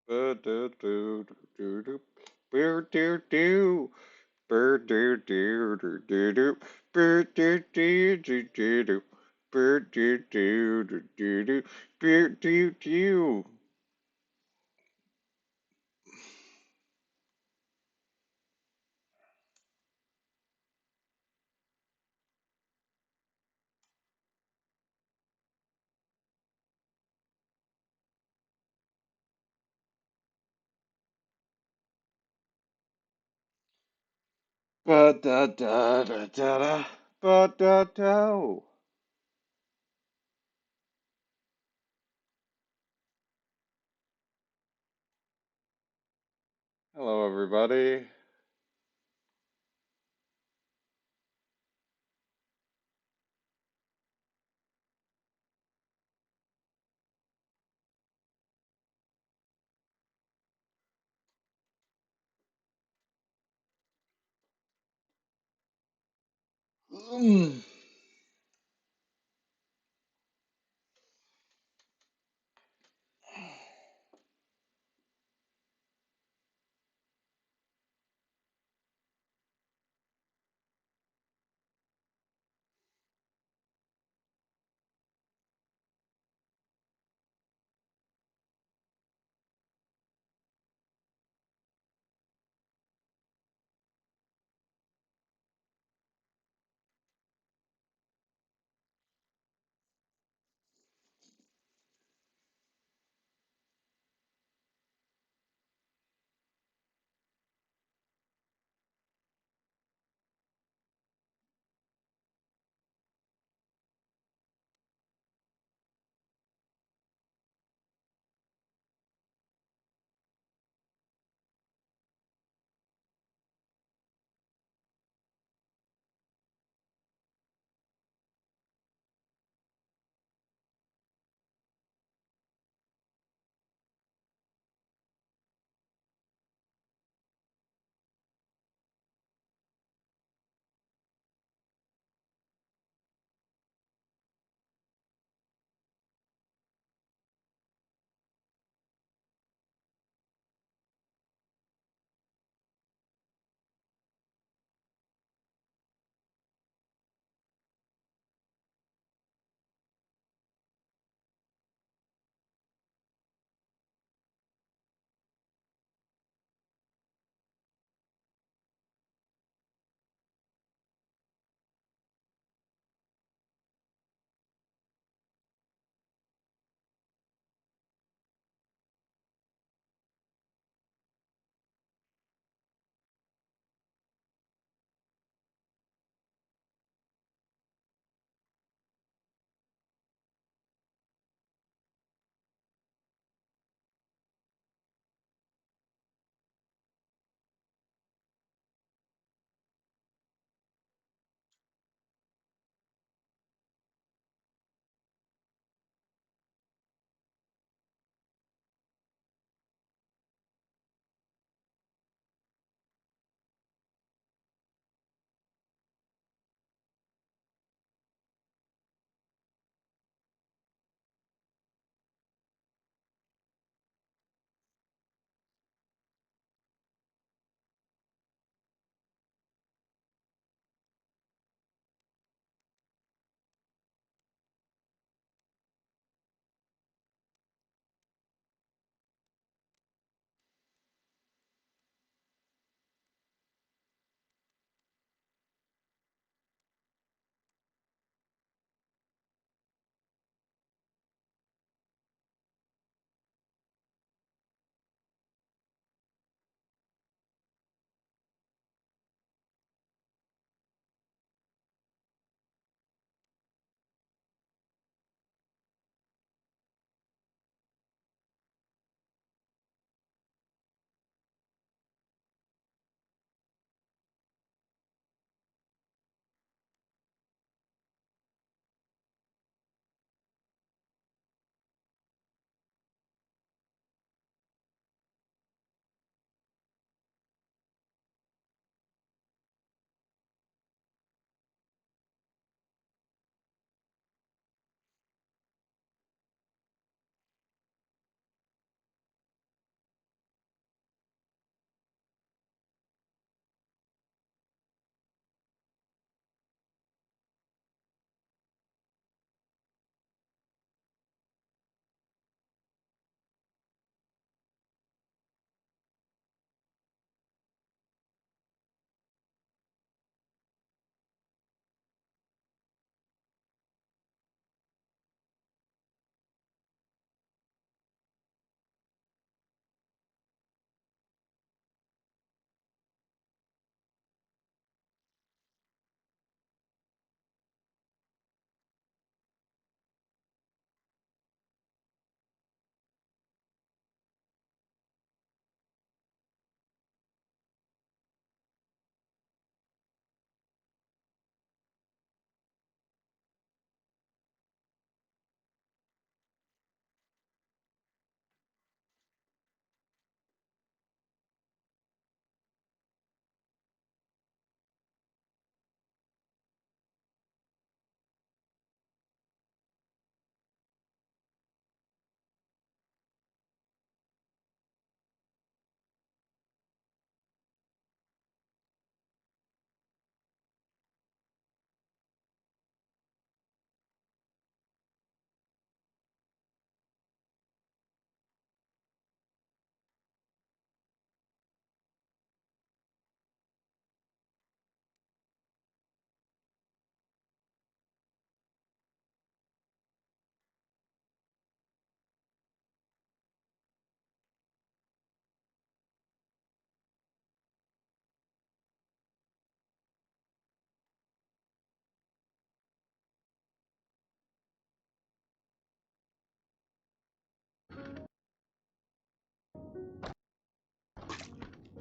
Ba-da-do-do-do-do. Ba-do-do. Ba-do-do-do-do-do. Ba-do-do-do-do-do. Ba-do-do-do-do-do. Ba-do-do. Ba-da-da-da-da-da. Ba-da-do. Hello, everybody.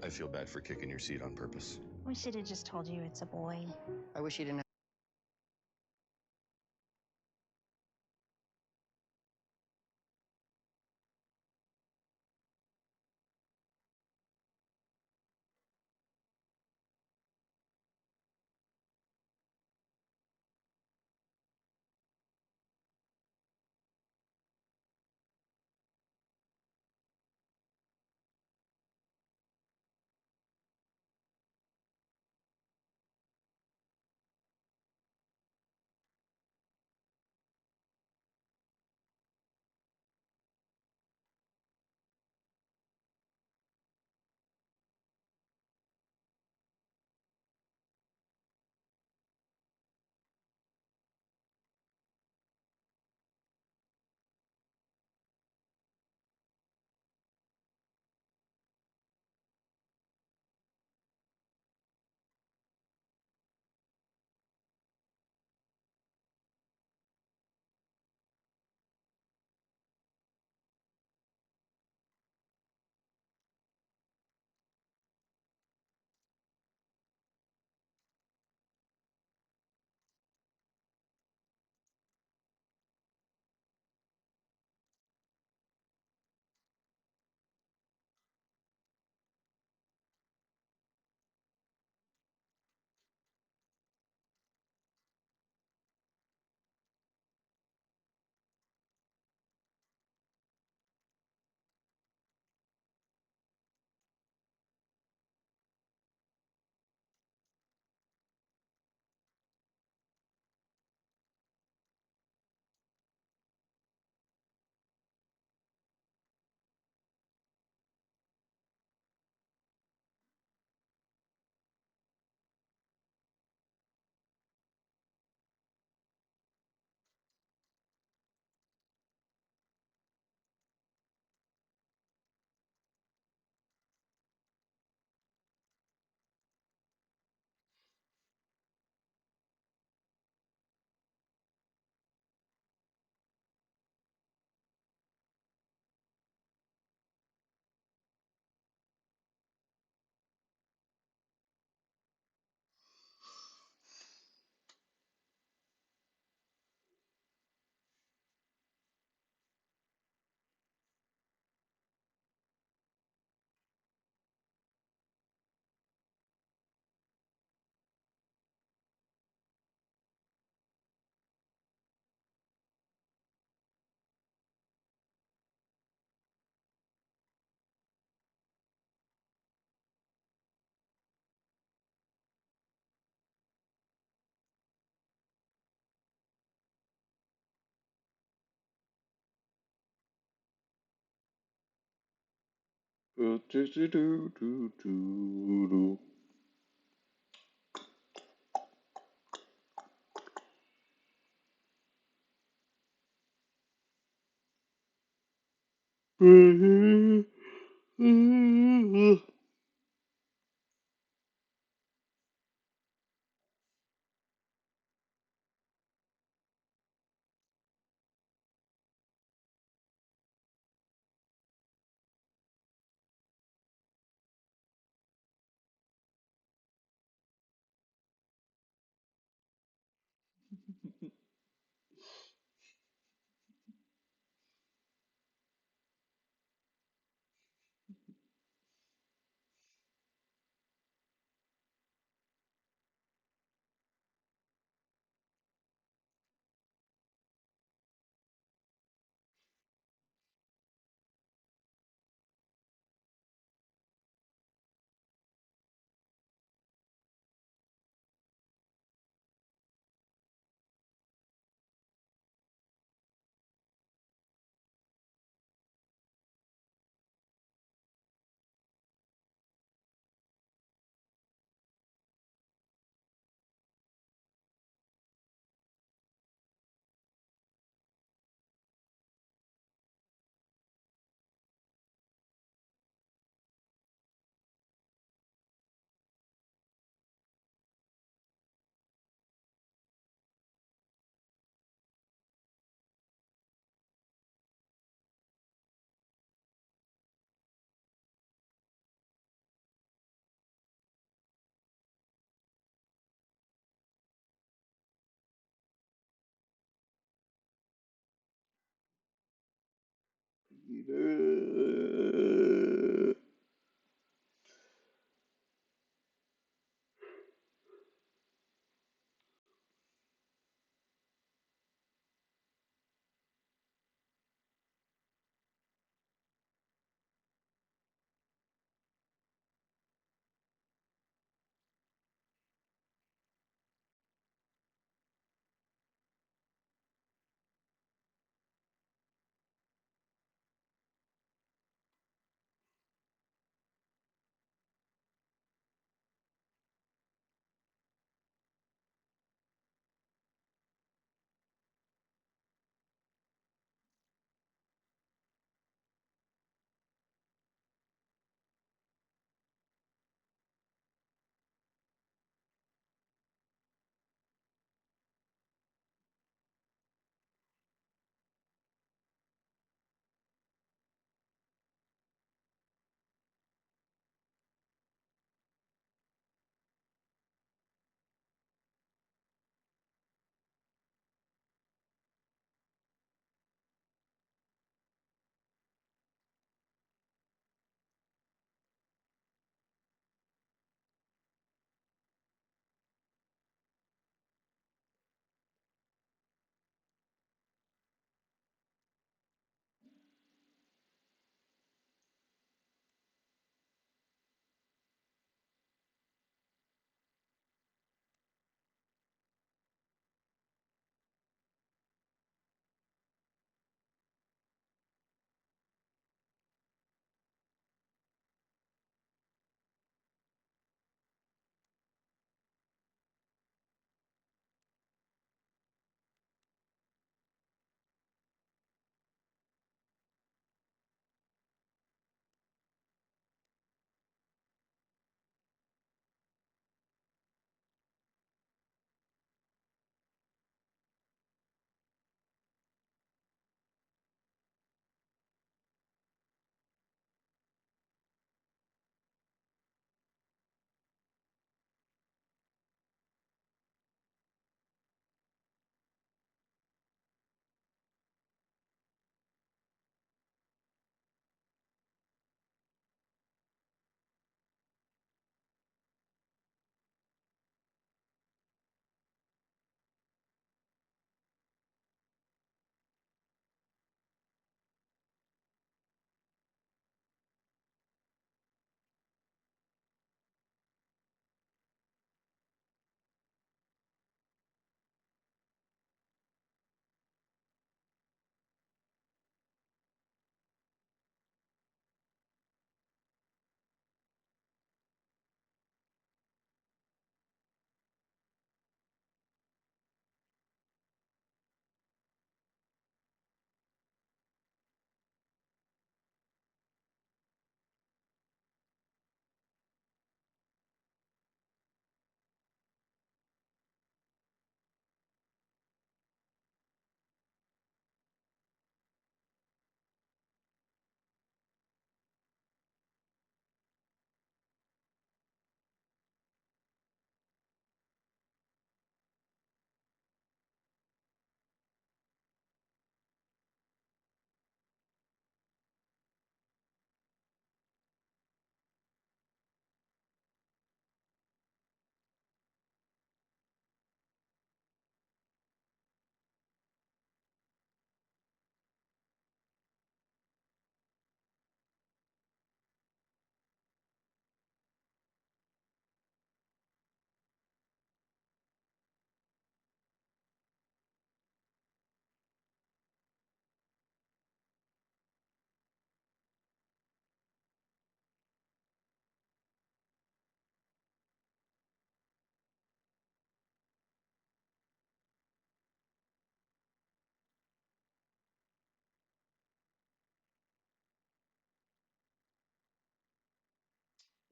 I feel bad for kicking your seat on purpose. We should have just told you it's a boy. I wish you didn't. Do do do do do do.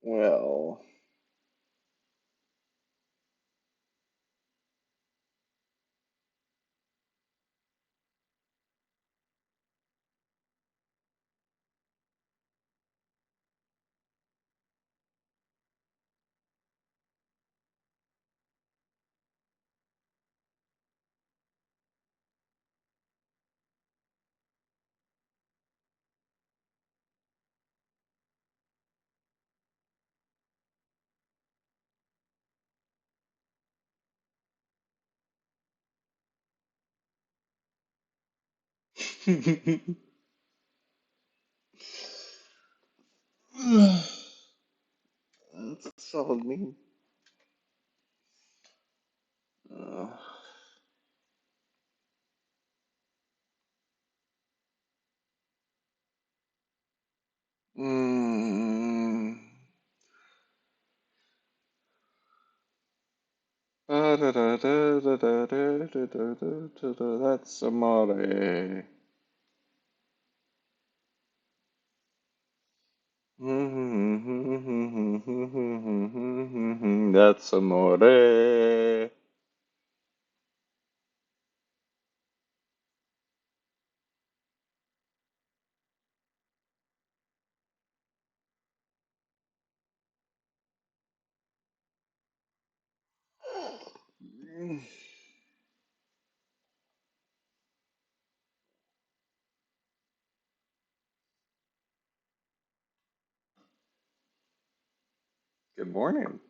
Well, That's a solid meme. Uh, mm, That's amore. That's amore. Good morning.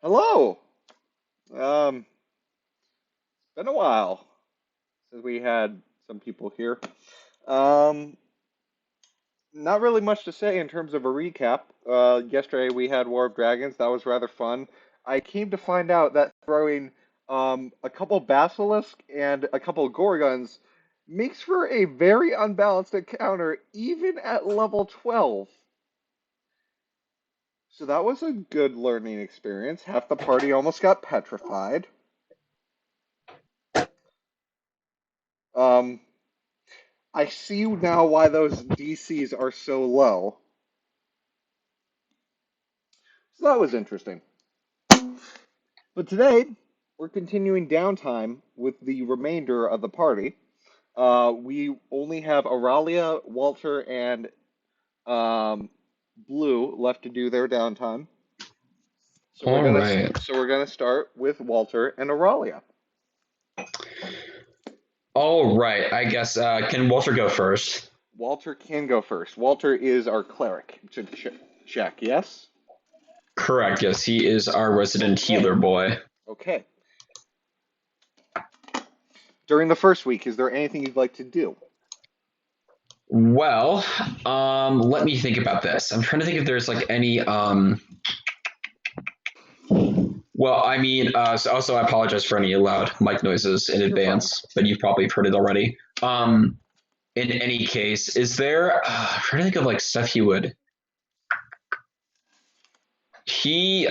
Hello. It's been a while since we had some people here. Um, Not really much to say in terms of a recap. Yesterday we had War of Dragons. That was rather fun. I came to find out that throwing a couple Basilisk and a couple Gorgons makes for a very unbalanced encounter, even at level 12. So that was a good learning experience. Half the party almost got petrified. Um, I see now why those DCs are so low. So that was interesting. But today, we're continuing downtime with the remainder of the party. We only have Auralia, Walter, and Blue left to do their downtime. So we're All gonna right. so we're gonna start with Walter and Auralia. All right. I guess can Walter go first? Walter can go first. Walter is our cleric to check. Yes. Correct. Yes, he is our resident Okay. healer boy. Okay. During the first week, is there anything you'd like to do? Well, let me think about this. I'm trying to think if there's like any well, I mean, so also I apologize for any loud mic noises in You're advance, but you've probably heard it already. In any case, is there I'm trying to think of like stuff he would he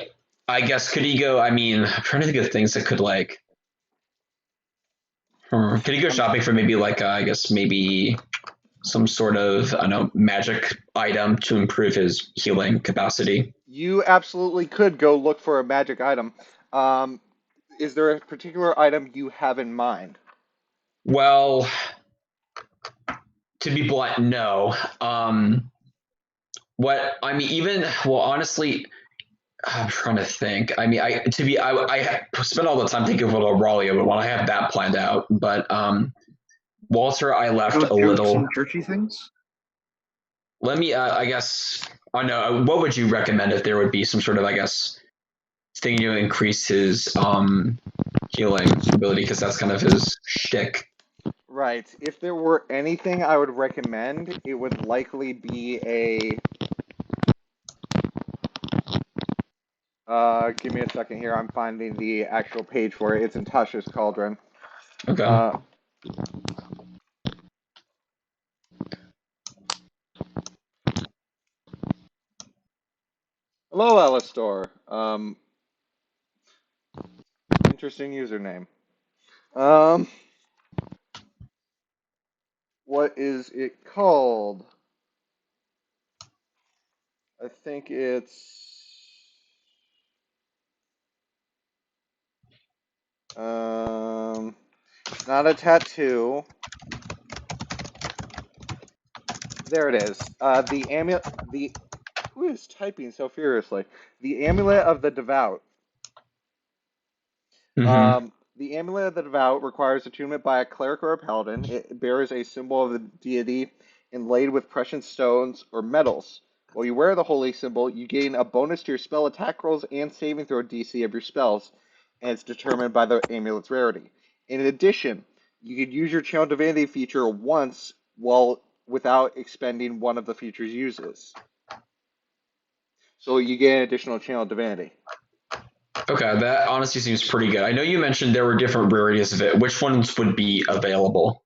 I guess could he go, I mean, I'm trying to think of things that could like could he go shopping for maybe like I guess maybe some sort of I don't know magic item to improve his healing capacity? You absolutely could go look for a magic item. Um, is there a particular item you have in mind? Well, to be blunt, no. What I mean, even well, honestly, I'm trying to think. I mean, I spent all the time thinking of Auralia, but when I have that planned out, but Walter, I left Go a do little. some churchy things. Let me, I guess, I know. What would you recommend if there would be some sort of, I guess, thing to increase his healing ability because that's kind of his shtick. Right. If there were anything I would recommend, it would likely be a. Give me a second here. I'm finding the actual page for it. It's in Tasha's Cauldron. Okay. Hello, Alistor. Interesting username. Um, what is it called? I think it's not a tattoo. There it is. The amulet. The Who is typing so furiously? The amulet of the devout. Mm-hmm. The amulet of the devout requires attunement by a cleric or a paladin. It bears a symbol of the deity inlaid with precious stones or metals. While you wear the holy symbol, you gain a bonus to your spell attack rolls and saving throw DC of your spells, and it's determined by the amulet's rarity. In addition, you could use your Channel Divinity feature once while without expending one of the feature's uses. So you get an additional Channel Divinity. Okay, that honestly seems pretty good. I know you mentioned there were different rarities of it. Which ones would be available?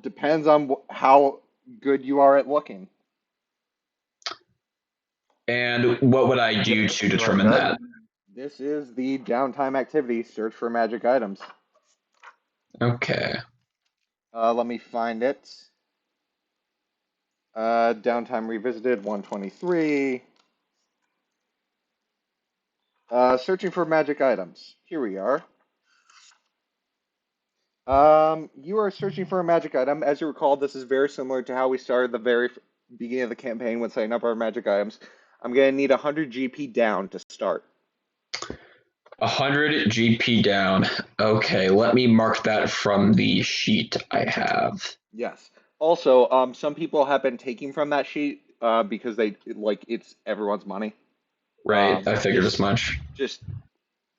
Depends on how good you are at looking. And what would I do to determine that? This is the downtime activity. Search for magic items. Okay. Let me find it. Downtime revisited 123. Searching for magic items. Here we are. You are searching for a magic item. As you recall, this is very similar to how we started the very beginning of the campaign when setting up our magic items. I'm going to need 100 GP down to start. 100 GP down. Okay, let me mark that from the sheet I have. Yes. Also, some people have been taking from that sheet because they it's everyone's money. Right, I figured as much. Just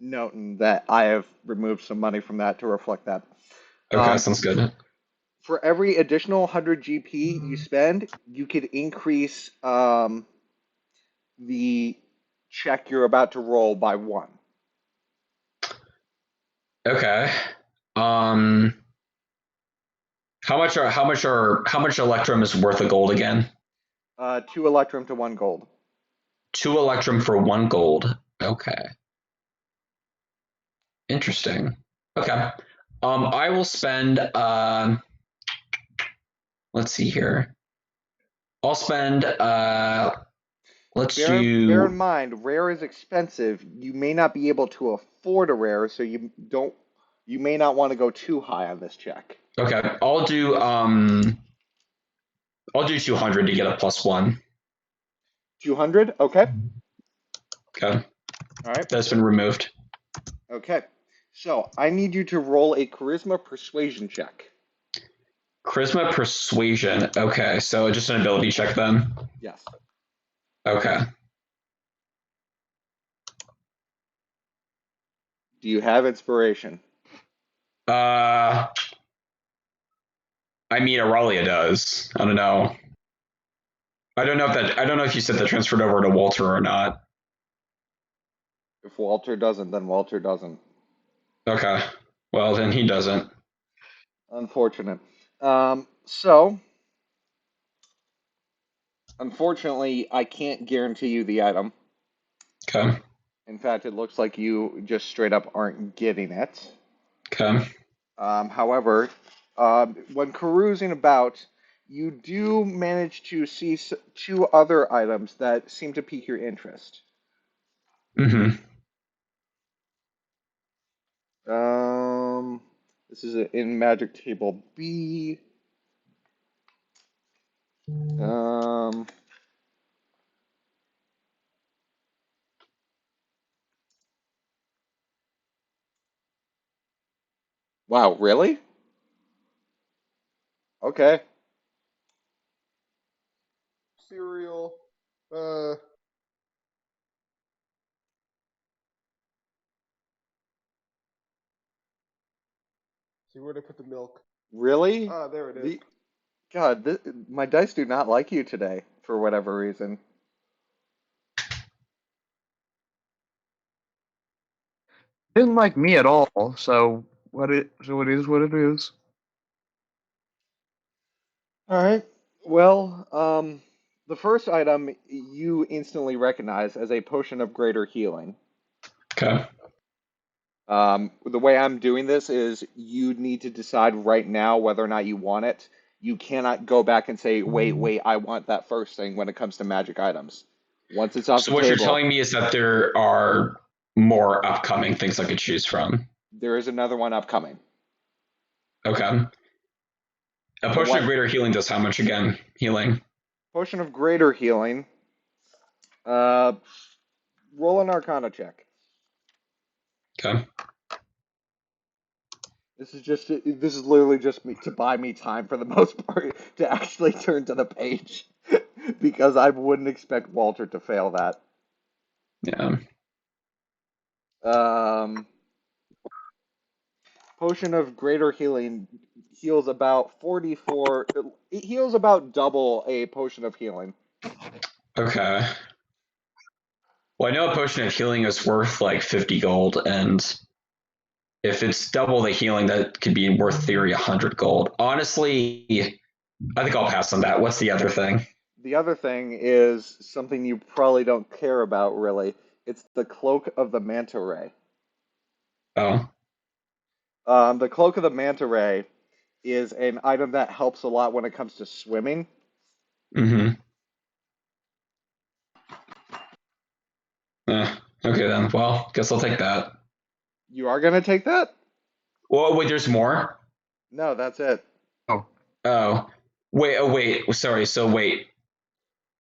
noting that I have removed some money from that to reflect that. Okay, sounds good. For every additional 100 GP you spend, you could increase the check you're about to roll by 1. Okay. How much electrum is worth of gold again? 2 electrum to 1 gold. 2 electrum for 1 gold. Okay. Interesting. Okay. I will spend let's see here. I'll spend let's Bear do in mind, rare is expensive. You may not be able to afford a rare, so you may not want to go too high on this check. Okay. I'll do 200 to get a +1. 200? Okay. Okay. All right. That's been removed. Okay. So I need you to roll a charisma persuasion check. Charisma persuasion. Okay, so just an ability check then. Yes. Okay. Do you have inspiration? I mean, Aurelia does. I don't know. I don't know if you said that transferred over to Walter or not. If Walter doesn't, then Walter doesn't. Okay. Well, then he doesn't. Unfortunate. So, unfortunately, I can't guarantee you the item. Okay. In fact, it looks like you just straight up aren't getting it. Okay. However, when carousing about, you do manage to see 2 other items that seem to pique your interest. Mm-hmm. This is in Magic Table B. Wow, really? Okay. Cereal. See where they put the milk. Really? Ah, there it is. God, my dice do not like you today for whatever reason. Didn't like me at all, so it is what it is. All right. Well, the first item you instantly recognize as a potion of greater healing. Okay. The way I'm doing this is you need to decide right now whether or not you want it. You cannot go back and say, wait, I want that first thing when it comes to magic items. Once it's off So the what you're table, telling me is that there are more upcoming things I could choose from. there is another one upcoming. Okay. A potion of greater healing does how much again? Healing. Potion of greater healing. Roll an Arcana check. Okay. This is literally just me to buy me time for the most part to actually turn to the page because I wouldn't expect Walter to fail that. Yeah. Potion of greater healing heals about 44. It heals about double a potion of healing. Okay. Well, I know a potion of healing is worth like 50 gold, and if it's double the healing, that could be worth theory 100 gold. Honestly, I think I'll pass on that. What's the other thing? The other thing is something you probably don't care about really. It's the Cloak of the Manta Ray. Oh. The Cloak of the Manta Ray is an item that helps a lot when it comes to swimming. Mm-hmm. Okay then. Well, guess I'll take that. You are gonna take that? Well, wait, there's more? No, that's it. Oh. Wait, sorry, so wait.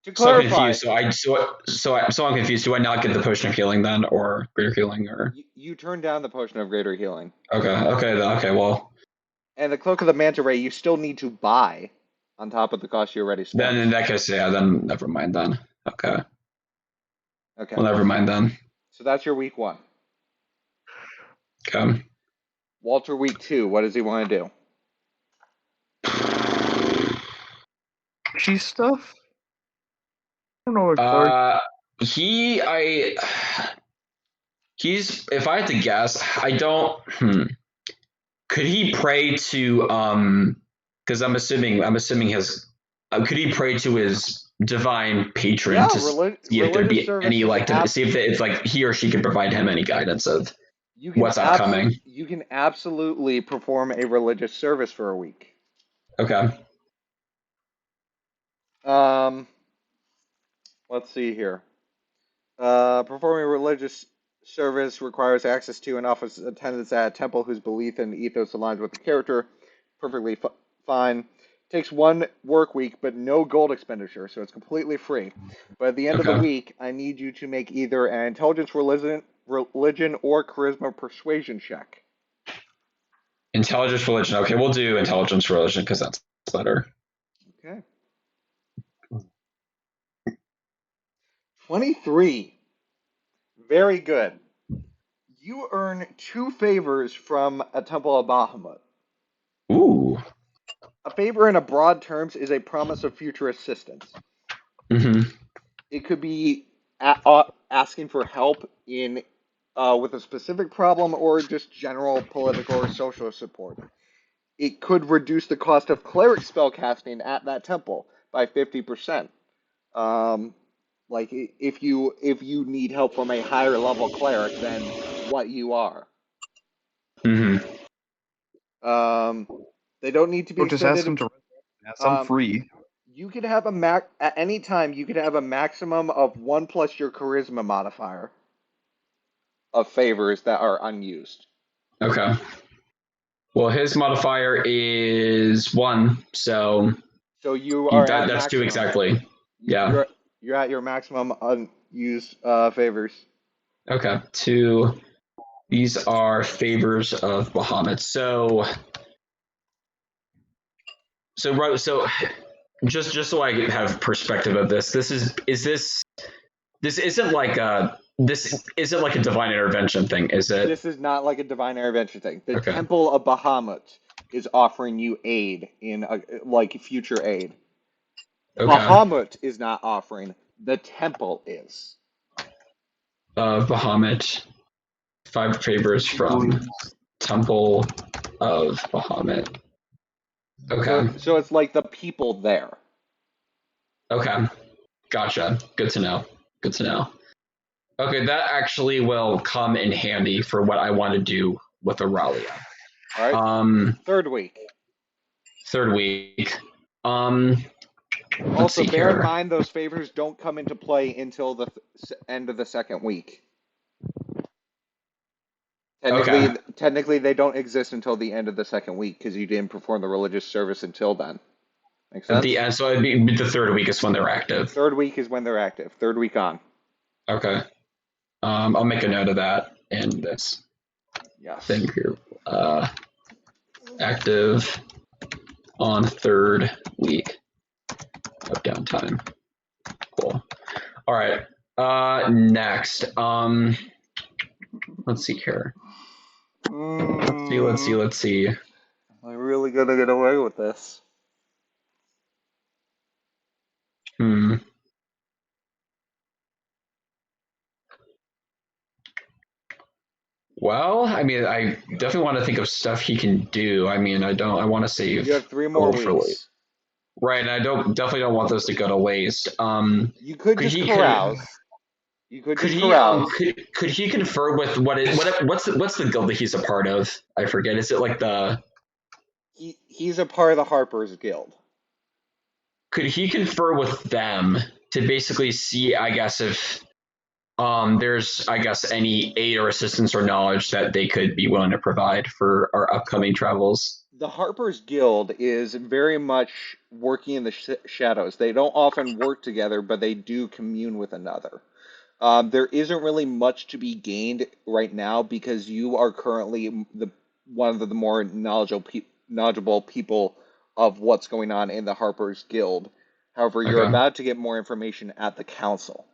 To So I'm clarify, confused. So I'm confused. Do I not get the potion of healing then, or greater healing, or? you turn down the Potion of Greater Healing. Okay, well. And the Cloak of the Manta Ray you still need to buy on top of the cost you already spent. Then in that case, yeah, then never mind then. Okay. Okay. Well, never mind then. So that's your week 1. Okay. Walter week 2, what does he want to do? Cheese stuff? I don't know what clerk. He's, if I had to guess, I don't, could he pray to, because I'm assuming his, could he pray to his divine patron Yeah, to see if there'd religious be service any, is like, to see if like he or she could provide him any guidance of what's upcoming? you can absolutely perform a religious service for a week. Okay. Let's see here. Performing a religious service requires access to and office attendance at a temple whose belief and ethos aligns with the character. Perfectly fine. Takes 1 work week, but no gold expenditure, so it's completely free. But at the end of the Okay. week, I need you to make either an intelligence, religion, or charisma persuasion check. Intelligence religion. Okay, we'll do intelligence religion because that's better. Okay. 23. Very good. You earn 2 favors from a temple of Bahamut. Ooh. A favor in a broad terms is a promise of future assistance. Mm-hmm. It could be asking for help in with a specific problem or just general political or social support. It could reduce the cost of cleric spellcasting at that temple by 50%. Like if you need help from a higher level cleric than what you are. Mm-hmm. They don't need to be Or just ask extended. him to have some free. You could have at any time. You could have a maximum of 1 plus your charisma modifier of favors that are unused. Okay. Well, his modifier is 1, so So you are at that's 2 maximum. exactly. Yeah. You're at your maximum unused favors. Okay. 2. These are favors of Bahamut. So just so I have perspective of this, this isn't like a divine intervention thing, is it? This is not like a divine intervention thing. The Okay. Temple of Bahamut is offering you aid in like future aid. Okay. Bahamut is not offering. The temple is. Bahamut. 5 favors from Temple of Bahamut. Okay. So it's like the people there. Okay. Gotcha. Good to know. Good to know. Okay, that actually will come in handy for what I want to do with Aurelia. All right. Third week. Third week. Also, bear in mind those favors don't come into play until the end of the second week. Technically, they don't exist until the end of the second week because you didn't perform the religious service until then. Make sense? At the end, so it'd be the third week is when they're active. Third week is when they're active. Third week on. Okay. I'll make a note of that in this thing here. Active on third week of downtime. Cool. All right. Next. Let's see here. Let's see. Am I really gonna get away with this? Well, I mean, I definitely want to think of stuff he can do. I mean, I want to save. You have 3 more weeks. Right, and I definitely don't want those to go to waste. You could just carouse. Could he confer with what's the guild that he's a part of? I forget. Is it like the? He's a part of the Harper's Guild. Could he confer with them to basically see, I guess, if there's, I guess, any aid or assistance or knowledge that they could be willing to provide for our upcoming travels? The Harper's Guild is very much working in the shadows. They don't often work together, but they do commune with another. There isn't really much to be gained right now because you are currently one of the more knowledgeable people of what's going on in the Harper's Guild. However, you're about to get more information at the council.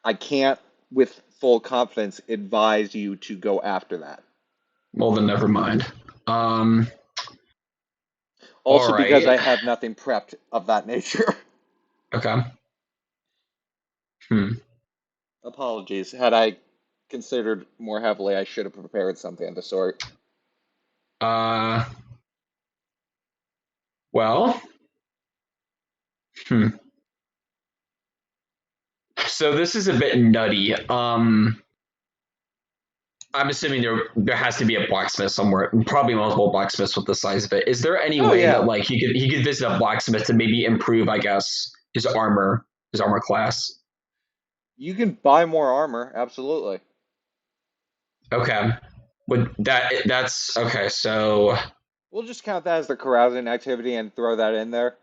I can't, with full confidence, advise you to go after that. Well, then never mind. Also, All because right. I have nothing prepped of that nature. Okay. Apologies. Had I considered more heavily, I should have prepared something of the sort. Well. So this is a bit nutty. I'm assuming there has to be a blacksmith somewhere, probably multiple blacksmiths with the size of it. Is there any Oh, way yeah. that like he could visit a blacksmith to maybe improve, I guess, his armor class? You can buy more armor, absolutely. Okay. That's okay, so We'll just count that as the carousing activity and throw that in there.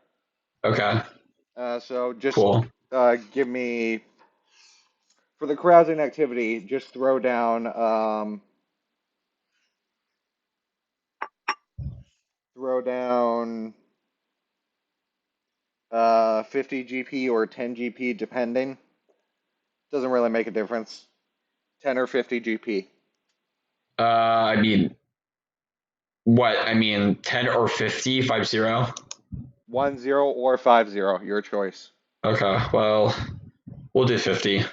okay. So just Cool. give me, for the carousing activity, just throw down 50 GP or 10 GP depending. Doesn't really make a difference. 10 or 50 GP. I mean what? I mean 10 or 50, 50? 10 or 50, your choice. Okay. Well, we'll do 50.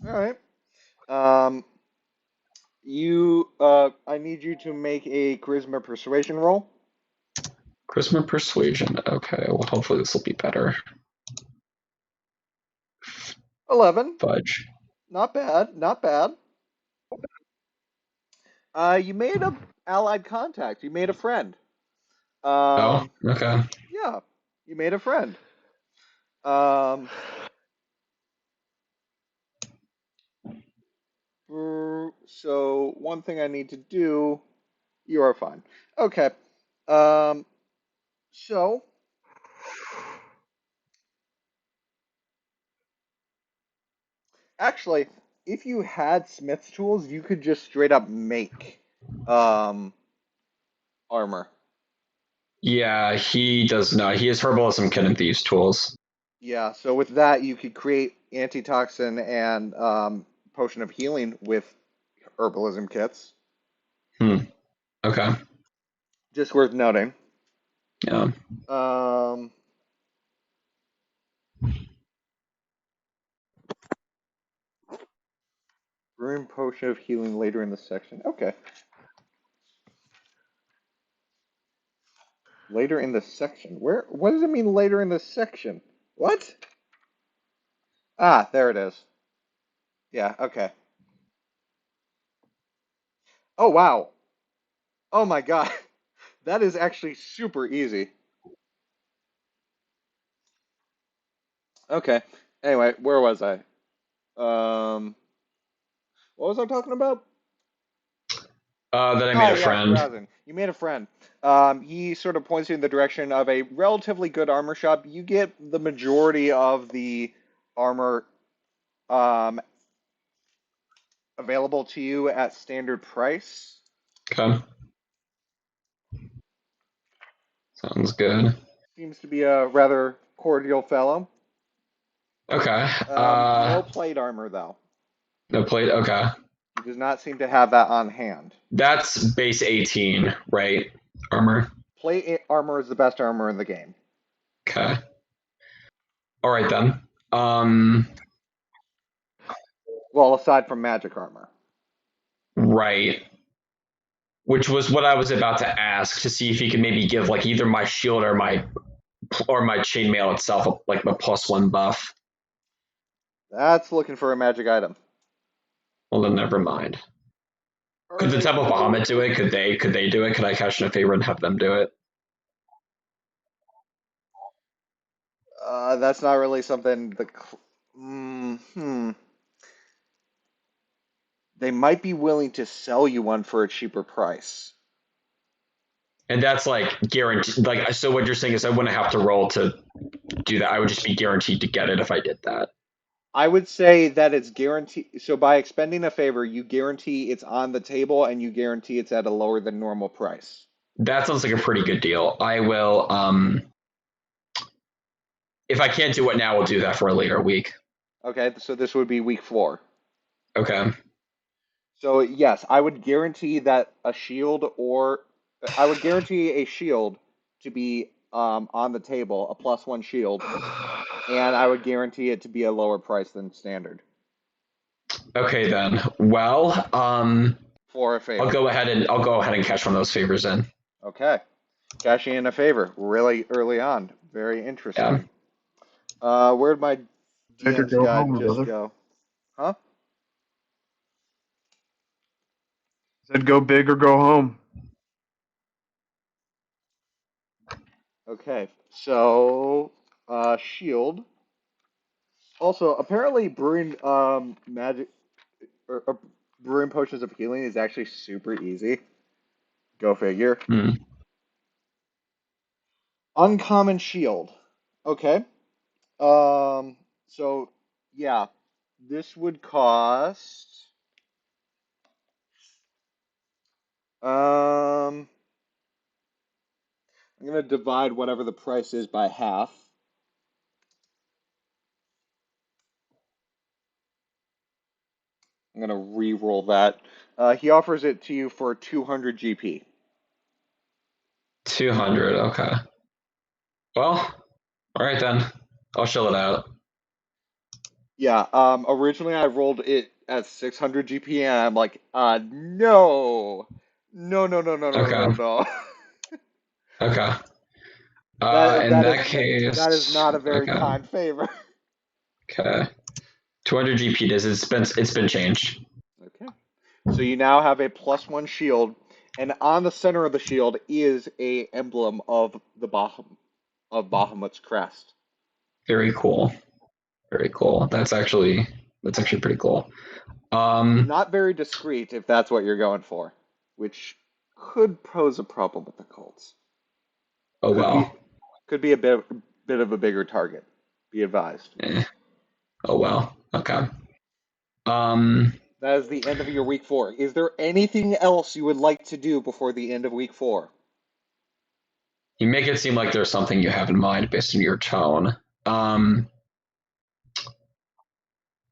All right. I need you to make a charisma persuasion roll. Charisma persuasion. Okay. Well, hopefully this will be better. 11. Fudge. Not bad. Not bad. You made a allied contact. You made a friend. Oh, okay. Yeah, you made a friend. So one thing I need to do. You are fine. Okay. So actually, if you had smith's tools, you could just straight up make armor. Yeah, he does not. He has herbalism, kin, and thieves tools. Yeah, so with that, you could create antitoxin and potion of healing with herbalism kits. Okay. Just worth noting. Yeah. Brewing potion of healing later in the section. Okay. Later in the section. Where? What does it mean later in the section? What? Ah, there it is. Yeah, okay. Oh, wow. Oh my god. That is actually super easy. Okay. Anyway, where was I? What was I talking about? That I made a Yeah, friend. carousing. You made a friend. He sort of points you in the direction of a relatively good armor shop. You get the majority of the armor available to you at standard price. Okay. Sounds good. Seems to be a rather cordial fellow. Okay. No plate armor, though. No plate. Okay. He does not seem to have that on hand. That's base 18, right? Armor. Plate armor is the best armor in the game. Okay. All right then. Well, aside from magic armor. Right. Which was what I was about to ask to see if he could maybe give like either my shield or my chainmail itself like a +1 buff. That's looking for a magic item. Well then, never mind. Could the Temple of Bahamut do it? Could they do it? Could I cash in a favor and have them do it? That's not really something They might be willing to sell you one for a cheaper price. And that's like guaranteed. Like, so what you're saying is I wouldn't have to roll to do that. I would just be guaranteed to get it if I did that. I would say that it's guaranteed. So by expending a favor, you guarantee it's on the table and you guarantee it's at a lower than normal price. That sounds like a pretty good deal. I will. If I can't do it now, we'll do that for a later week. Okay, so this would be week 4. Okay. So yes, I would guarantee that a shield or I would guarantee a shield to be on the table, a +1 shield, and I would guarantee it to be a lower price than standard Okay then. Well, for a I'll favor. go ahead and cash one of those favors in. Okay, cashing in a favor really early on. Very Yeah. interesting. Where'd my Take or DM's go guide home, just brother. go? Huh? Said go big or go home. Okay, so shield. Also, apparently brewing magic or brewing potions of healing is actually super easy. Go figure. Hmm. Uncommon shield. Okay. So yeah, this would cost I'm gonna divide whatever the price is by half. I'm gonna re-roll that. He offers it to you for 200 GP. 200. Okay. Well, all right then. I'll shell it out. Yeah, originally I rolled it at 600 GP, and I'm like, no, no, no, no, no, no, no, Okay. no. Okay. That In that that is that is case, not a very okay. kind favor. Okay. 200 GP does it's been changed. Okay. So you now have a +1 shield, and on the center of the shield is a emblem of the Bahamut's crest. Very cool. Very cool. That's actually pretty cool. Not very discreet if that's what you're going for, which could pose a problem with the cults. Oh Could be well. could be a bit of a bigger target. Be advised. Eh. Oh well. Okay. Um That is the end of your week 4. Is there anything else you would like to do before the end of week 4? you make it seem like there's something you have in mind based on your tone. Um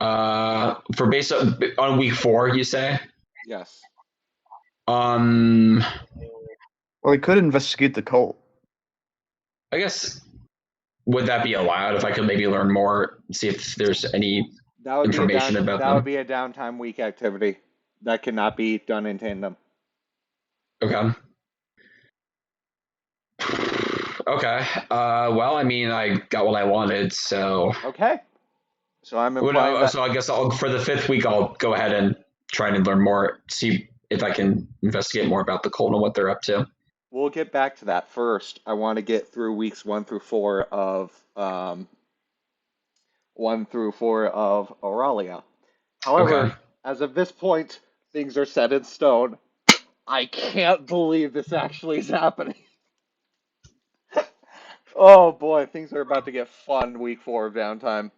for based on week 4, you say? Yes. Um Well, he could investigate the cult. I guess would that be allowed if I could maybe learn more, see if there's any That would be a information about that would them? be a downtime week activity. That cannot be done in tandem. Okay. Okay. Well, I mean, I got what I wanted, so. Okay. So I'm Well, implying no, that so I guess for the 5th week, I'll go ahead and try and learn more, see if I can investigate more about the cult and what they're up to. we'll get back to that first. I want to get through weeks 1 through 4 of 1 through 4 of Auralia. Okay. However, as of this point, things are set in stone. I can't believe this actually is happening. Oh boy, things are about to get fun week 4 of downtime.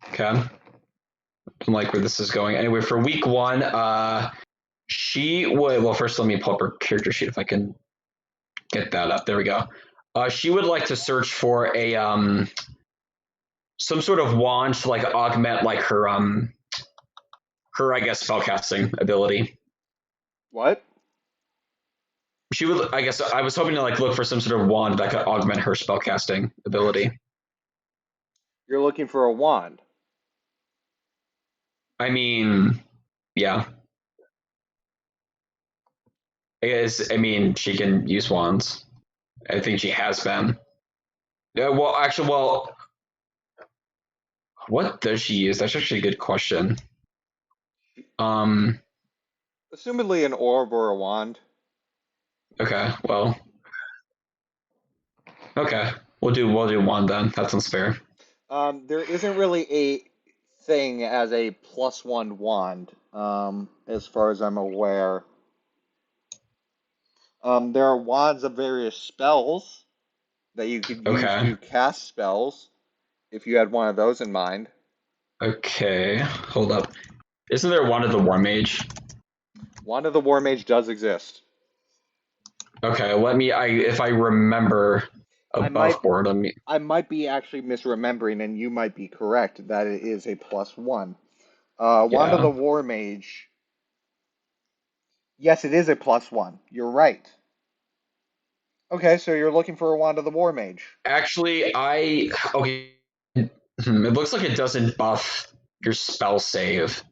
Okay. I like where this is going. Anyway, for week 1, she would. Well, first, let me pull up her character sheet if I can get that up. There we go. She would like to search for a some sort of wand to like augment like her I guess spellcasting ability. What? She would, I guess I was hoping to like look for some sort of wand that could augment her spellcasting ability. You're looking for a wand. I mean, yeah. I mean, she can use wands. I think she has been. Yeah, well, actually, well, what does she use? That's actually a good question. Um, Assumedly an orb or a wand. okay, well, okay. We'll do wand then. That sounds fair. There isn't really a thing as a +1 wand, as far as I'm aware. There are wands of various spells that you could use Okay. to cast spells, if you had one of those in mind. Okay. Hold up. Isn't there one of the War Mage? Wand of the War Mage does exist. Okay, if I remember I might above board, let me. I might be actually misremembering, and you might be correct that it is a +1. Wand of Yeah. the War Mage. Yes, it is a +1. You're right. Okay, so you're looking for a Wand of the War Mage. Actually, okay. It looks like it doesn't buff your spell save,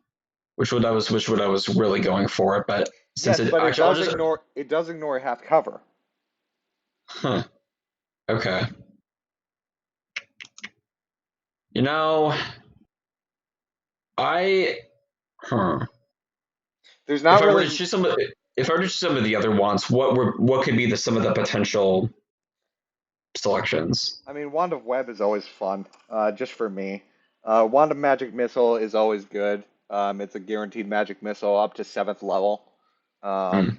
which what I was really going for. But since Yes, it but actually, I'll just it does ignore half cover. huh. Okay. You know, I huh. There's If not I were to really. choose if I were to choose some of the other ones, what could be some of the potential selections? I mean, Wand of Web is always fun, just for me. Wand of Magic Missile is always good. It's a guaranteed magic missile up to 7th level. Hmm.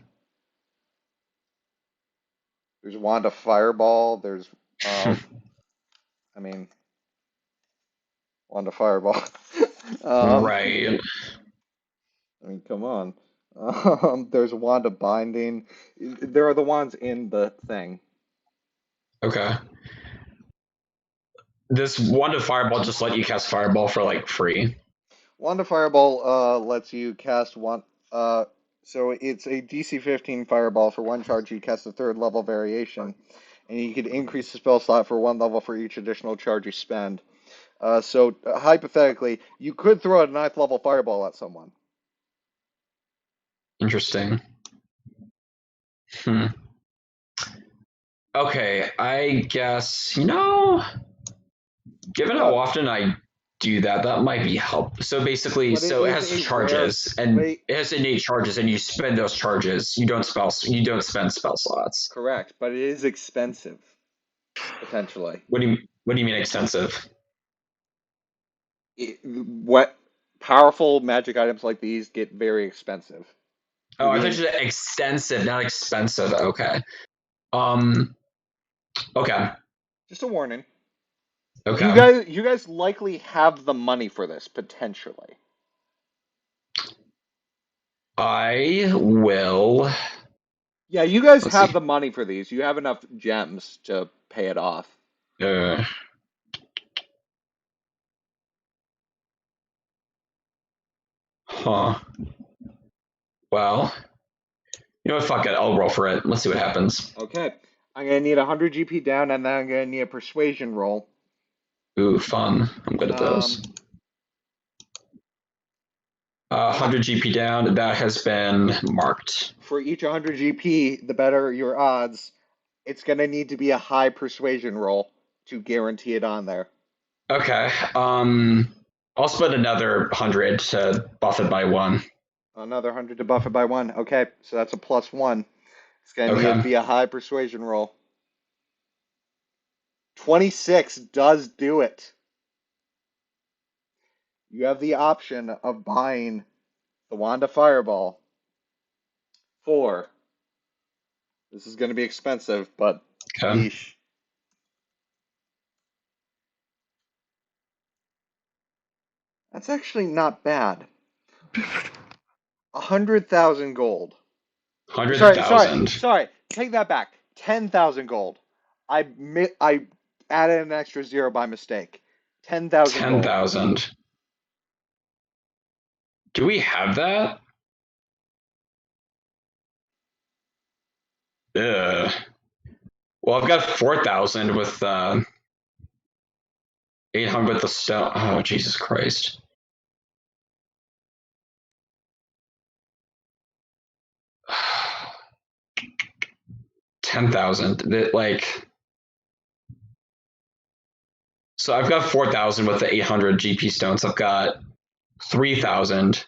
There's Wand of Fireball. There's, I mean, Wand of Fireball. um, Right. I mean, come on. There's Wand of Binding. There are the wands in the thing. Okay. This Wand of Fireball just let you cast Fireball for like free. Wand of Fireball lets you cast one. So it's a DC 15 Fireball. For one charge, you cast a 3rd level variation, and you can increase the spell slot for 1 level for each additional charge you spend. So hypothetically, you could throw a 9th level Fireball at someone. Interesting. Hmm. Okay, I guess given how What? often I do that, that might be help. So basically, But it so it is has a rare. charges, and Wait, it has innate charges, and you spend those charges. You don't spend spell slots. correct. But it is expensive, potentially. What do you mean extensive? What powerful magic items like these get very expensive. Oh, You're I thought getting you said extensive, not expensive. Okay. Um. Okay. just a warning. Okay. You guys likely have the money for this potentially. I will. Yeah, you guys Let's see. have the money for these. You have enough gems to pay it off. Uh, huh. Well, you know what? Fuck it. I'll roll for it. Let's see what happens. Okay. I'm gonna need 100 GP down, and then I'm gonna need a persuasion roll. Ooh, fun. I'm good at Um, those. 100 GP down. That has been marked. for each 100 GP, the better your odds. It's gonna need to be a high persuasion roll to guarantee it on there. Okay. I'll spend another 100 to buff it by 1. Another 100 to buff it by 1. Okay, so that's a +1. It's gonna need to Okay. be a high persuasion roll. 26 does do it. You have the option of buying the Wand of Fireball for. This is going to be expensive, but Okay. yeesh. That's actually not bad. 100,000 gold. Sorry. 100,000. Take that back. 10,000 gold. I added an extra 0 by mistake. 10,000 gold. 10,000. Do we have that? Ugh. Well, I've got 4,000 with 800 with the stone. Oh, Jesus Christ. 10,000. Like, so I've got 4,000 with the 800 GP stones. I've got 3,000.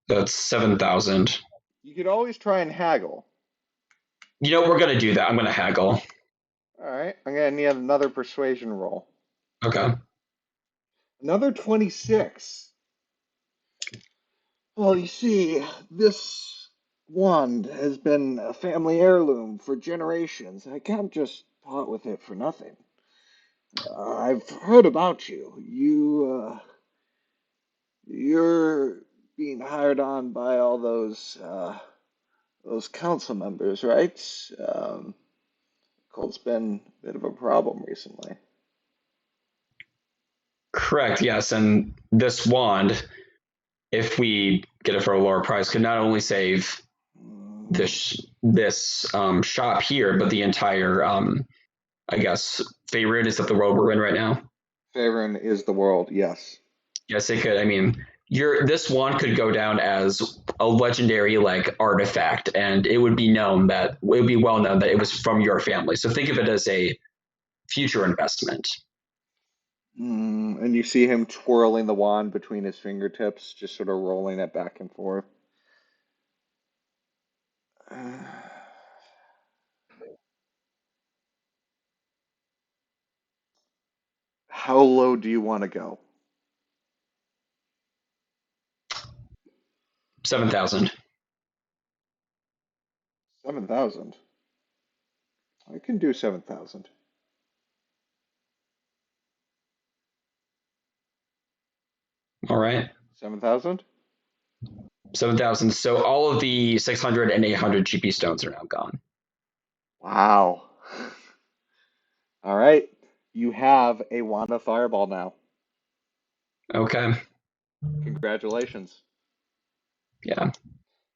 That's 7,000. You could always try and haggle. You know, we're gonna do that. I'm gonna haggle. Alright, I'm going to need another persuasion roll. Okay. Another 26. Well, you see, this wand has been a family heirloom for generations. I can't just part with it for nothing. I've heard about you. You're being hired on by all those council members, right? Cult's been a bit of a problem recently. Correct, yes. And this wand, if we get it for a lower price, could not only save this shop here, but the entire, I guess, Faerun is that the world we're in right now. Faerun is the world, yes. Yes, it could. I mean, this wand could go down as a legendary like artifact, and it would be known that it would be well known that it was from your family. So think of it as a future investment. And you see him twirling the wand between his fingertips, just sort of rolling it back and forth. How low do you want to go? 7,000. 7,000. I can do 7,000. All right. 7,000? 7,000. So all of the 600 and 800 GP stones are now gone. Wow. All right. You have a wand of fireball now. Okay. Congratulations. Yeah.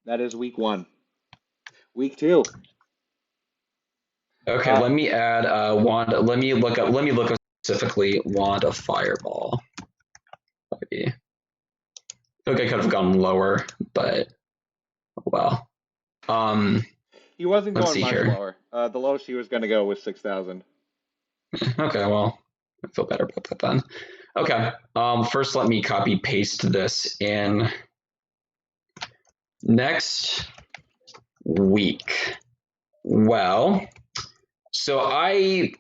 That is week 1. Week 2. Okay, let me add wand. Let me look up specifically wand of fireball. Maybe. I think I could have gone lower, but well. He wasn't let's going see much here. lower. The lowest he was going to go was 6,000. Okay, well, I feel better about that then. Okay. First let me copy paste this in. Next week. Well, so I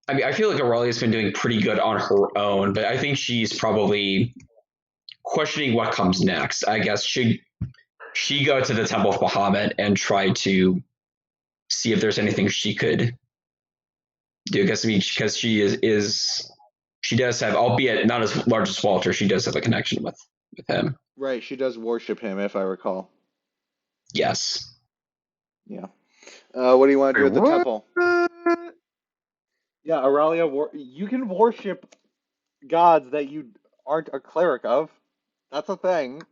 mean, I feel like Aurelia's been doing pretty good on her own, but I think she's probably questioning what comes next. I guess she go to the Temple of Bahamut and try to see if there's anything she could do. Because she is she does have, albeit not as large as Walter, she does have a connection with him. Right, she does worship him, if I recall. Yes. Yeah. What do you want to do at the What? temple? Yeah, Aurelia, you can worship gods that you aren't a cleric of. That's a thing.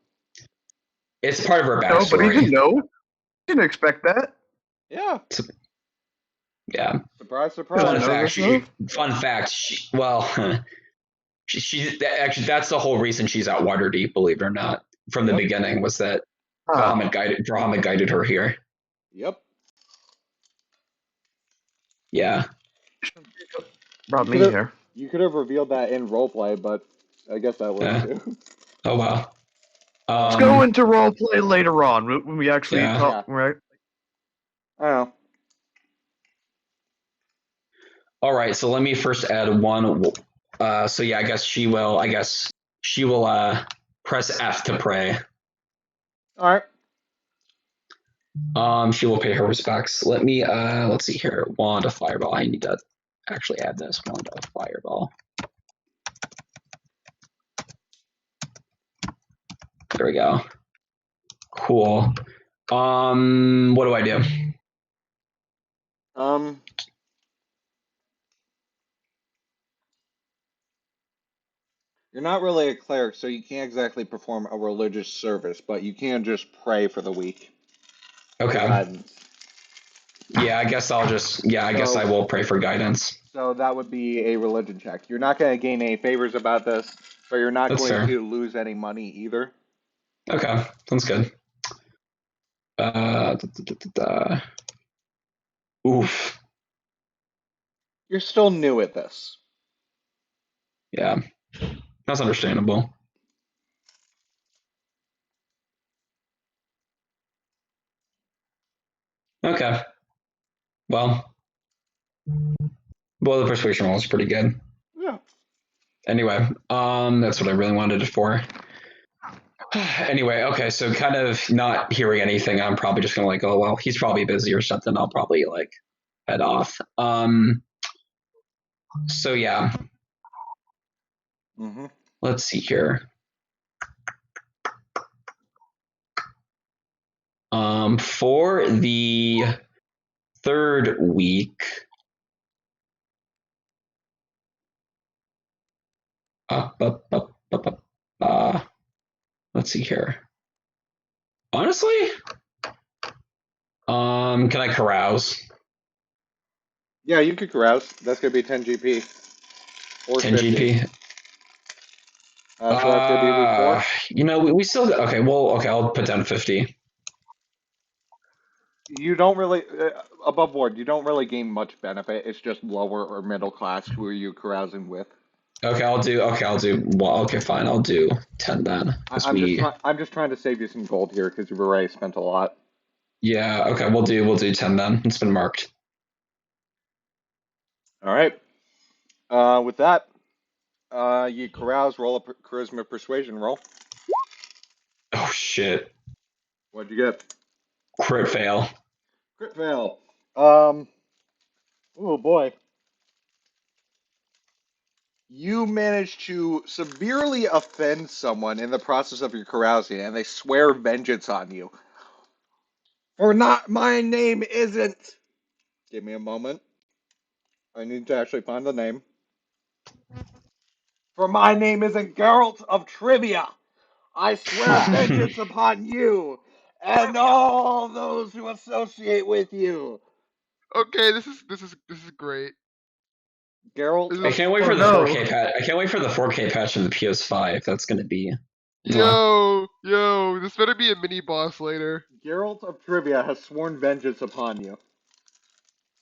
It's part of her No, but he backstory. didn't know. Didn't expect that. Yeah. Yeah. Surprise, Doesn't surprise. know this Fun fact. Actually, that's the whole reason she's at Waterdeep. Believe it or not, from the Yep. beginning was that Ah, Bahamut guided her here. Yep. Yeah. brought You me could've- here. You could have revealed that in roleplay, but I guess that works Yeah. too. Oh wow. Let's go into roleplay later on when we actually Yeah. talk. Right? I don't know. All right. So let me first add one. So yeah, I guess she will press F to pray. All right. She will pay her respects. Let me let's see here. Wand of Fireball. I need to actually add this wand of Fireball. There we go. Cool. What do I do? You're not really a cleric, so you can't exactly perform a religious service, but you can just pray for the week. Okay. For guidance. Yeah, I guess I'll just I guess I will pray for guidance. So that would be a religion check. You're not going to gain any favors about this, but you're not That's going fair. to lose any money either. Okay, sounds good. Oof. You're still new at this. Yeah, that's understandable. Okay. Well, the persuasion roll is pretty good. Yeah. Anyway, that's what I really wanted it for. Anyway, okay, so kind of not hearing anything, I'm probably just gonna like, oh well, he's probably busy or something. I'll probably like head off. So yeah. Mm-hmm. Let's see here. For the third week, Let's see here. Honestly, can I carouse? Yeah, you could carouse. That's gonna be 10 GP or 10 50. GP. So that's gonna be week 4. We still okay. Well, okay, I'll put down 50. You don't really above board. You don't really gain much benefit. It's just lower or middle class who are you carousing with. Okay, I'll do. Well, okay, fine. I'll do 10 then. I'm just trying to save you some gold here because you've already spent a lot. Yeah. Okay, we'll do 10 then. It's been marked. All right. With that, you carouse. Roll a charisma persuasion roll. Oh shit! What'd you get? Crit fail. Crit fail. Oh boy. You managed to severely offend someone in the process of your carousing, and they swear vengeance on you. For not my name isn't. Give me a moment. I need to actually find the name. For my name isn't Geralt of Trivia. I swear vengeance upon you and all those who associate with you. Okay, this is great. Geralt This I of is, can't wait Oh, for the no. 4K patch. I can't wait for the 4K patch on the PS5. That's gonna be. yo, this better be a mini boss later. Geralt of Trivia has sworn vengeance upon you.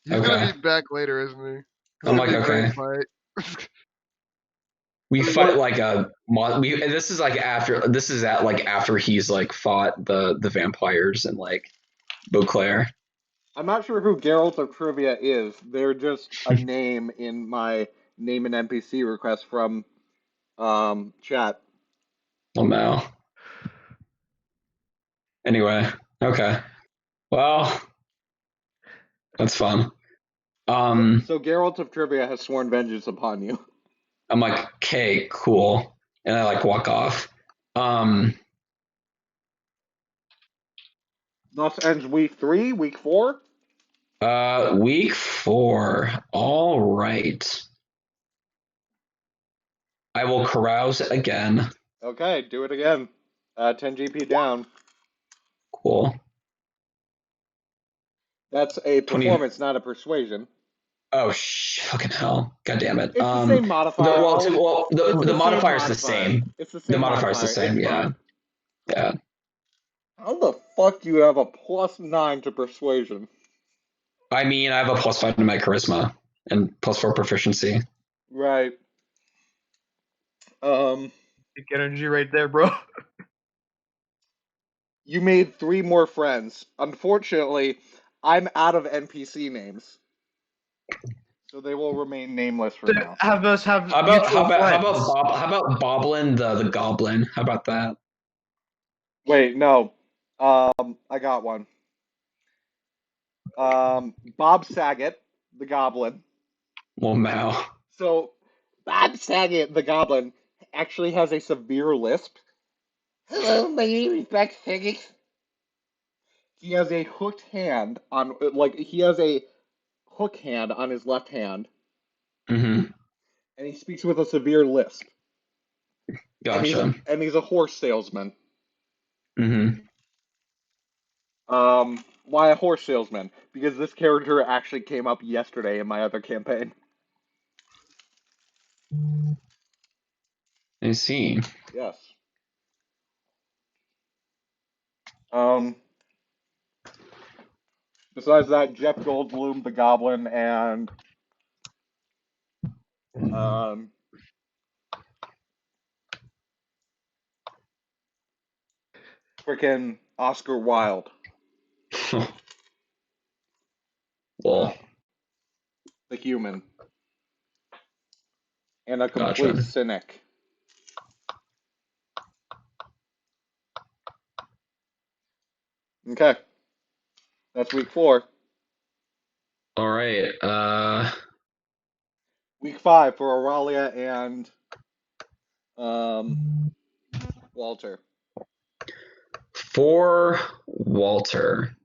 He's Okay. gonna be back later, isn't he? It's I'm gonna like, be a great okay. fight. We So fight what? like a mon. This is like after. This is at like after he's like fought the vampires and like Beauclair. I'm not sure who Geralt of Trivia is. They're just a name in my name an NPC request from chat. Oh no. Anyway, okay. Well, that's fun. So Geralt of Trivia has sworn vengeance upon you. I'm like, okay, cool, and I like walk off. Thus ends week 3, week 4. Week 4. All right. I will carouse again. Okay, do it again. 10 GP down. Cool. That's a 20. performance, not a persuasion. Oh fucking hell! God damn it. It's the same modifier. The It's the same modifier is the modifier. same. It's the The same modifier is the modifier. same. It's Yeah. fine. Yeah. How the fuck do you have a +9 to persuasion? I mean, I have a +5 to my charisma and +4 proficiency. Right. Big energy right there, bro. You made 3 more friends. Unfortunately, I'm out of NPC names, so they will remain nameless for now. Have us have How about mutual friends. how about Boblin the goblin? How about that? Wait, no. I got one. Bob Saget, the Goblin. Well, Mao. So, Bob Saget, the Goblin, actually has a severe lisp. Hello, my name is Bob Saget. He has a hooked hand on, he has a hook hand on his left hand, Mm-hmm. and he speaks with a severe lisp. Gotcha. And he's a horse salesman. Mm-hmm. Why a horse salesman? Because this character actually came up yesterday in my other campaign. I see. Yes. Um, Besides that, Jeff Goldblum, the Goblin, and freaking Oscar Wilde. Well, The human. And a complete gotcha. cynic. Okay. That's week 4. All right. Week 5 for Auralia and Walter. For Walter.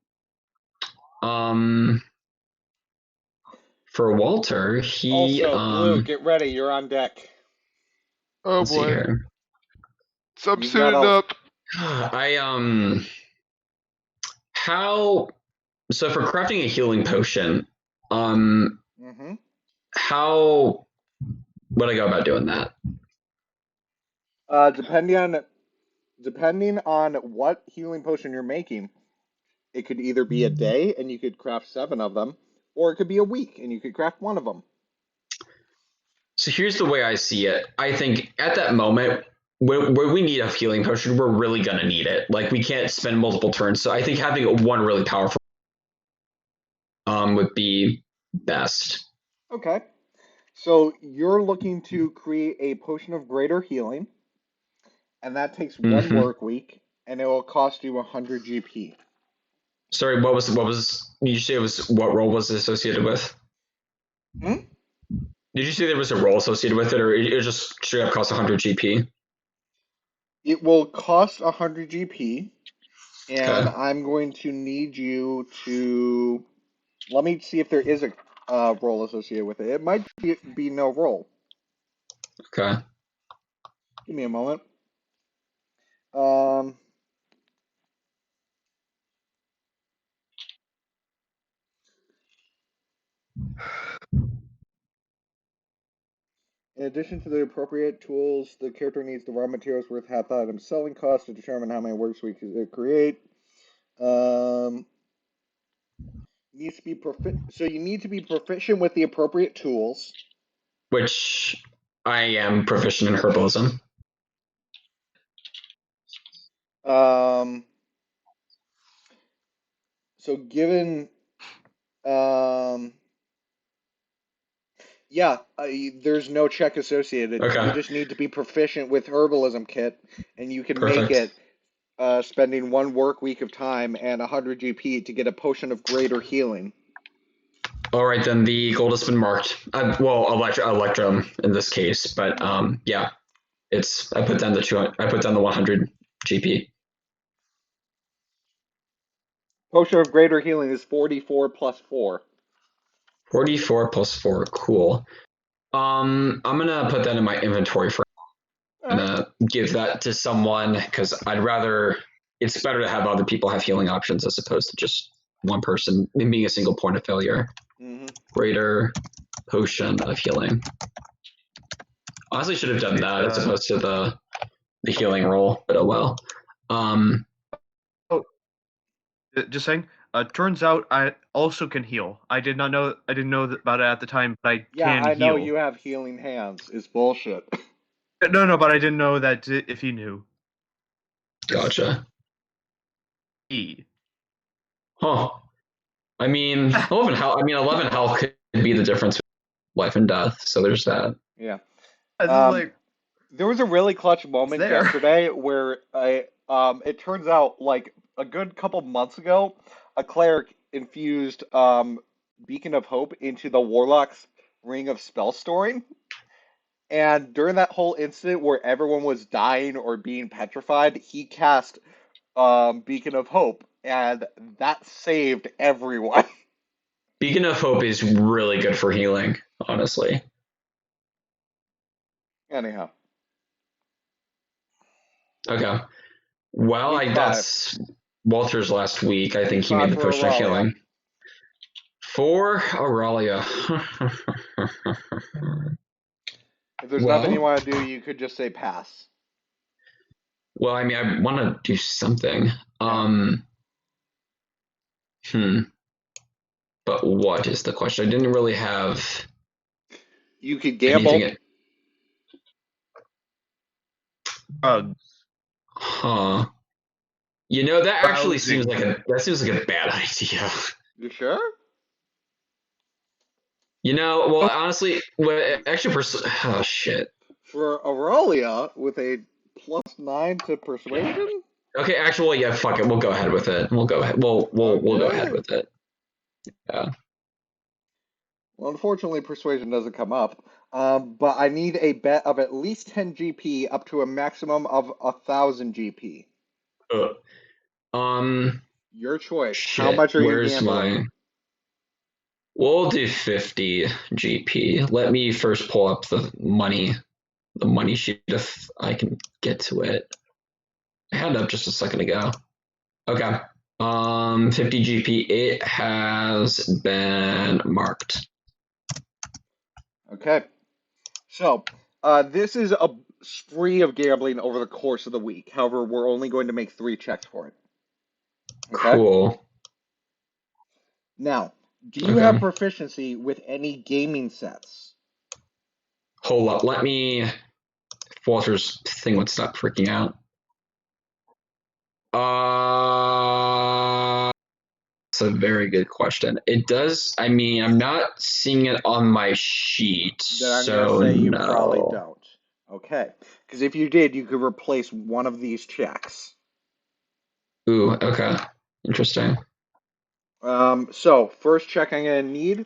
For Walter, he Also, Blue, get ready. You're on deck. Oh Let's see boy. here. So I'm You've suiting got a- up. How so for crafting a healing potion, Mm-hmm. how would I go about doing that? Depending on what healing potion you're making, it could either be a day and you could craft 7 of them, or it could be a week and you could craft 1 of them. So here's the way I see it. I think at that moment where we need a healing potion, we're really gonna need it. Like we can't spend multiple turns. So I think having one really powerful would be best. Okay. So you're looking to create a potion of greater healing, and that takes 1 Mm-hmm. work week, and it will cost you 100 GP. Sorry, what was did you say it was what role was it associated with? Hmm? Did you say there was a role associated with it, or it just straight up cost 100 GP? It will cost 100 GP, and Okay. I'm going to need you to. Let me see if there is a role associated with it. It might be no role. Okay. Give me a moment. Um, In addition to the appropriate tools, the character needs the raw materials worth half the item's selling cost to determine how many works weeks it create. Needs to be so you need to be proficient with the appropriate tools. Which I am proficient in herbalism. So given yeah, there's no check associated. Okay. You just need to be proficient with herbalism kit, and you can Perfect. make it spending 1 work week of time and 100 GP to get a potion of greater healing. All right, then the gold has been marked. Well, electrum in this case, but yeah, it's I put down the 200. I put down the 100 GP. Potion of greater healing is 44 plus 4. 44 plus 4. Cool. I'm gonna put that in my inventory for. I'm gonna give that to someone because I'd rather. It's better to have other people have healing options as opposed to just one person being a single point of failure. Mm-hmm. Greater potion of healing. Honestly, should have done that as opposed to the healing roll, but oh well. Just saying. Turns out I also can heal. I didn't know about it at the time, but I Yeah, can I know heal. you have healing hands. It's bullshit. No, but I didn't know that if you knew. Gotcha. E. Huh. I mean, 11 health. I mean, 11 health could be the difference between life and death. So there's that. Yeah. Like, There was a really clutch moment there. yesterday where it turns out like a good couple months ago, a cleric infused Beacon of Hope into the warlock's ring of spell storing. And during that whole incident where everyone was dying or being petrified, he cast Beacon of Hope, and that saved everyone. Beacon of Hope is really good for healing, honestly. Anyhow. Okay. Well, Week 5. that's Walter's last week. I think Week he made 5 the for potion of Aurelia. healing. For Aurelia. If there's Well- nothing you want to do, you could just say pass. Well, I mean, I want to do something. But what is the question? I didn't really have You could gamble. anything. Huh. You know, that actually Browsing. seems like a bad idea. You sure? You know, well, honestly, actually, oh shit. For Aurelia with a +9 to persuasion? Okay, actually, yeah, fuck it. We'll go ahead with it. We'll go ahead. We'll go Okay. ahead with it. Yeah. Well, unfortunately, persuasion doesn't come up. But I need a bet of at least 10 GP up to a maximum of 1,000 GP. Your choice. Shit. How much are you Where's gambling? We'll do 50 GP. Let me first pull up the money the money sheet if I can get to it. I had it up just a second ago. Okay. 50 GP. It has been marked. Okay. So, this is a spree of gambling over the course of the week. However, we're only going to make 3 checks for it. Okay? Cool. Now, do you have proficiency with any gaming sets? Hold up. Let me. Walter's thing would stop freaking out. It's a very good question. It does. I mean, I'm not seeing it on my sheet, Then I'm so going to say you no. probably don't. Okay. Because if you did, you could replace one of these checks. Ooh, okay. Interesting. So, first check I'm going to need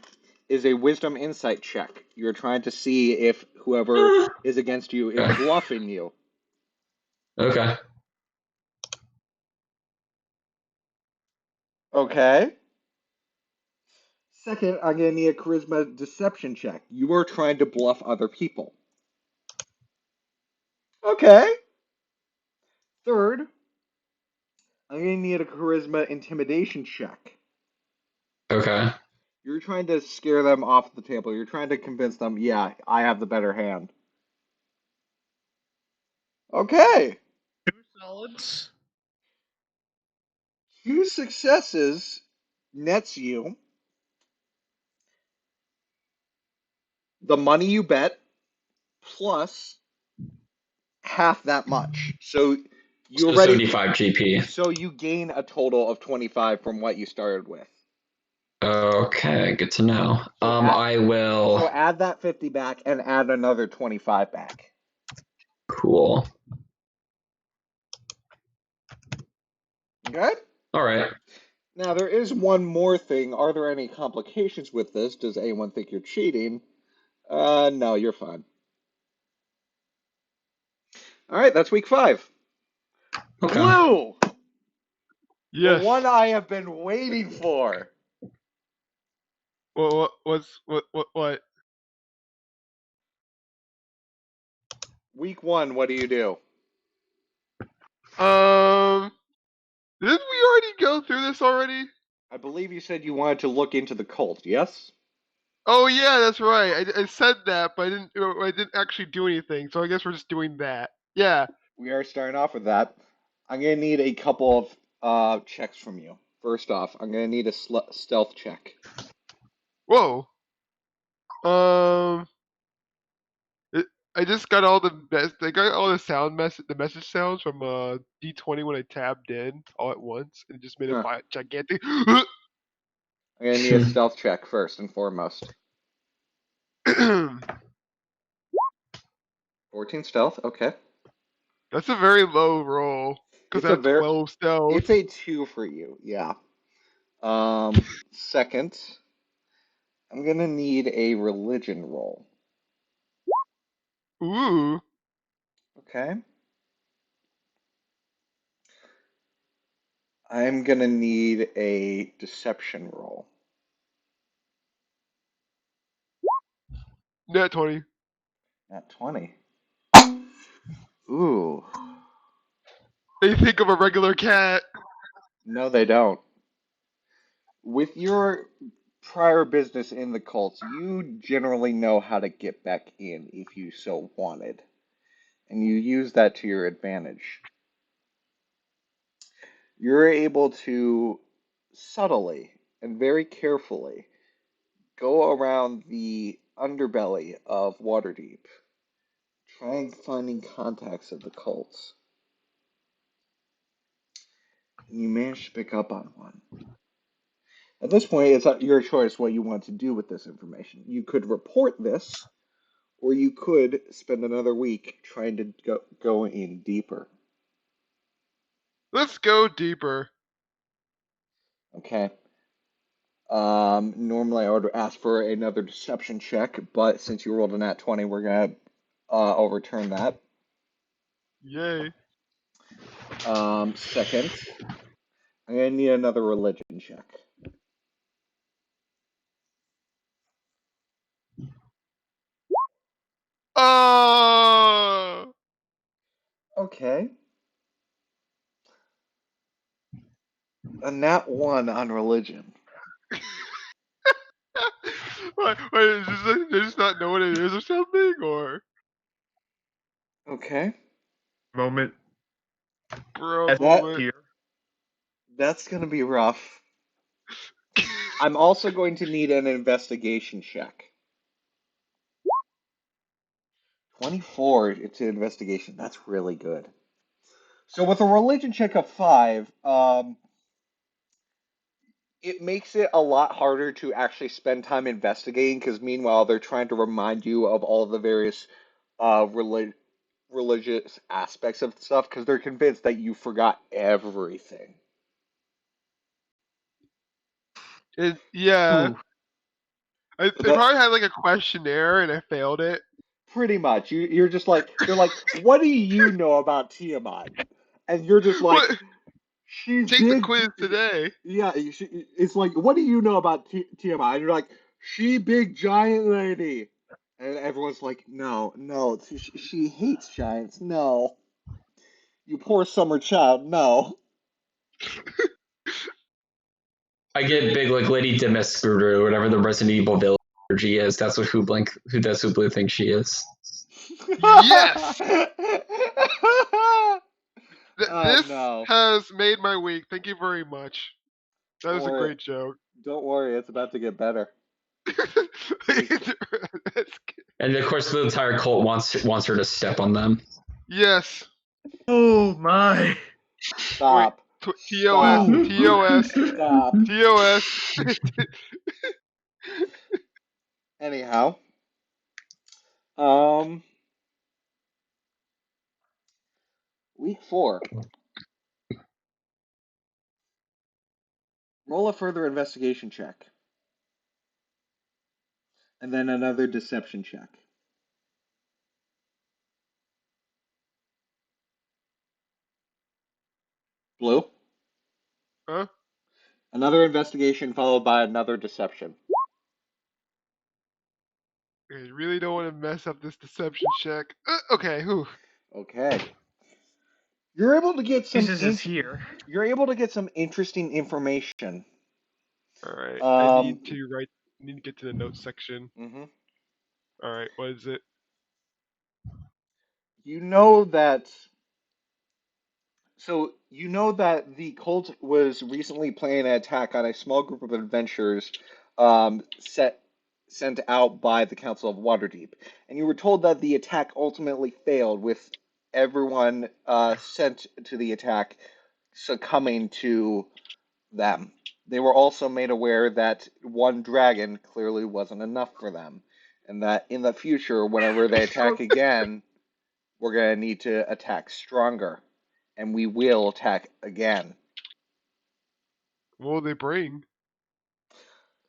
is a Wisdom Insight check. You're trying to see if whoever is against you is Okay. bluffing you. Okay. Okay. Second, I'm going to need a Charisma Deception check. You are trying to bluff other people. Okay. Third, I'm going to need a Charisma Intimidation check. Okay. You're trying to scare them off the table. You're trying to convince them, yeah, I have the better hand. Okay. 2 solids. 2 successes nets you the money you bet plus half that much. So you So already 75 GP. so you gain a total of 25 from what you started with. Okay, good to know. So I will. So add that 50 back and add another 25 back. Cool. Okay? All right. Now there is one more thing. Are there any complications with this? Does anyone think you're cheating? No, you're fine. All right, that's week 5. Okay. Blue! Yes. The one I have been waiting for. What? Week 1, what do you do? Didn't we already go through this already? I believe you said you wanted to look into the cult, yes? Oh yeah, that's right. I said that, but I didn't actually do anything. So I guess we're just doing that. Yeah. We are starting off with that. I'm going to need a couple of checks from you. First off, I'm going to need a stealth check. Whoa. I just got all the best. I got all the message sounds from D20 when I tabbed in all at once, and it just made Huh. a gigantic. I'm going to need a stealth check first and foremost. 14 stealth, okay. That's a very low roll because I have 12 stealth. It's a 2 for you, yeah. Second, I'm going to need a religion roll. Ooh. Okay. I'm going to need a deception roll. Net 20. At 20. Ooh. They think of a regular cat. No, they don't. With your prior business in the cults, you generally know how to get back in if you so wanted. And you use that to your advantage. You're able to subtly and very carefully go around the underbelly of Waterdeep, trying finding contacts of the cults. And you manage to pick up on one. At this point, it's your choice what you want to do with this information. You could report this, or you could spend another week trying to go in deeper. Let's go deeper. Okay. Normally I would ask for another deception check, but since you rolled a nat 20, we're gonna overturn that. Yay. Second, I'm gonna need another religion check. Oh. Okay. A nat 1 on religion. Wait, is this like, they just not know what it is or something, or Okay. Moment. bro? That- Here. That's gonna be rough. I'm also going to need an investigation check. 24 to investigation. That's really good. So with a religion check of 5, it makes it a lot harder to actually spend time investigating because meanwhile they're trying to remind you of all the various religious aspects of stuff because they're convinced that you forgot everything. Yeah, Ooh. they The, probably had like a questionnaire and I failed it. pretty much. You're just like, they're like, what do you know about Tiamat? And you're just like, What? she's Take the big. quiz today. Yeah, it's like, what do you know about Tiamat? And you're like, she big giant lady. And everyone's like, no, no, she hates giants. No. You poor summer child. No. I get big like Lady Dimitrescu or whatever the Resident Evil village she is. That's what who Blue thinks she is. Yes! Oh This no. has made my week. Thank you very much. That Don't was a worry. great joke. Don't worry, it's about to get better. That's And of course, the entire cult wants her to step on them. yes. Oh my. Stop. TOS. Stop. TOS. Stop. TOS. Anyhow. Um Week 4. Roll a further investigation check. And then another deception check. Blue? Huh? Another investigation followed by another deception. I really don't want to mess up this deception check. Okay. Whew. Okay. You're able to get some Jesus is here. You're able to get some interesting information. All right. I Um need to get to the notes section. mhm. All right. What is it? You know that the cult was recently planning an attack on a small group of adventurers sent out by the Council of Waterdeep. And you were told that the attack ultimately failed, with everyone sent to the attack succumbing to them. They were also made aware that one dragon clearly wasn't enough for them, and that in the future, whenever they attack again, we're going to need to attack stronger, and we will attack again. What will they bring?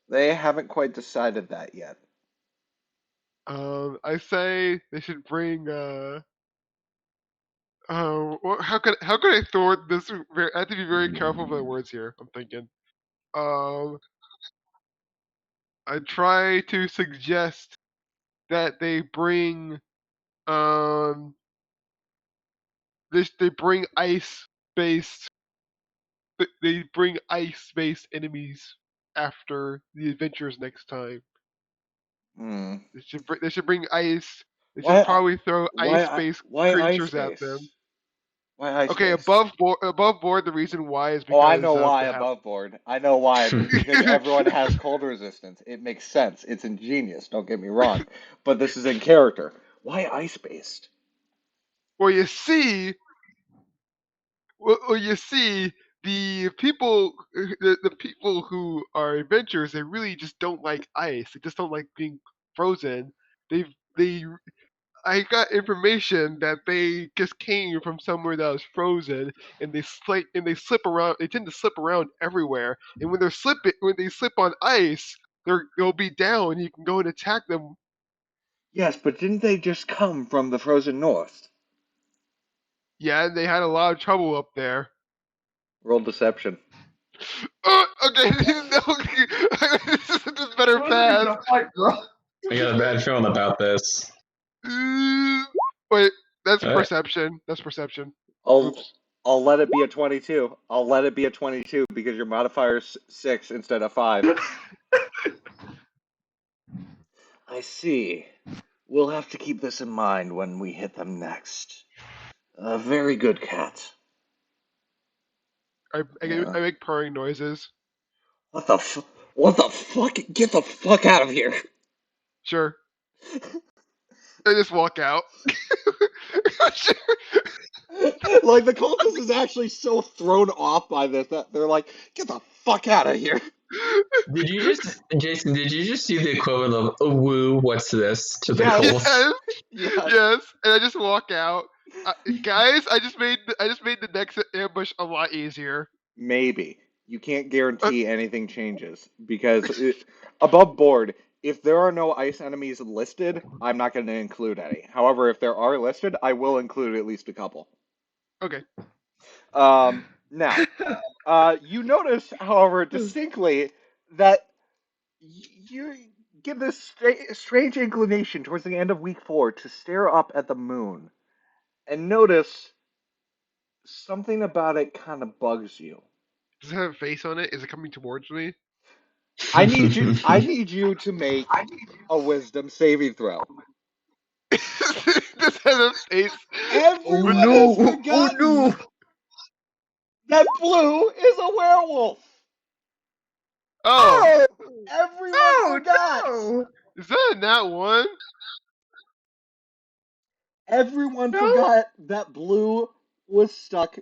They haven't quite decided that yet. I say they should bring. How could I thwart this? I have to be very careful with my words here. I'm thinking. Um, I try to suggest that they bring. Um, they bring ice based. They bring ice based enemies after the adventures next time. Hmm. They should bring ice. They should Why? probably throw Why? ice based Why ice creatures at base? them. Why ice Okay, base? above board. The reason why is Oh, I because know of why the above board. I know why. Because everyone has cold resistance. It makes sense. It's ingenious. Don't get me wrong. But this is in character. Why ice based? Well, you see, the people, the people who are adventurers, they really just don't like ice. They just don't like being frozen. They I got information that they just came from somewhere that was frozen, and they slip around. They tend to slip around everywhere, and when they slip on ice, they'll be down. You can go and attack them. Yes, but didn't they just come from the frozen north? Yeah, and they had a lot of trouble up there. Roll deception. Okay, no, this is a better pass. I got a bad feeling about this. Wait, that's Alright. perception. That's perception. I'll Oops. I'll let it be a 22. I'll let it be a 22 because your modifier's 6 instead of 5. I see. We'll have to keep this in mind when we hit them next. A very good cat. I Yeah. make purring noises. What the What the fuck? Get the fuck out of here! Sure. I just walk out. Sure. Like the cultist is actually so thrown off by this that they're like, "Get the fuck out of here!" Did you just, Jason? Did you just see the equivalent of "oh woo"? What's this to the Yes. Colts? Yes. Yes. Yes. And I just walk out. Guys, I just made the next ambush a lot easier. Maybe. You can't guarantee anything changes because above board, if there are no ice enemies listed, I'm not going to include any. However, if there are listed, I will include at least a couple. Okay. Now, you notice, however, distinctly that you get this strange inclination towards the end of week 4 to stare up at the moon and notice something about it kind of bugs you. Does it have a face on it? Is it coming towards me? I need you to make a wisdom saving throw. Does it have a face? Everyone has Oh forgotten no! that Blue is a werewolf. Oh, Everyone forgot. no! is that a nat 1? Everyone No! forgot that Blue was stuck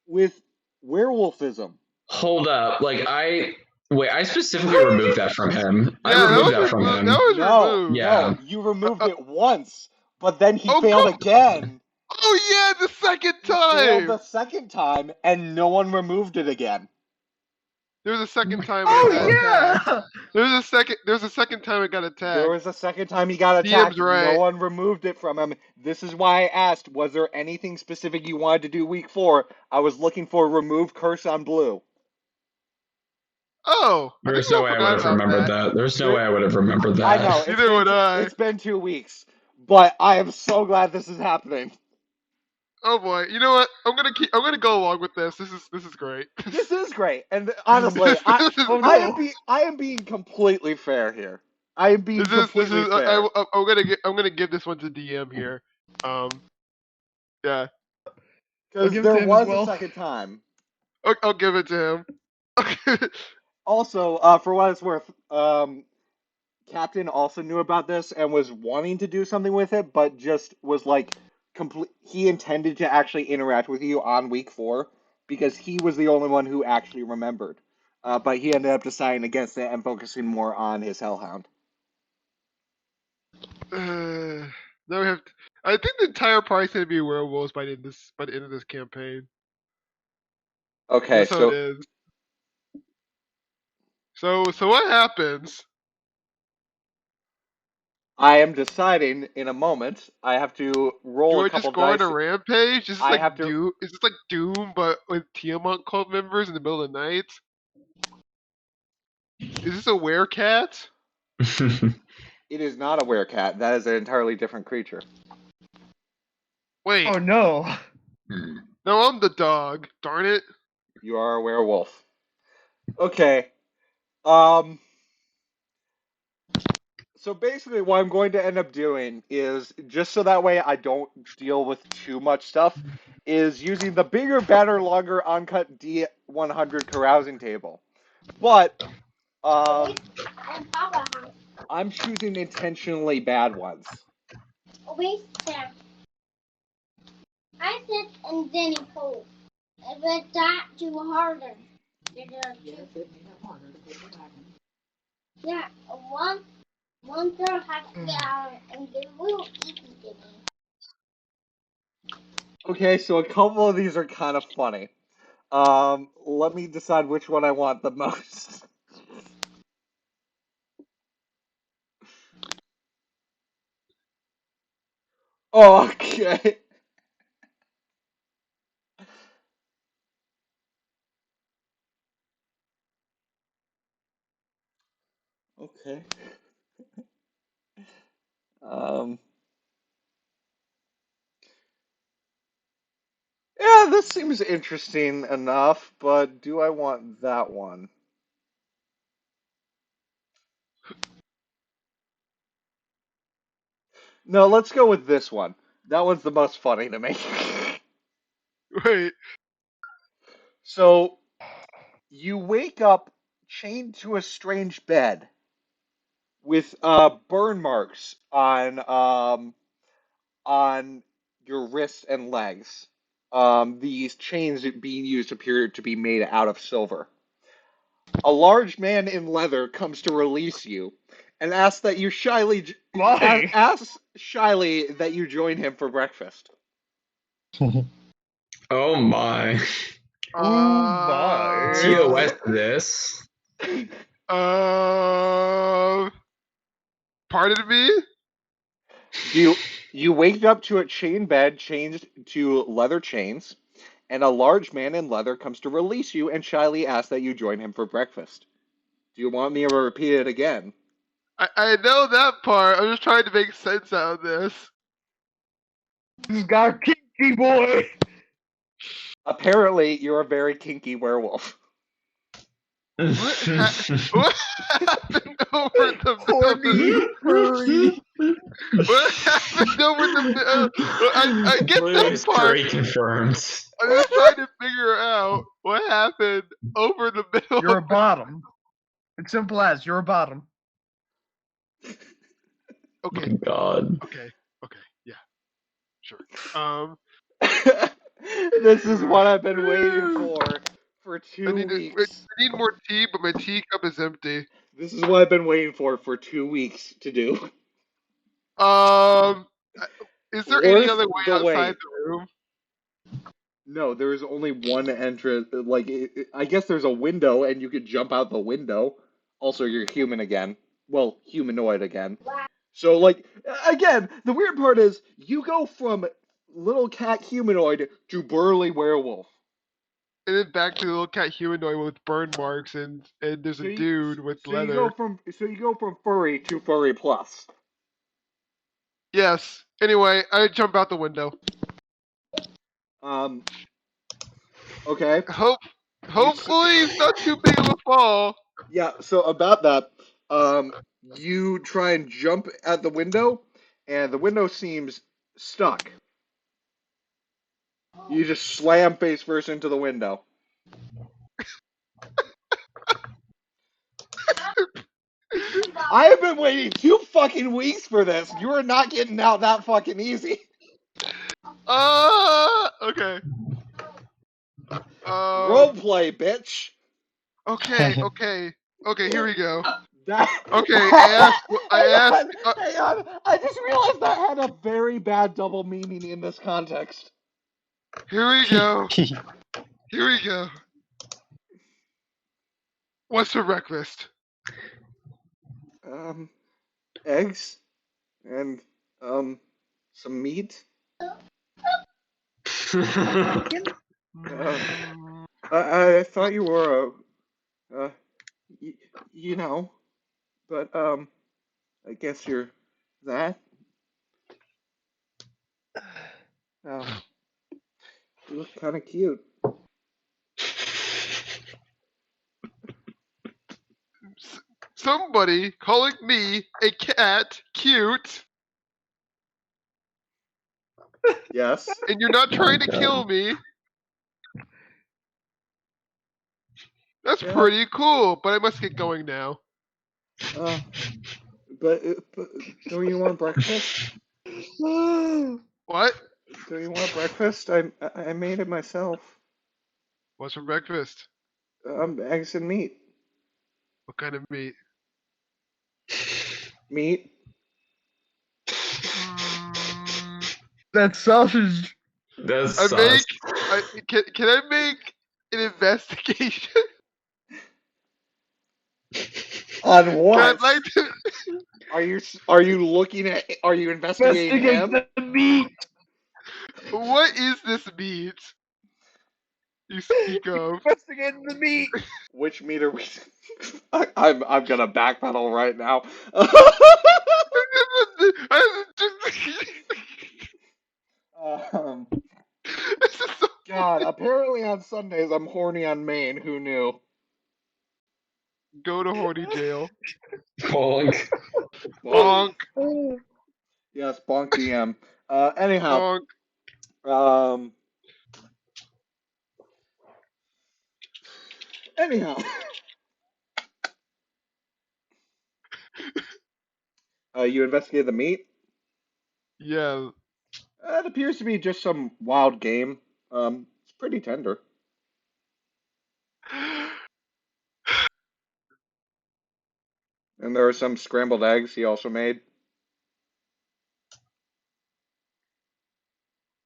with werewolfism. Hold up, I specifically removed that from him. Yeah, I that removed was that from removed. That him. was No, removed. Yeah. no, you removed it once, but then he Oh, failed come! again. Oh yeah, the second He failed the time. second time, and no one removed it again. There was a second time when I got Oh attacked. yeah! There was a second time I got There attacked. was a second time he got DM's attacked. No right. one removed it from him. This is why I asked, was there anything specific you wanted to do week 4? I was looking for remove curse on Blue. Oh, I think There's no I way I would forgot have about remembered that. that. There's no There, way I would have remembered I that. know, Neither would I. it's been 2 weeks, but I am so glad this is happening. Oh boy, you know what? I'm gonna go along with this. This is great. This is great, and honestly, Oh I no! am being completely fair here. I am being This completely is fair. I'm gonna give this one to DM here. Yeah, I'll Because give it there to him as was a well. second time. I'll give it to him. Also, for what it's worth, Captain also knew about this and was wanting to do something with it, but just was like complete. He intended to actually interact with you on week 4 because he was the only one who actually remembered. But he ended up deciding against it and focusing more on his Hellhound. Now we have. I think the entire party's gonna be werewolves by the end of this campaign. Okay, That's how it so is. So what happens? I am deciding in a moment. I have to roll Do a I just couple go on dice. a rampage? Is this I like have to. Doom? Is this like Doom, but with Tiamat cult members in the middle of the night? Is this a werecat? It is not a werecat. That is an entirely different creature. Wait, Oh no! no, I'm the dog. Darn it! You are a werewolf. Okay. Um. So basically, what I'm going to end up doing is just so that way I don't deal with too much stuff, is using the bigger, better, longer, uncut D100 carousing table. But I'm choosing intentionally bad ones. Wait, Sam. I said and then he pulled. But that too harder. Yeah, one girl has to get out and they will eat it. Okay, so a couple of these are kind of funny. Let me decide which one I want the most. Oh, okay. Okay. Um. Yeah, this seems interesting enough, but do I want that one? No, let's go with this one. That one's the most funny to me. Wait. So, you wake up chained to a strange bed with burn marks on your wrists and legs. These chains being used appear to be made out of silver. A large man in leather comes to release you and Why? asks shyly that you join him for breakfast. Oh my. Oh my. TOS this. Pardon me? You wake up to a chain bed changed to leather chains, and a large man in leather comes to release you and shyly asks that you join him for breakfast. Do you want me to repeat it again? I know that part. I'm just trying to make sense out of this. This got a kinky boy. Apparently, you're a very kinky werewolf. What happened over the Horny, furry. What happened over the middle? I get Please, that part. Curry confirmed. I'm just trying to figure out what happened over the middle. You're a bottom. It's simple as you're a bottom. Okay. My God. Okay. Yeah. Sure. This is what I've been waiting for I 2 need weeks. I need more tea, but my teacup is empty. This is what I've been waiting for 2 weeks to do. Is there any Worth other way the outside wait. the room? No, there is only one entrance. Like, I guess there's a window, and you could jump out the window. Also, you're human again. Well, humanoid again. So, like, again, the weird part is you go from little cat humanoid to burly werewolf. And then back to the little cat humanoid with burn marks, and there's a dude with leather. So you go from furry to furry plus. Yes. Anyway, I jump out the window. Okay. Hopefully, it's not too big of a fall. Yeah, so about that, you try and jump at the window, and the window seems stuck. You just slam face first into the window. I have been waiting 2 fucking weeks for this. You are not getting out that fucking easy. Okay. Roleplay, bitch. Okay. Here we go. That, Okay, I asked. Hang on. I just realized that had a very bad double meaning in this context. Here we go. What's for breakfast? Eggs and some meat. I thought you were you know, but I guess you're that. You look kind of cute. Somebody calling me a cat cute, Yes. and you're not trying to kill me. That's Yeah. pretty cool, but I must get going now. But don't you want breakfast? What? Do you want breakfast? I made it myself. What's for breakfast? Eggs and meat. What kind of meat? Meat. That's sausage. That's Can I make an investigation? On I'd what? like to. Are you investigating him? Investigate the meat. What is this meat you speak of? Investigate the meat. Which meat are we? I'm gonna backpedal right now. This is so God God, apparently on Sundays I'm horny on Maine. Who knew? Go to horny jail. Bonk. Bonk. Yes, bonk DM. Anyhow, Bonk. um, anyhow, you investigated the meat. Yeah. It appears to be just some wild game. It's pretty tender. And there are some scrambled eggs he also made.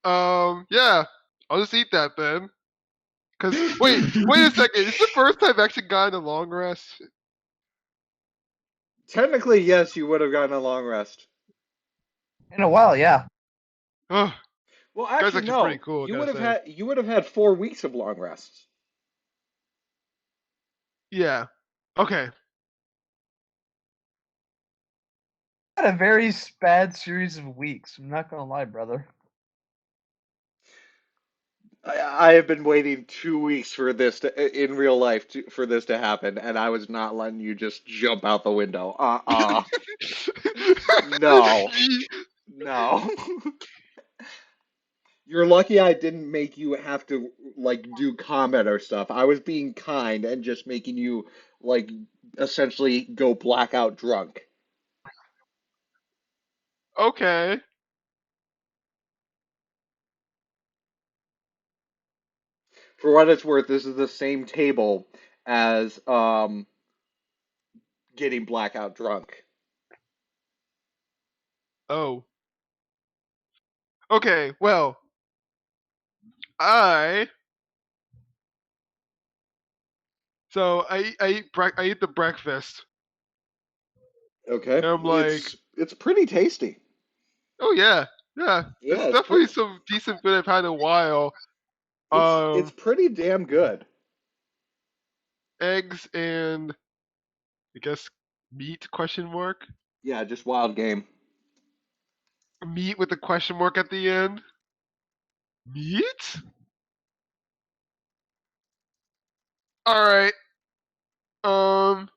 Yeah. I'll just eat that then. Cause wait a second. It's the first time I've actually gotten a long rest. Technically, yes, you would have gotten a long rest. In a while, yeah. Oh, Well, guys, actually, actually pretty no. cool. I You gotta would have say. had 4 weeks of long rests. Yeah. Okay. Had a very bad series of weeks. I'm not gonna lie, brother. I have been waiting 2 weeks for this in real life for this to happen, and I was not letting you just jump out the window. No, no. You're lucky I didn't make you have to like do combat or stuff. I was being kind and just making you like essentially go blackout drunk. Okay. For what it's worth, this is the same table as getting blackout drunk. Oh. Okay. Well, I. So I eat the breakfast. Okay, And I'm like, it's pretty tasty. oh yeah, yeah. Yeah, It's it's definitely pretty some decent food I've had in a while. it's pretty damn good. Eggs and I guess meat question mark. Yeah, just wild game. Meat with a question mark at the end. Meat? Alright. Um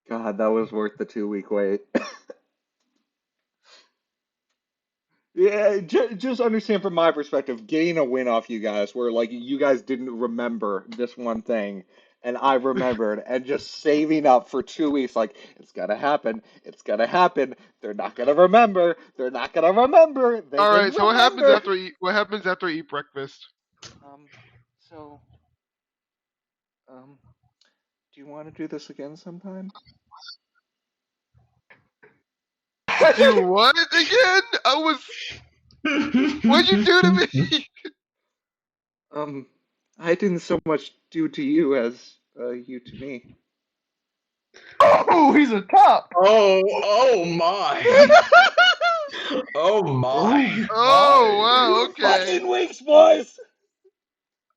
God, that was worth the 2 week wait. Yeah, just understand from my perspective, getting a win off you guys, where like you guys didn't remember this one thing, and I remembered, and just saving up for 2 weeks, like it's gonna happen, it's gonna happen. They're not gonna remember. They're not gonna remember. They didn't Alright, so remember. what happens after I eat breakfast? Um, so, do you want to do this again sometime? Do what again? What'd you do to me? I didn't so much do to you as you to me. Oh, he's a top. Oh my. Oh my. Oh wow, okay. Fucking weeks, boys.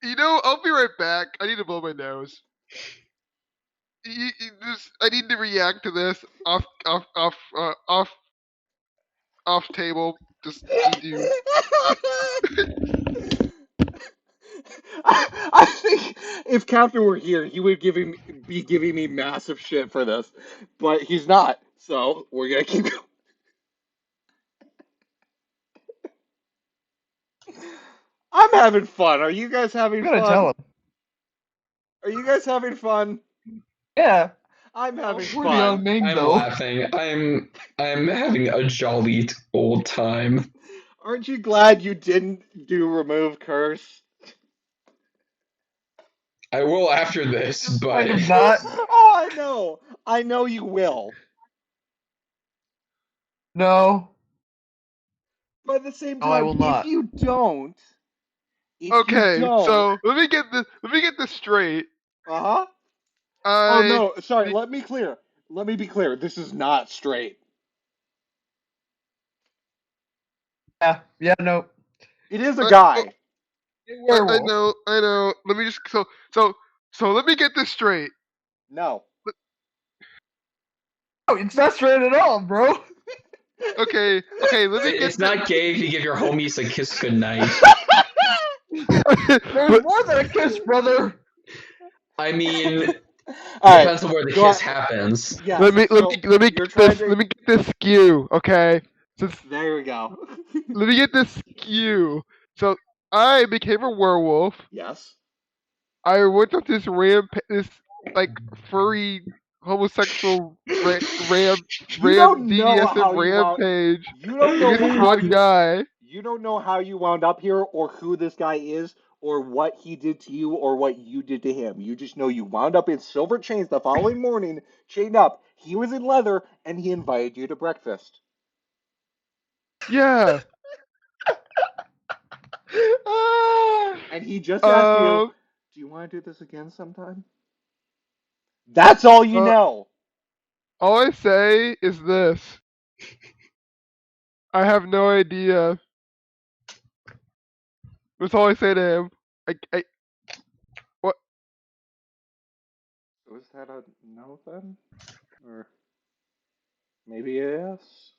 You know, I'll be right back. I need to blow my nose. I need to react to this off table. Just need to. I think if Captain were here, he would be giving me massive shit for this, but he's not. So we're gonna keep going. I'm having fun. Are you guys having I'm gonna fun? tell him. Are you guys having fun? Yeah, I'm having we're the young fun. Ming I'm though. laughing. I'm having a jolly old time. Aren't you glad you didn't do remove curse? I will after this, but I'm not. Oh, I know. I know you will. No, But at the same no, I time, will not. if you Okay, don't, so let me get this straight. uh-huh. Oh I no, sorry, let me be clear. This is not straight. Yeah, no. It is a I, guy. Werewolf. I know. Let me just so let me get this straight. No. Oh, it's not straight at all, bro. Okay, let me get It's not gay if you give your homies a kiss goodnight. There's more than a kiss, brother. I mean, All right. depends on where the go kiss on. happens. Yes. let me so get you're trying this to. let me get this skew, okay? Since There we go. let me get this skew. So I became a werewolf. Yes. I went on this this like furry homosexual You don't know BDSM how you wound. rampage You don't know against this how one you. guy. You don't know how you wound up here, or who this guy is, or what he did to you, or what you did to him. You just know you wound up in silver chains the following morning, chained up. He was in leather, and he invited you to breakfast. Yeah. And he just asked you, Um. "Do you want to do this again sometime?" That's all you know. All I say is this: I have no idea. That's all I say to him. What? Was that a no then, or maybe a yes?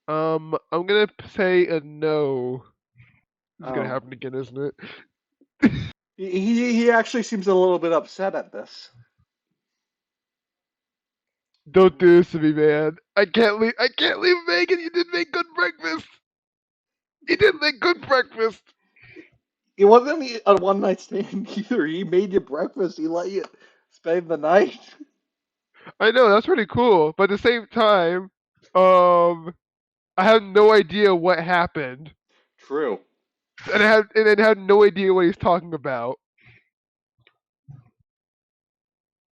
I'm gonna say a no. This is gonna Oh, happen again, isn't it? he actually seems a little bit upset at this. Don't do this to me, man. I can't leave. Megan. You didn't make good breakfast. You didn't make good breakfast. It wasn't a one night stand either. He made you breakfast. He let you spend the night. I know that's pretty cool, but at the same time, I have no idea what happened, True. and I had no idea what he's talking about.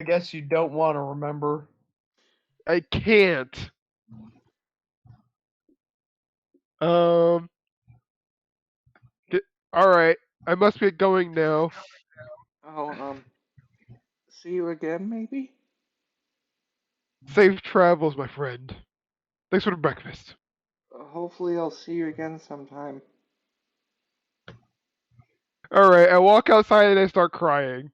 I guess you don't want to remember. I can't. Um. All right. I must get going now. Oh, see you again, maybe? Safe travels, my friend. Thanks for the breakfast. Hopefully I'll see you again sometime. All right. I walk outside and I start crying.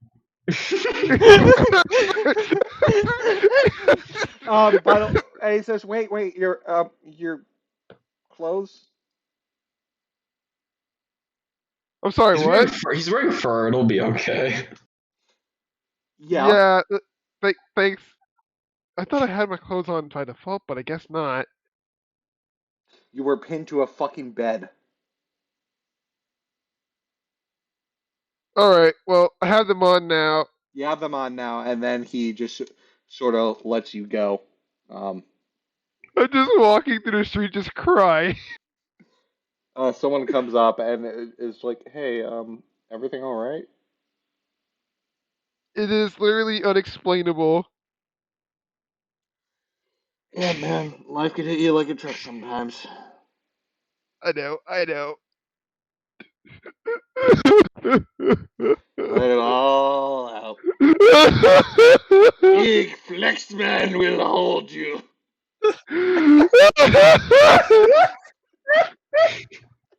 By the and he says, wait, your clothes? I'm sorry. What? He's wearing fur. It'll be okay. Yeah. Yeah. Thanks. I thought I had my clothes on by default, but I guess not. You were pinned to a fucking bed. All right. Well, I have them on now. You have them on now, and then he just sort of lets you go. Um, I'm just walking through the street, just crying. someone comes up and is like, "Hey, everything all right?" It is literally unexplainable. Yeah, man, life can hit you like a truck sometimes. I know. Let it all out. Big Flexman will hold you.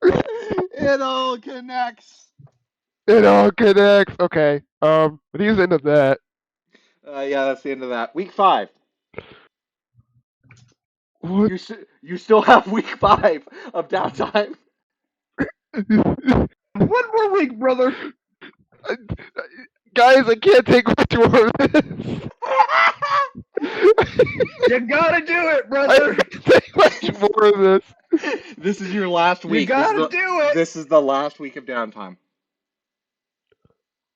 It all connects. It all connects. Okay. I think it's the end of that. Yeah, that's the end of that. Week 5. What? You still have week 5 of downtime. One more week, brother. Guys, I can't take much more of this. You gotta do it, I brother. can't take much more of this. This is your last You week. gotta do it. This is the last week of downtime.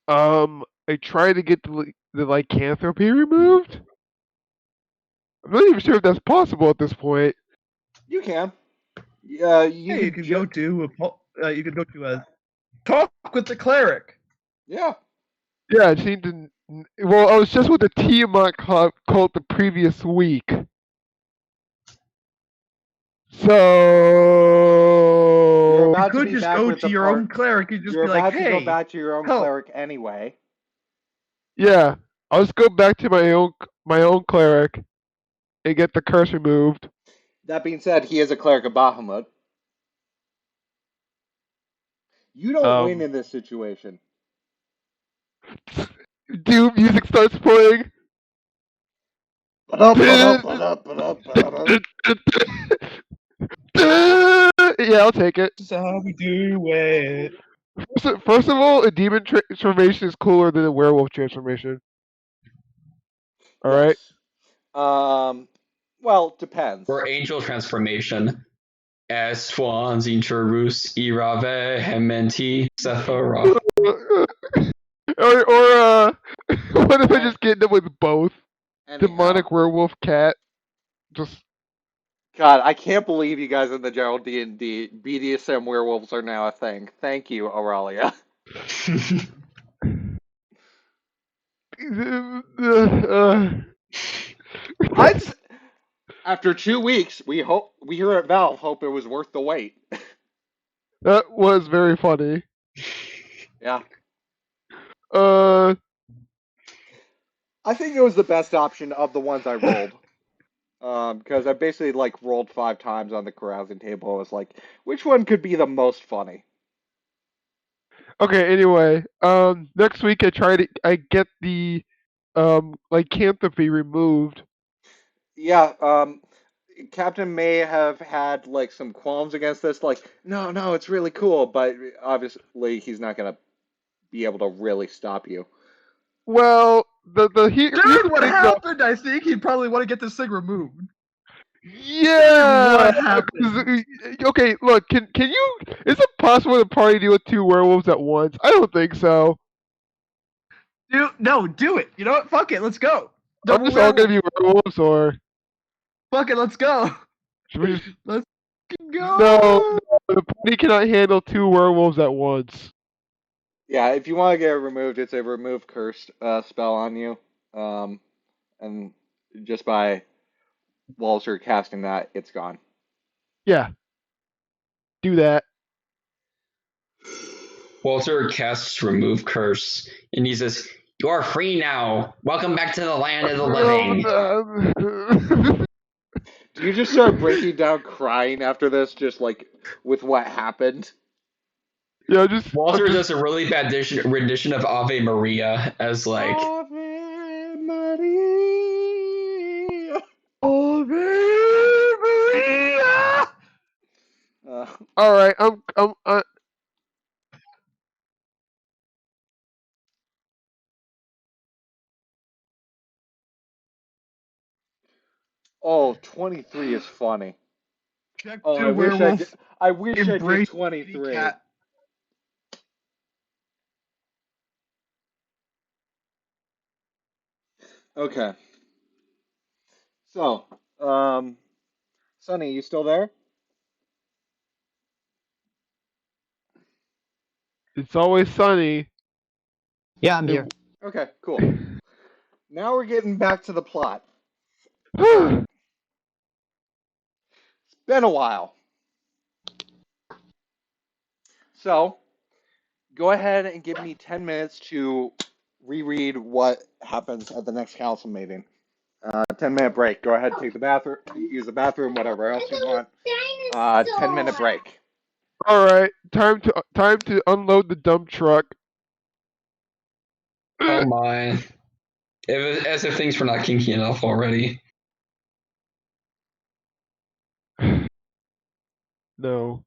I tried to get the lycanthropy removed. I'm not even sure if that's possible at this point. You can. Yeah, You could go to a talk with the cleric. Yeah. Yeah, I seemed to. Well, I was just with the Tiamat cult the previous week. You're So about You to could be just back go with to the your part. own cleric and just You're be like, about to go hey, back to your own help. cleric anyway. yeah, I'll just go back to my own cleric and get the curse removed. That being said, he is a cleric of Bahamut. You don't win in this situation. Doom music starts playing. Yeah, I'll take it. This is how we do it. First of all, a demon transformation is cooler than a werewolf transformation. All right. Well, depends. For angel transformation, as swans introduce irave hementi sephora. Or what if I just get them with both? Anyhow. Demonic werewolf cat. Just God, I can't believe you guys in the general D&D BDSM werewolves are now a thing. Thank you, Aurelia. After 2 weeks, we here at Valve hope it was worth the wait. that was very funny. Yeah. Uh, I think it was the best option of the ones I rolled. Because I basically like rolled 5 times on the carousing table. I was like, which one could be the most funny? okay. Anyway, next week I get the lycanthropy removed. Yeah. Captain may have had like some qualms against this. Like, no, it's really cool, but obviously he's not gonna be able to really stop you. Well, here's Dude, the what thing, though. happened? I think he'd probably want to get this thing removed. Yeah. What happened? Okay, look. Can you? Is it possible to party deal with 2 werewolves at once? I don't think so. No, do it. You know what? Fuck it. Let's go. I'm Double just all gonna be werewolf. werewolves, or Fuck it. Let's go. should we just? Let's go. No, the party cannot handle 2 werewolves at once. Yeah, if you want to get it removed, it's a remove cursed spell on you. And just by Walter casting that, it's gone. Yeah. Do that. Walter casts remove curse, and he says, "You are free now. Welcome back to the land of the living." Do you just start breaking down crying after this, just like with what happened? Yeah, Walter does a really bad rendition of Ave Maria as like. Ave Maria. Ave Maria. All right, Oh, 23 is funny. Check Oh, two werewolf. I wish I did Embrace 23. cat. Okay. So, Sonny, you still there? it's always sunny. Yeah, I'm here. Okay, cool. Now we're getting back to the plot. It's Been a while. So, go ahead and give me 10 minutes to reread what happens at the next council meeting. 10-minute break. Go ahead, take the bathroom, use the bathroom, whatever else you want. 10-minute break. All right, time to unload the dump truck. Oh my! As if things were not kinky enough already. No.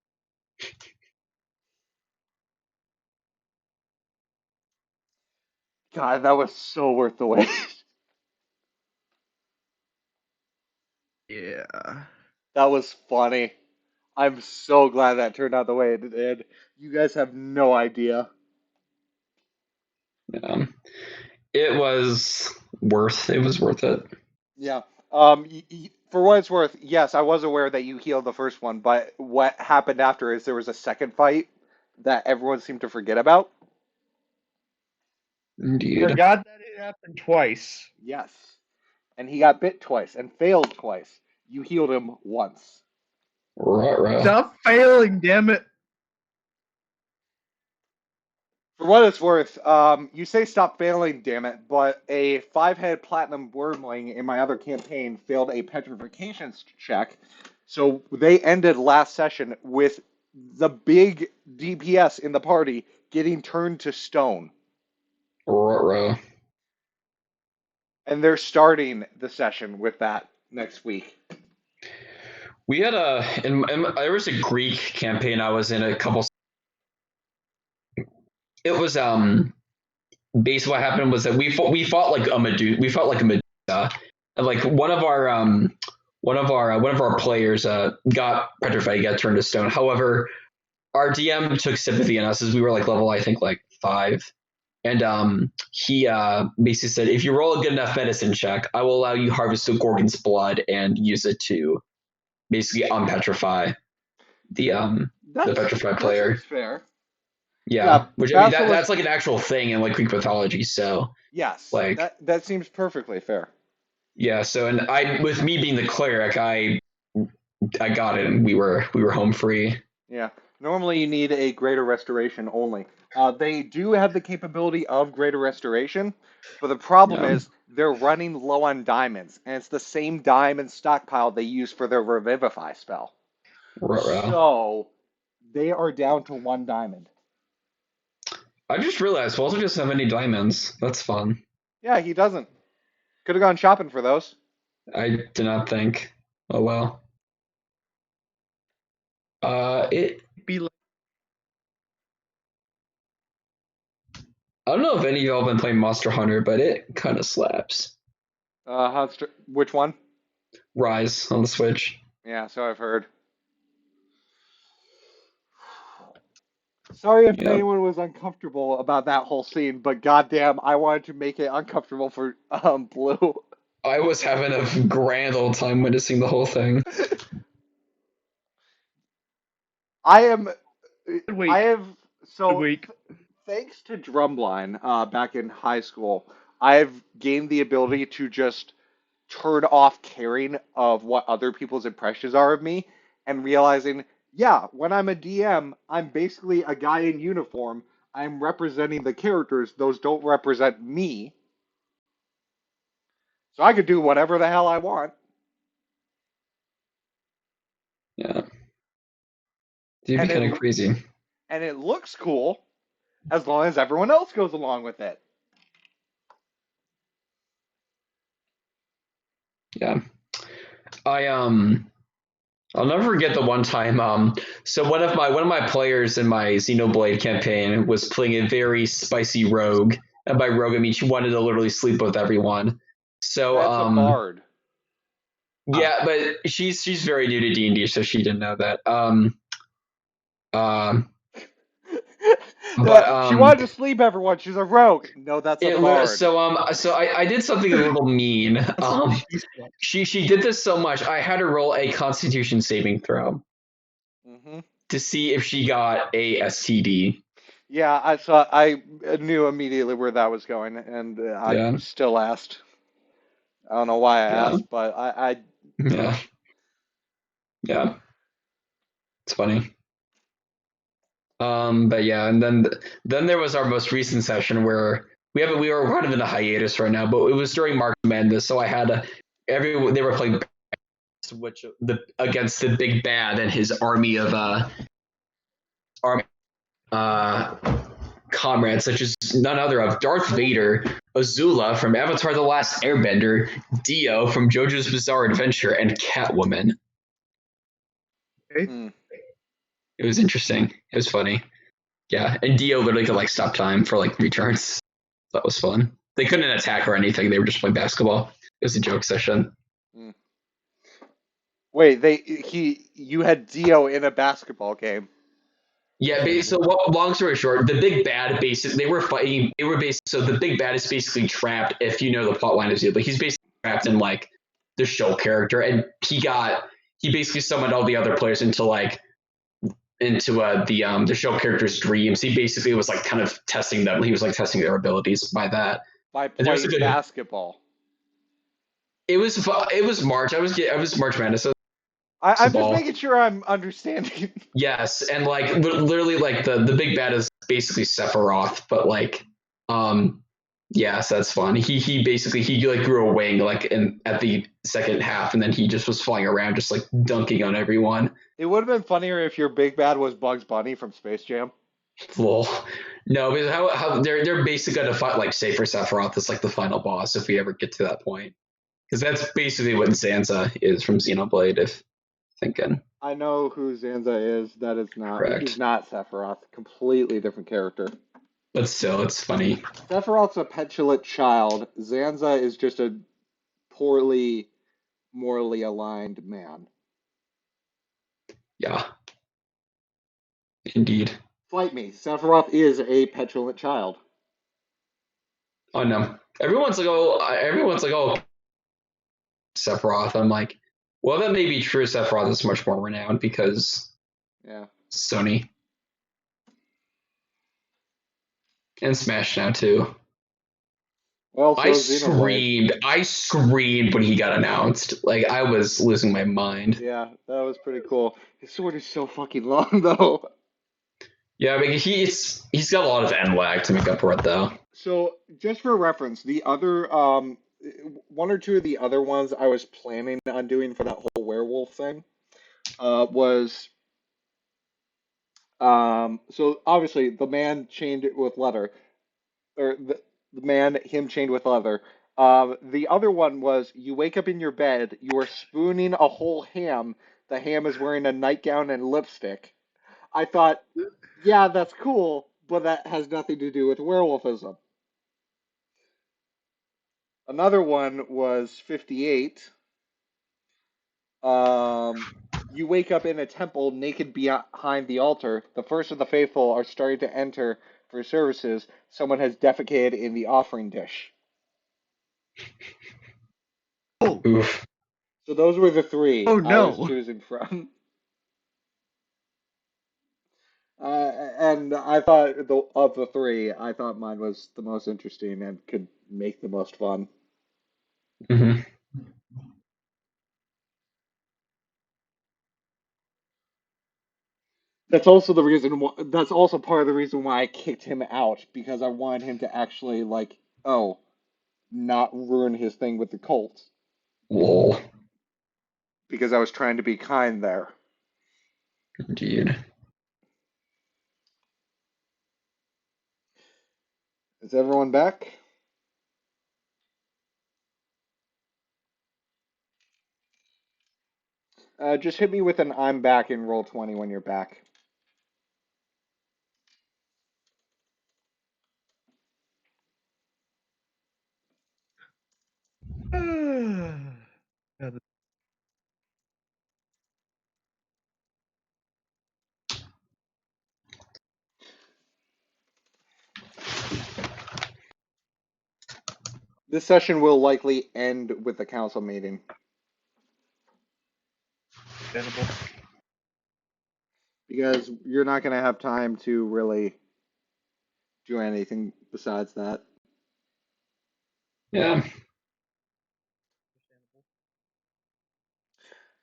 God, that was so worth the wait. Yeah. That was funny. I'm so glad that turned out the way it did. You guys have no idea. Yeah. It was worth it. Yeah. For what it's worth, yes, I was aware that you healed the first one, but what happened after is there was a second fight that everyone seemed to forget about. Indeed. Forgot that it happened twice. Yes. And he got bit twice and failed twice. You healed him once. Ruh-roh. Stop failing, damn it. For what it's worth, you say stop failing, damn it, but a 5-head platinum wormling in my other campaign failed a petrification check, so they ended last session with the big DPS in the party getting turned to stone. Ruh-roh. And they're starting the session with that next week. We had there was a Greek campaign I was in a couple. It was basically what happened was that we fought like a Medusa. We fought like a Medusa, and like one of our players got petrified, got turned to stone. However, our DM took sympathy in us as we were like level, I think, like 5. And he basically said, if you roll a good enough medicine check, I will allow you harvest a Gorgon's blood and use it to basically unpetrify the petrified player. That seems fair. Yeah, which I mean Basilisk- that's like an actual thing in like Greek mythology. So yes, like that seems perfectly fair. yeah. So and I, with me being the cleric, I got it, and we were home free. Yeah. Normally you need a greater restoration only. They do have the capability of greater restoration, but the problem is they're running low on diamonds, and it's the same diamond stockpile they use for their Revivify spell. So they are down to 1 diamond. I just realized Walter doesn't have any diamonds. That's fun. Yeah, he doesn't. Could have gone shopping for those. I did not think. Oh well. It Be like, I don't know if any of y'all have been playing Monster Hunter, but it kind of slaps. Which one? Rise on the Switch. Yeah, so I've heard. Sorry if anyone was uncomfortable about that whole scene, but goddamn, I wanted to make it uncomfortable for Blue. I was having a grand old time witnessing the whole thing. Thanks to Drumline, back in high school, I've gained the ability to just turn off caring of what other people's impressions are of me and realizing, yeah, when I'm a DM, I'm basically a guy in uniform. I'm representing the characters. Those don't represent me. So I could do whatever the hell I want. Yeah. It'd be kind of crazy. And it looks cool as long as everyone else goes along with it. Yeah. I'll never forget the one time. So one of my players in my Xenoblade campaign was playing a very spicy rogue, and by rogue I mean she wanted to literally sleep with everyone. So That's a bard. Yeah, but she's very new to D&D, so she didn't know that. She wanted to sleep everyone. She's a rogue. No, that's a bard. So I did something a little mean. She did this so much. I had her roll a Constitution saving throw to see if she got a STD. Yeah, I knew immediately where that was going, and I still asked. I don't know why I asked, but I yeah, it's funny. But yeah, and then there was our most recent session where we were kind of in a hiatus right now, but it was during March Madness, so I had they were playing against the big bad and his army of comrades, such as none other of Darth Vader, Azula from Avatar: The Last Airbender, Dio from JoJo's Bizarre Adventure, and Catwoman. Okay. It was interesting. It was funny. Yeah, and Dio literally could like stop time for like returns. That was fun. They couldn't attack or anything. They were just playing basketball. It was a joke session. Wait, you had Dio in a basketball game. Yeah, so long story short, the big bad basically they were fighting. So the big bad is basically trapped. If you know the plot line of Dio, but he's basically trapped in like the show character, and he basically summoned all the other players into the show character's dreams. He basically was like kind of testing them. He was like testing their abilities by that. By playing basketball. It was March. I was March Madness. So I'm just making sure I'm understanding. Yes, and like literally like the big bad is basically Sephiroth, but like yes, that's fun. He basically like grew a wing like at the second half, and then he just was flying around just like dunking on everyone. It would have been funnier if your big bad was Bugs Bunny from Space Jam. Lol. No, because how they're basically gonna fight like say for Sephiroth is like the final boss if we ever get to that point. Because that's basically what Zanza is from Xenoblade, if thinking. I know who Zanza is. That is not. Correct. He's not Sephiroth. Completely different character. But still, it's funny. Sephiroth's a petulant child. Zanza is just a poorly morally aligned man. Yeah. Indeed. Fight me. Sephiroth is a petulant child. Oh no. Everyone's like, oh, Sephiroth. I'm like, well, that may be true. Sephiroth is much more renowned because Yeah. Sony and Smash now too. Well, so I Xenoblade. screamed when he got announced. Like I was losing my mind. Yeah, that was pretty cool. His sword is so fucking long, though. Yeah, I mean he's got a lot of end lag to make up for it though. So, just for reference, the other one or two of the other ones I was planning on doing for that whole werewolf thing, was so obviously the man chained with leather, or the man him chained with leather. The other one was you wake up in your bed, you are spooning a whole ham. The ham is wearing a nightgown and lipstick. I thought, yeah, that's cool, but that has nothing to do with werewolfism. Another one was 58. You wake up in a temple naked behind the altar. The first of the faithful are starting to enter for services. Someone has defecated in the offering dish. Oh, Oof. So those were the three Oh, I was no. choosing from. And I thought of the three, I thought mine was the most interesting and could make the most fun. Hmm. That's also the reason. That's also part of the reason why I kicked him out because I wanted him to actually not ruin his thing with the cult Lol. because I was trying to be kind there. Indeed. Is everyone back? Just hit me with an I'm back in Roll20 when you're back. Yeah, This session will likely end with the council meeting understandable. because you're not going to have time to really do anything besides that. Yeah.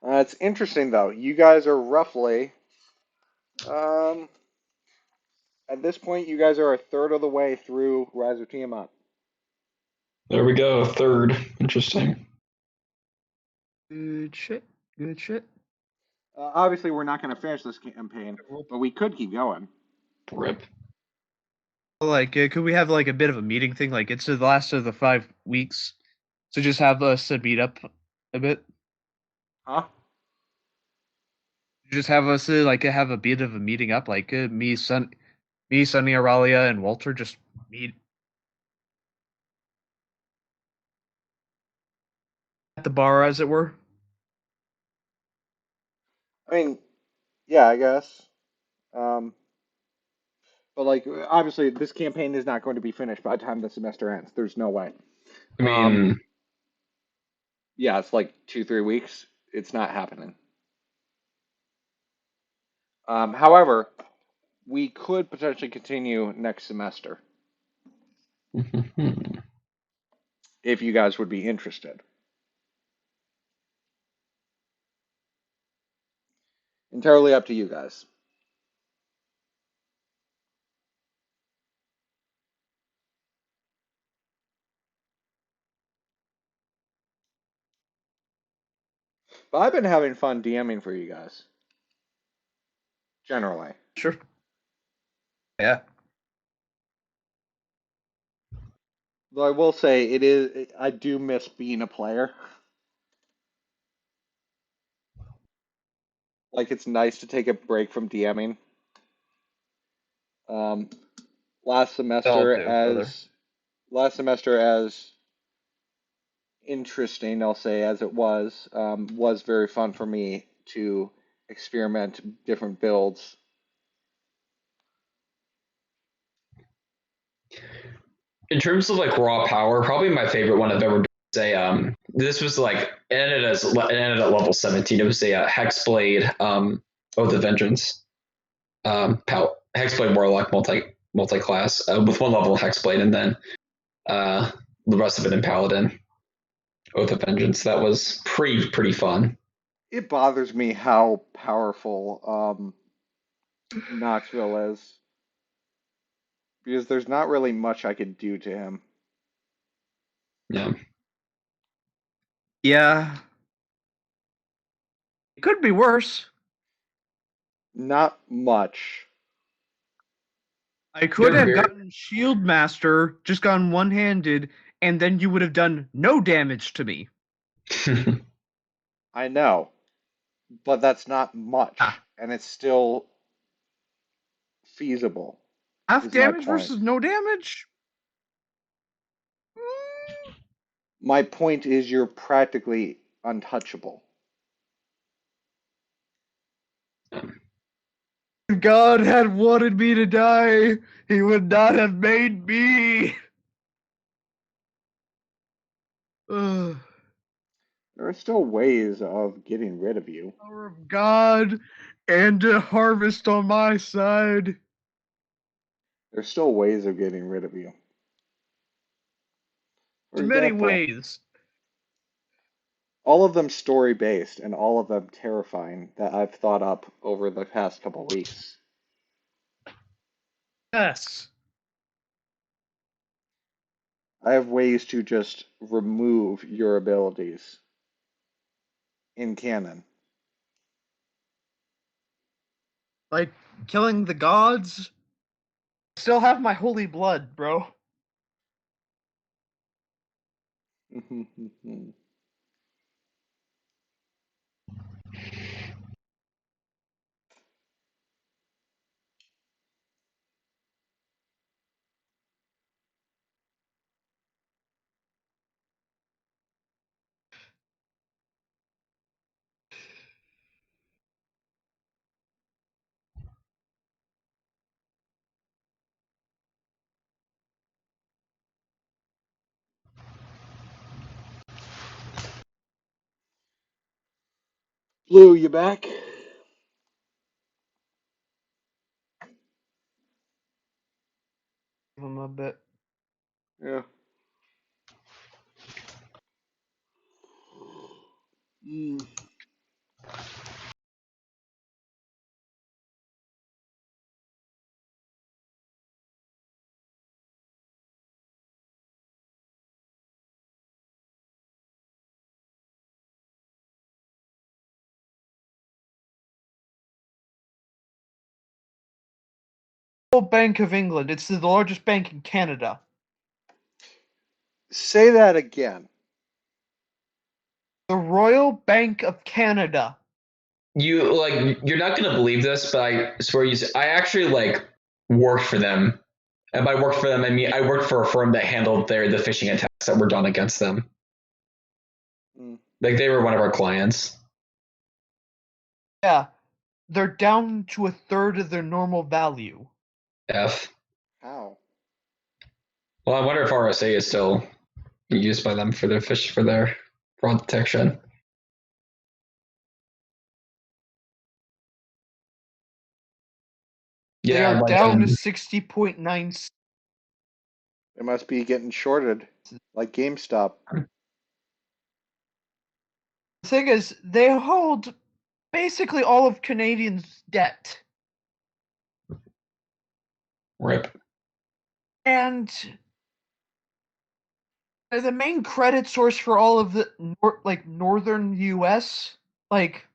It's interesting though. You guys are roughly, um, at this point, you guys are a third of the way through Rise of Tiamat. There we go. Third. Interesting. Good shit. Good shit. Obviously, we're not going to finish this campaign, but we could keep going. Rip. Like, could we have like a bit of a meeting thing? Like, it's the last of the 5 weeks, so just have us meet up a bit. Huh? Just have us like have a bit of a meeting up. Like me, Sunny, Aralia, and Walter just meet at the bar, as it were. I mean, yeah, I guess. But obviously, this campaign is not going to be finished by the time the semester ends. There's no way. I mean, Yeah, it's like 2, 3 weeks. It's not happening. However, we could potentially continue next semester if you guys would be interested. Entirely up to you guys. But I've been having fun DMing for you guys. Generally. Sure. Yeah. Though I will say it is. I do miss being a player. Like it's nice to take a break from DMing. Um, last All semester do, brother. as interesting, I'll say, as it was very fun for me to experiment different builds. In terms of like raw power, probably my favorite one I've ever done is this was like it ended at level 17. It was a Hexblade Oath of Vengeance Hexblade Warlock multi class with one level of Hexblade and then the rest of it in Paladin Oath of Vengeance. That was pretty fun. It bothers me how powerful Knoxville is because there's not really much I could do to him. Yeah. Yeah. It could be worse. Not much. I could They're have very gotten Shield Master, just gone one-handed, and then you would have done no damage to me. I know, but that's not much, Ah. and it's still feasible. Half Is my damage point. versus no damage? My point is you're practically untouchable. If God had wanted me to die, he would not have made me. Ugh. There are still ways of getting rid of you. Power of God and a harvest on my side. There's still ways of getting rid of you. For There's many example, ways. all of them story based and all of them terrifying that I've thought up over the past couple weeks. Yes. I have ways to just remove your abilities in canon. Like killing the gods. Still have my holy blood, bro. Blue, you back? Give him a bit. Yeah. Mm. Bank of England. It's the largest bank in Canada. Say that again. The Royal Bank of Canada. You're not gonna believe this, but I swear I actually like worked for them. And by worked for them, I mean I worked for a firm that handled the phishing attacks that were done against them. Mm. Like they were one of our clients. Yeah. They're down to a third of their normal value. F. How? Well, I wonder if RSA is still used by them for their fraud detection. They Yeah, are like down to 60.9. It must be getting shorted, like GameStop. The thing is, they hold basically all of Canadians' debt. RIP. And they're the main credit source for all of the northern US, like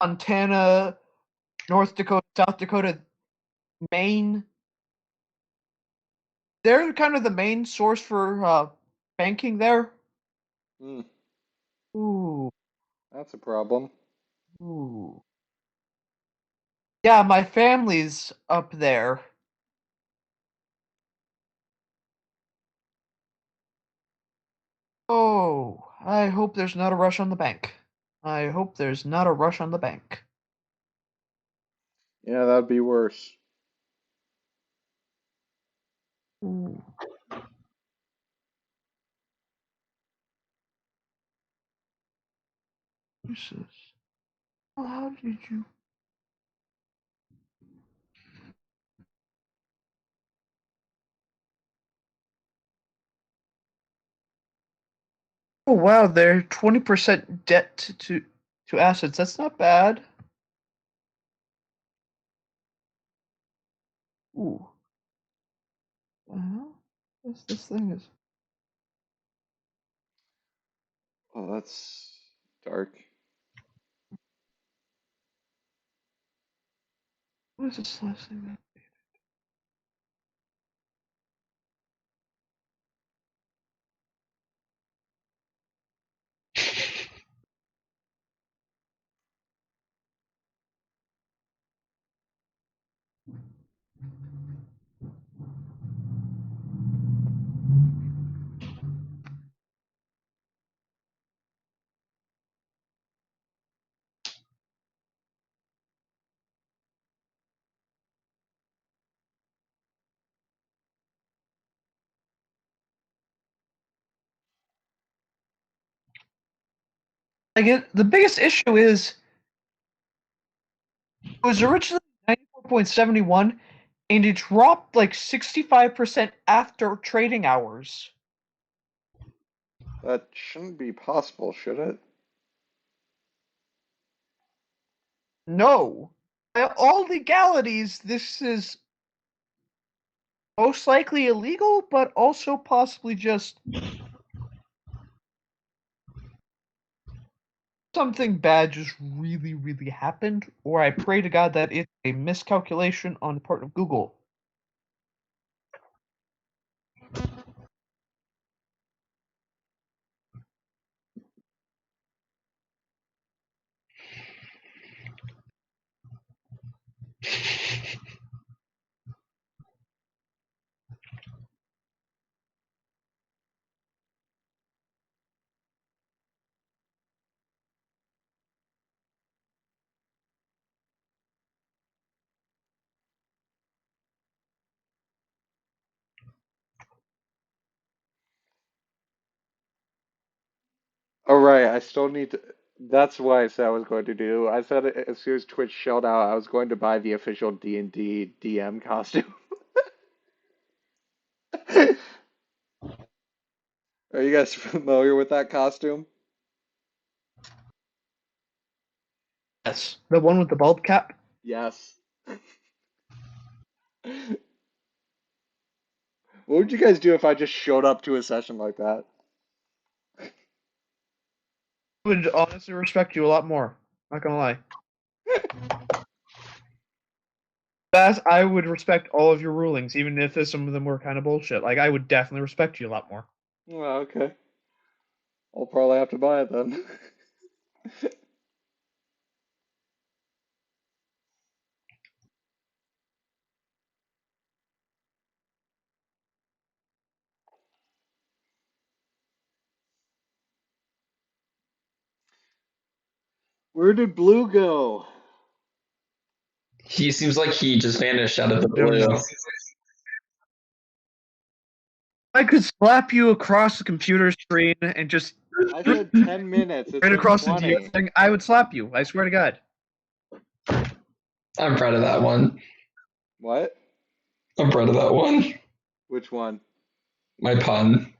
Montana, North Dakota, South Dakota, Maine. They're kind of the main source for banking there. Hmm, Ooh, that's a problem. ooh. Yeah, my family's up there. Oh, I hope there's not a rush on the bank. I hope there's not a rush on the bank. Yeah, that'd be worse. Ooh. Jesus. Well, how did you? Oh wow, they're 20% debt to assets. That's not bad. Ooh. What's this thing is? Oh, that's dark. What is this last thing? Again, the biggest issue is it was originally 94.71 and it dropped like 65% after trading hours. That shouldn't be possible, should it? No. By all legalities, this is most likely illegal, but also possibly just something bad just really, really happened, or I pray to God that it's a miscalculation on the part of Google. Oh, right, I still need to. That's what I said I was going to do. I said as soon as Twitch shelled out, I was going to buy the official D&D DM costume. Are you guys familiar with that costume? Yes. The one with the bald cap? Yes. What would you guys do if I just showed up to a session like that? I would honestly respect you a lot more. Not gonna lie. That I would respect all of your rulings, even if some of them were kind of bullshit. Like I would definitely respect you a lot more. Well, okay. I'll probably have to buy it then. Where did Blue go? He seems like he just vanished out of the I don't blue. know. I could slap you across the computer screen and just I said 10 minutes. It's right been across into your 20. thing. I would slap you. I swear to God. I'm proud of that one. What? I'm proud of that one. Which one? My pun.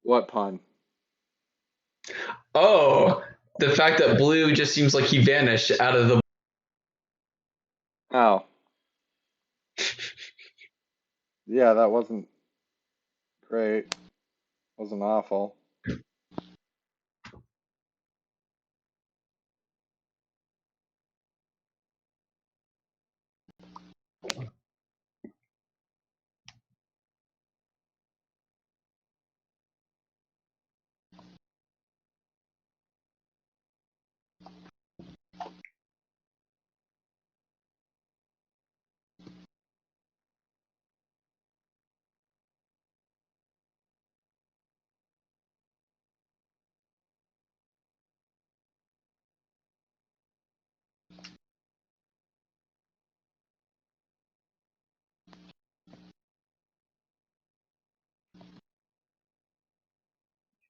What pun? Oh, the fact that Blue just seems like he vanished out of the. Oh. Yeah, that wasn't great. Wasn't awful.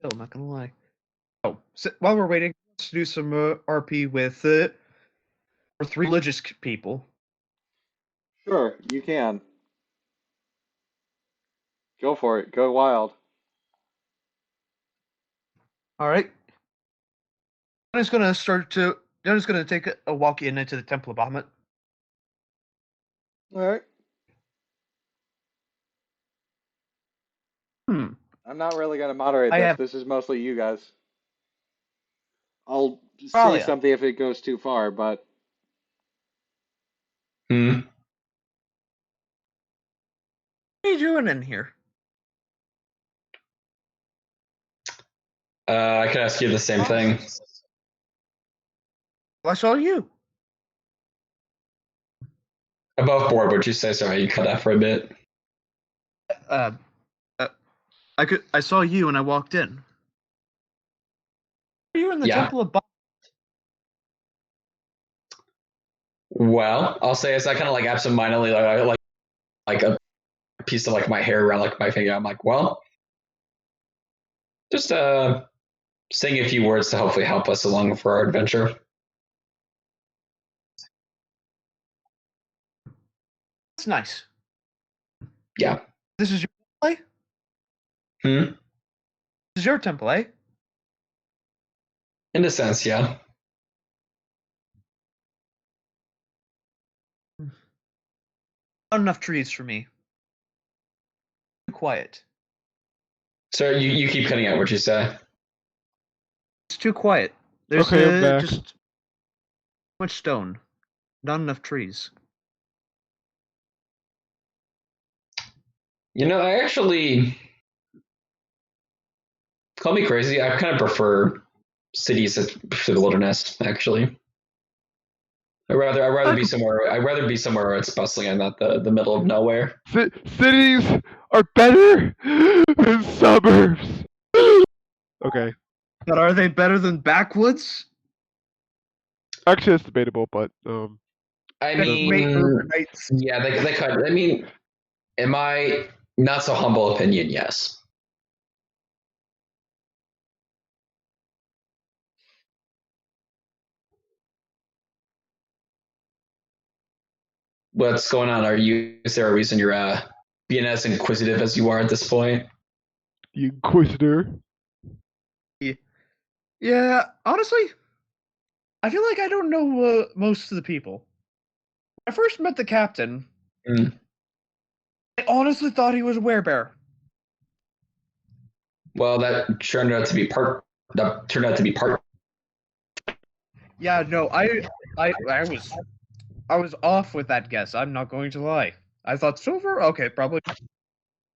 I'm not gonna lie. Oh, so while we're waiting, let's do some RP with our 3 religious people. Sure, you can. Go for it. Go wild. All right. I'm just gonna take a walk into the Temple of Bahamut. All right. Hmm. I'm not really going to moderate I this. have- This is mostly you guys. I'll say Ralia. something if it goes too far, but Hmm. What are you doing in here? I can ask you the same thing. Well, I saw you. Above board, would you say? Sorry, you cut out for a bit. I saw you and I walked in. You're in the Yeah. Temple of Bahamut. Well, I'll say as I kind of like absentmindedly like a piece of like my hair around like my finger. I'm like, well, just saying a few words to hopefully help us along for our adventure. That's nice. Yeah. This is your temple, eh? Hmm. This is your temple, eh? In a sense, yeah. Not enough trees for me. Too quiet. So you keep cutting out what you say. It's too quiet. There's Okay, I'm back. just too much stone. Not enough trees. You know, I actually call me crazy. I kind of prefer cities to the wilderness. Actually, I'd rather be somewhere. I'd rather be somewhere where it's bustling and not the middle of nowhere. Cities are better than suburbs. Okay. But are they better than backwoods? Actually, it's debatable, but I Great mean, overnights. yeah, they could. I mean, in my not so humble opinion, yes. What's going on? Is there a reason you're being as inquisitive as you are at this point? the Inquisitor. Yeah, honestly, I feel like I don't know most of the people. When I first met the captain, Mm. I honestly thought he was a werebear. Well, that turned out to be part. That turned out to be part. Yeah, no, I was off with that guess. I'm not going to lie. I thought silver. Okay, probably.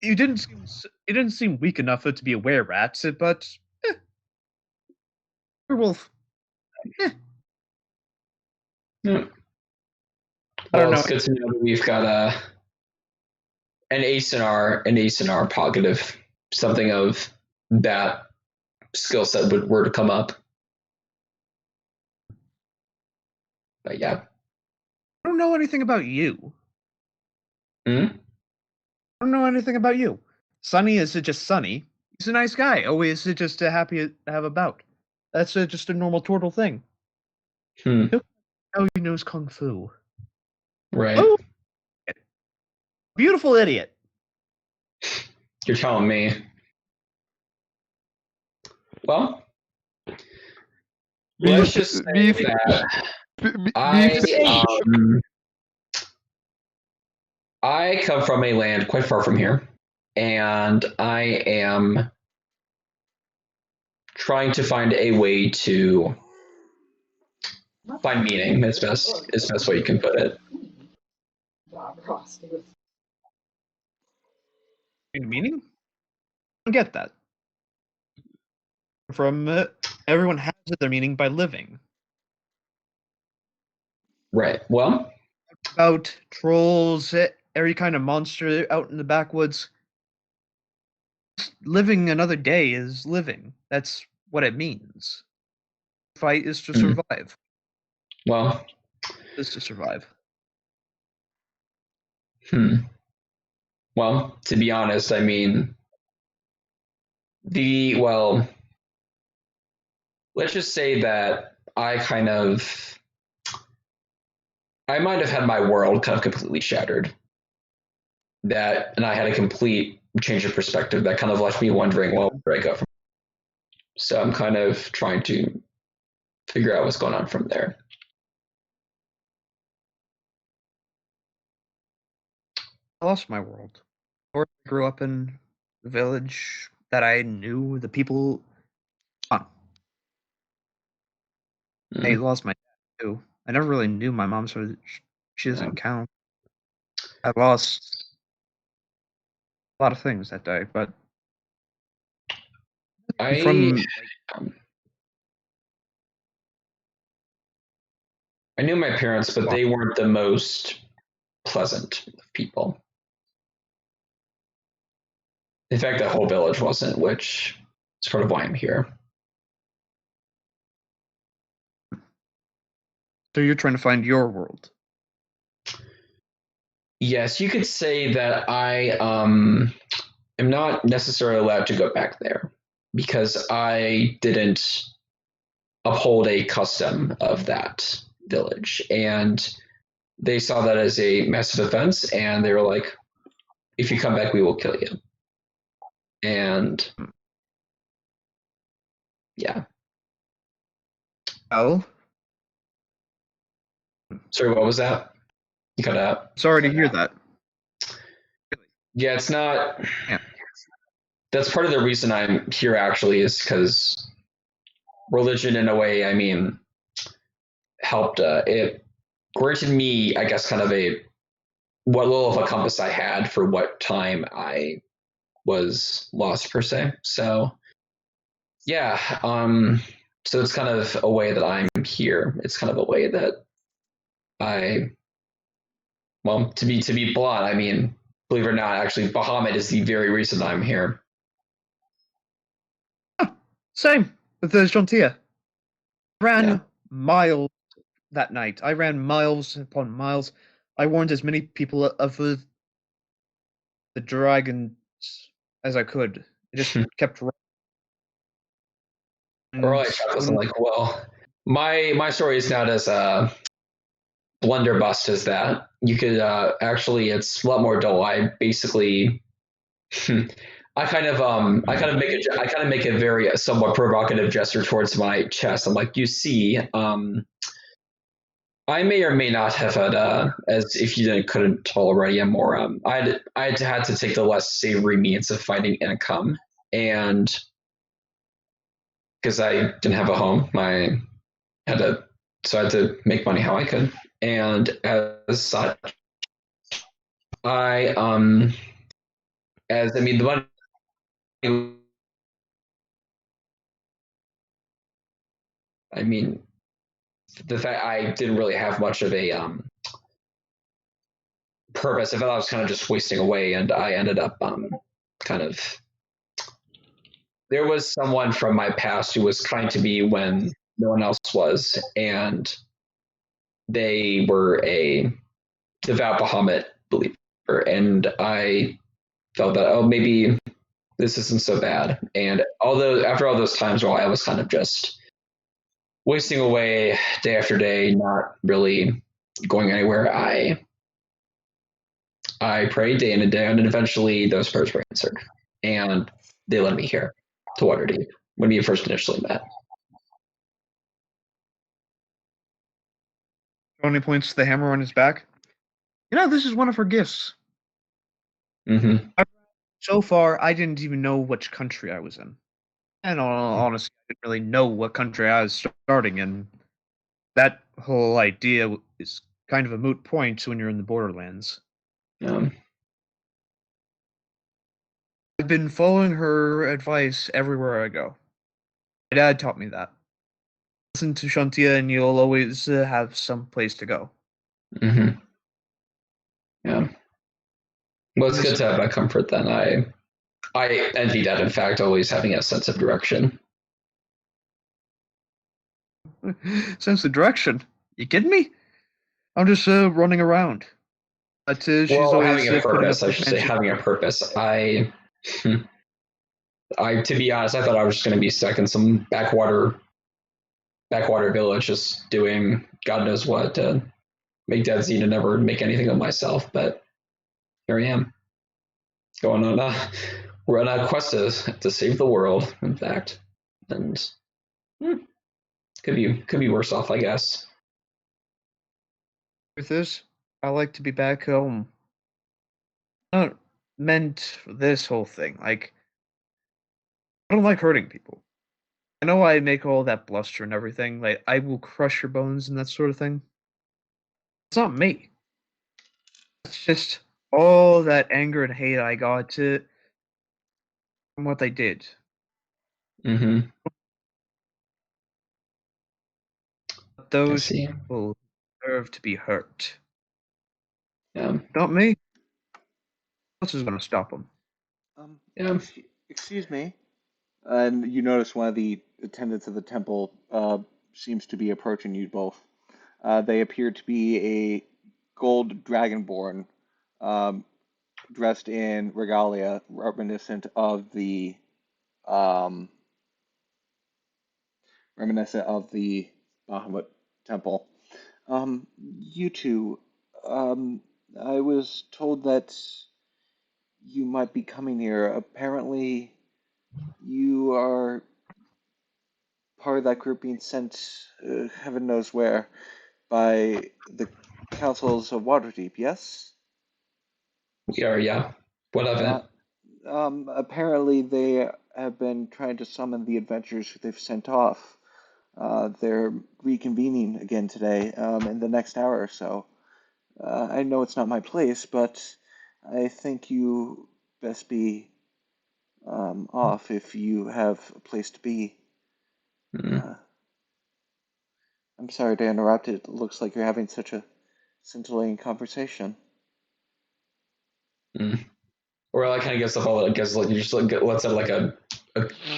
You didn't seem weak enough to be a were-rat, but werewolf. Mm. I don't Well, know. it's good to know that we've got an ace in our prerogative. Something of that skill set were to come up. But yeah. I don't know anything about you. Hmm? I don't know anything about you. Sunny is just Sunny. He's a nice guy. Always just happy to have a bout. That's just a normal turtle thing. Hmm. Oh, he knows kung fu. Right. Oh, beautiful idiot. You're telling me. Well, let's just say that I come from a land quite far from here, and I am trying to find a way to find meaning. Is best way you can put it. Meaning? I don't get that. From everyone has their meaning by living. Right. Well, About trolls, every kind of monster out in the backwoods. Living another day is living. That's what it means. Fight is to survive. Well, Is to survive. Well, to be honest, I mean, let's just say that I might have had my world kind of completely shattered. And I had a complete change of perspective that kind of left me wondering, well, where do I go from? So I'm kind of trying to figure out what's going on from there. I lost my world. I grew up in the village that I knew the people. I lost my dad too. I never really knew my mom, so she doesn't count. I lost a lot of things that day, but I knew my parents, but they weren't the most pleasant of people. In fact, the whole village wasn't, which is part of why I'm here. So you're trying to find your world. Yes, you could say that I am not necessarily allowed to go back there because I didn't uphold a custom of that village. And they saw that as a massive offense, and they were like, if you come back, we will kill you. And yeah. Oh? Sorry, what was that? You cut out. Sorry to hear that. Yeah, it's not. Yeah. That's part of the reason I'm here, actually, is because religion, in a way, I mean, helped. It granted me, I guess, kind of what little of a compass I had for what time I was lost, per se. So, yeah. So it's kind of a way that I'm here. It's kind of a way that well, to be blunt, I mean, believe it or not, actually, Bahamut is the very reason I'm here. Same with the Jontia. I ran miles that night. I ran miles upon miles. I warned as many people of the dragons as I could. I just kept running. Right, I wasn't like, well, my story is not as blunderbuss as that. You could actually, it's a lot more dull. I basically, I kind of make a very somewhat provocative gesture towards my chest. I'm like, you see, I may or may not have had, as if you couldn't tell already, I'm more, I had to take the less savory means of finding income, and because I didn't have a home, I had to make money how I could, and as such, the money. I mean, the fact I didn't really have much of a purpose. I felt I was kind of just wasting away, and I ended up kind of. There was someone from my past who was kind to me when no one else was, and they were a devout Bahamut believer, and I felt that maybe this isn't so bad. And although after all those times while I was kind of just wasting away day after day, not really going anywhere, I prayed day in and day out, and eventually those prayers were answered, and they led me here to Waterdeep when we first initially met. Tony points to the hammer on his back. You know, this is one of her gifts. Mm-hmm. So far, I didn't even know which country I was in. And honestly, I didn't really know what country I was starting in. That whole idea is kind of a moot point when you're in the Borderlands. I've been following her advice everywhere I go. My dad taught me that. Listen to Shantia and you'll always have some place to go. Mm-hmm. Yeah. Well, it's good to have that comfort then. I envy that, in fact, always having a sense of direction. Sense of direction? You kidding me? I'm just running around. But she's always having a purpose. I should say having a purpose. I, to be honest, I thought I was just going to be stuck in some backwater backwater village, just doing God knows what to make Dead Sea to never make anything of myself. But here I am, going on we're on a quest to save the world. In fact, and could be worse off, I guess. Truth is, I like to be back home. Not meant for this whole thing. Like, I don't like hurting people. I know I make all that bluster and everything. Like, I will crush your bones and that sort of thing. It's not me. It's just all that anger and hate I got from what they did. Mm-hmm. But I those see. people deserve to be hurt. Yeah. Not me. Who else is going to stop them? Yeah. Excuse me. And you notice one of the attendants of the temple seems to be approaching you both. They appear to be a gold dragonborn dressed in regalia reminiscent of the um, Bahamut temple. You two, I was told that you might be coming here. Apparently, you are part of that group being sent, heaven knows where, by the councils of Waterdeep, yes? We are, yeah. What of Uh, it? Apparently, they have been trying to summon the adventurers who they've sent off. They're reconvening again today, in the next hour or so. I know it's not my place, but I think you best be off if you have a place to be. Mm. I'm sorry to interrupt. It looks like you're having such a scintillating conversation. Mm. Or I kind of gives up all. I guess like you just like lets out like a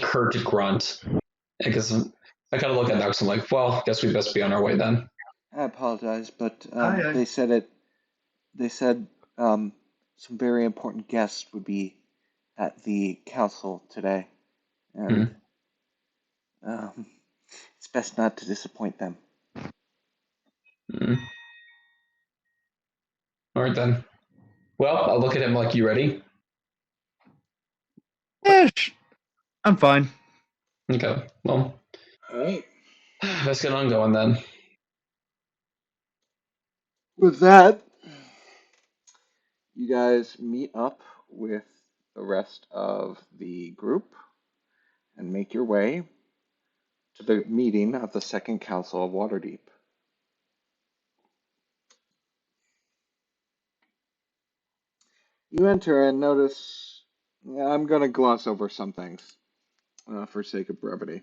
curt grunt. I guess I kind of look at Nox and I'm like, well, guess we best be on our way then. I apologize, but Aye. they said it. They said some very important guests would be at the council today, and Mm. it's best not to disappoint them. Mm. All right then. Well, I'll look at him like, you ready? I'm fine. Okay. Well, All right. let's get on going then. With that, you guys meet up with the rest of the group and make your way to the meeting of the Second Council of Waterdeep. You enter and notice. I'm going to gloss over some things for sake of brevity.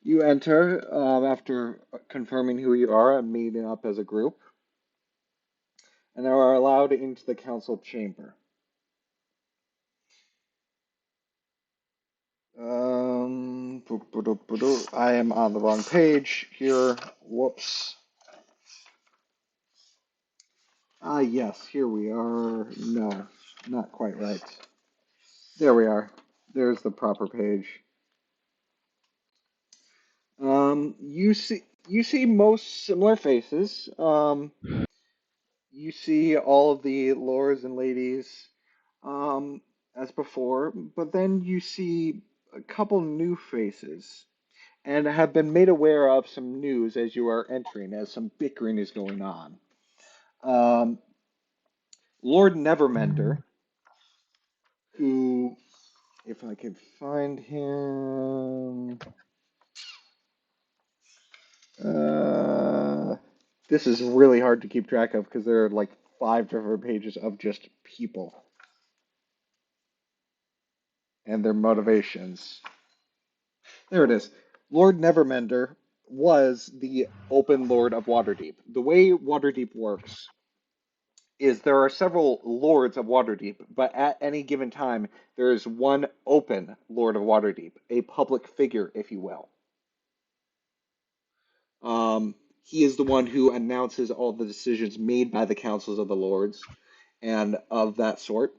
You enter after confirming who you are and meeting up as a group, and are allowed into the council chamber. I am on the wrong page here. Whoops. Yes, here we are. No, not quite right. There we are. There's the proper page. You see most similar faces. You see all of the lords and ladies, as before, but then you see a couple new faces, and have been made aware of some news as you are entering, as some bickering is going on. Um, Lord Nevermender, who, if I can find him, this is really hard to keep track of because there are like 5 different pages of just people and their motivations. There it is. Lord Nevermender was the open Lord of Waterdeep. The way Waterdeep works is there are several lords of Waterdeep, but at any given time, there is one open Lord of Waterdeep, a public figure, if you will. He is the one who announces all the decisions made by the councils of the lords and of that sort.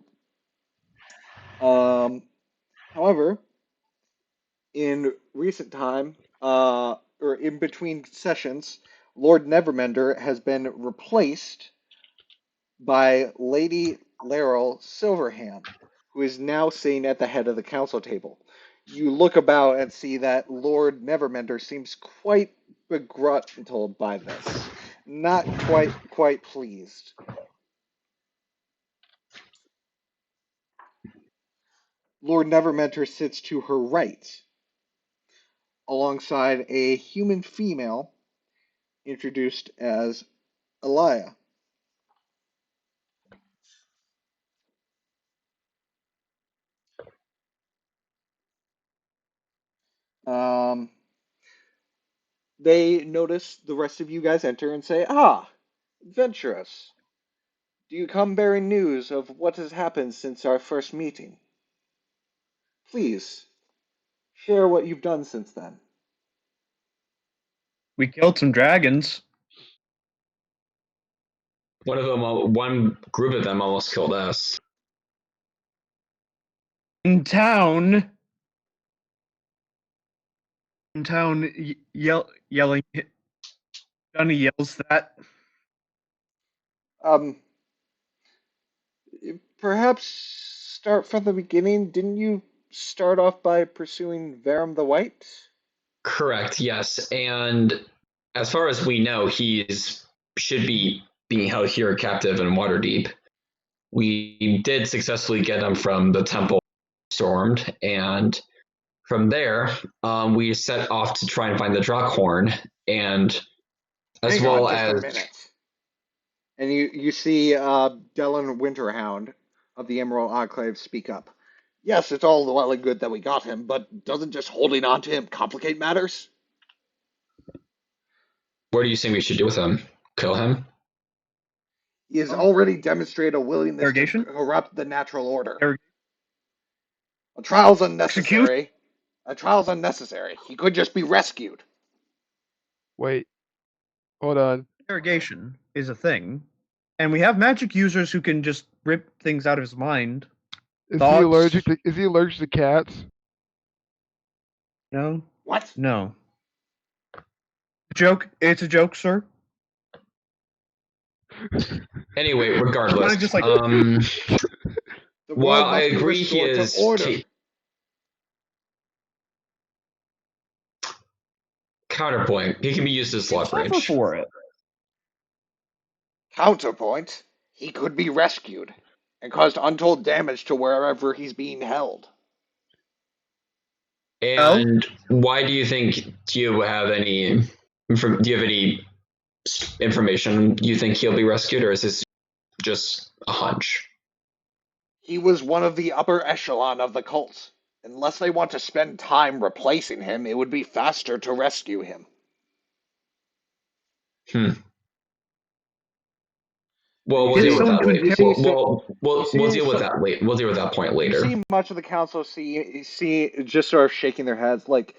However, in recent time, or in between sessions, Lord Nevermender has been replaced by Lady Laurel Silverhand, who is now sitting at the head of the council table. You look about and see that Lord Nevermender seems quite begrudged by this, not quite pleased. Lord Nevermender sits to her right, alongside a human female introduced as Elia. They notice the rest of you guys enter and say, "Ah, adventurous. Do you come bearing news of what has happened since our first meeting? Please, share what you've done since then." We killed some dragons. One group of them almost killed us. In town, yelling. Johnny yells that. Perhaps start from the beginning. Didn't you start off by pursuing Varum the White? Correct, yes. And as far as we know, should be being held here captive in Waterdeep. We did successfully get him from the temple stormed, and from there, we set off to try and find the Drakkhorn, and as Hang well on just as a minute. And you see Dylan Winterhound of the Emerald Enclave speak up. Yes, it's all well and good that we got him, but doesn't just holding on to him complicate matters? what do you think we should do with him? Kill him? He has already demonstrated a willingness to Interrogation? corrupt the natural order. Interrogation? A trial's unnecessary. A trial's unnecessary. He could just be rescued. Wait. Hold on. Interrogation is a thing, and we have magic users who can just rip things out of his mind. Is Thoughts? he allergic to cats? No. What? No. Joke. It's a joke, sir. Anyway, regardless, Just like The while world I must be agree he restored to is order. counterpoint, he can be used as suffer leverage. for it. Counterpoint, he could be rescued and caused untold damage to wherever he's being held. And why do you think? Do you have any information? You think he'll be rescued, or is this just a hunch? He was one of the upper echelon of the cult. Unless they want to spend time replacing him, it would be faster to rescue him. Well, we'll Get deal with that someone later. to We'll deal with that later. We'll deal with that point You later. see much of the council see just sort of shaking their heads, like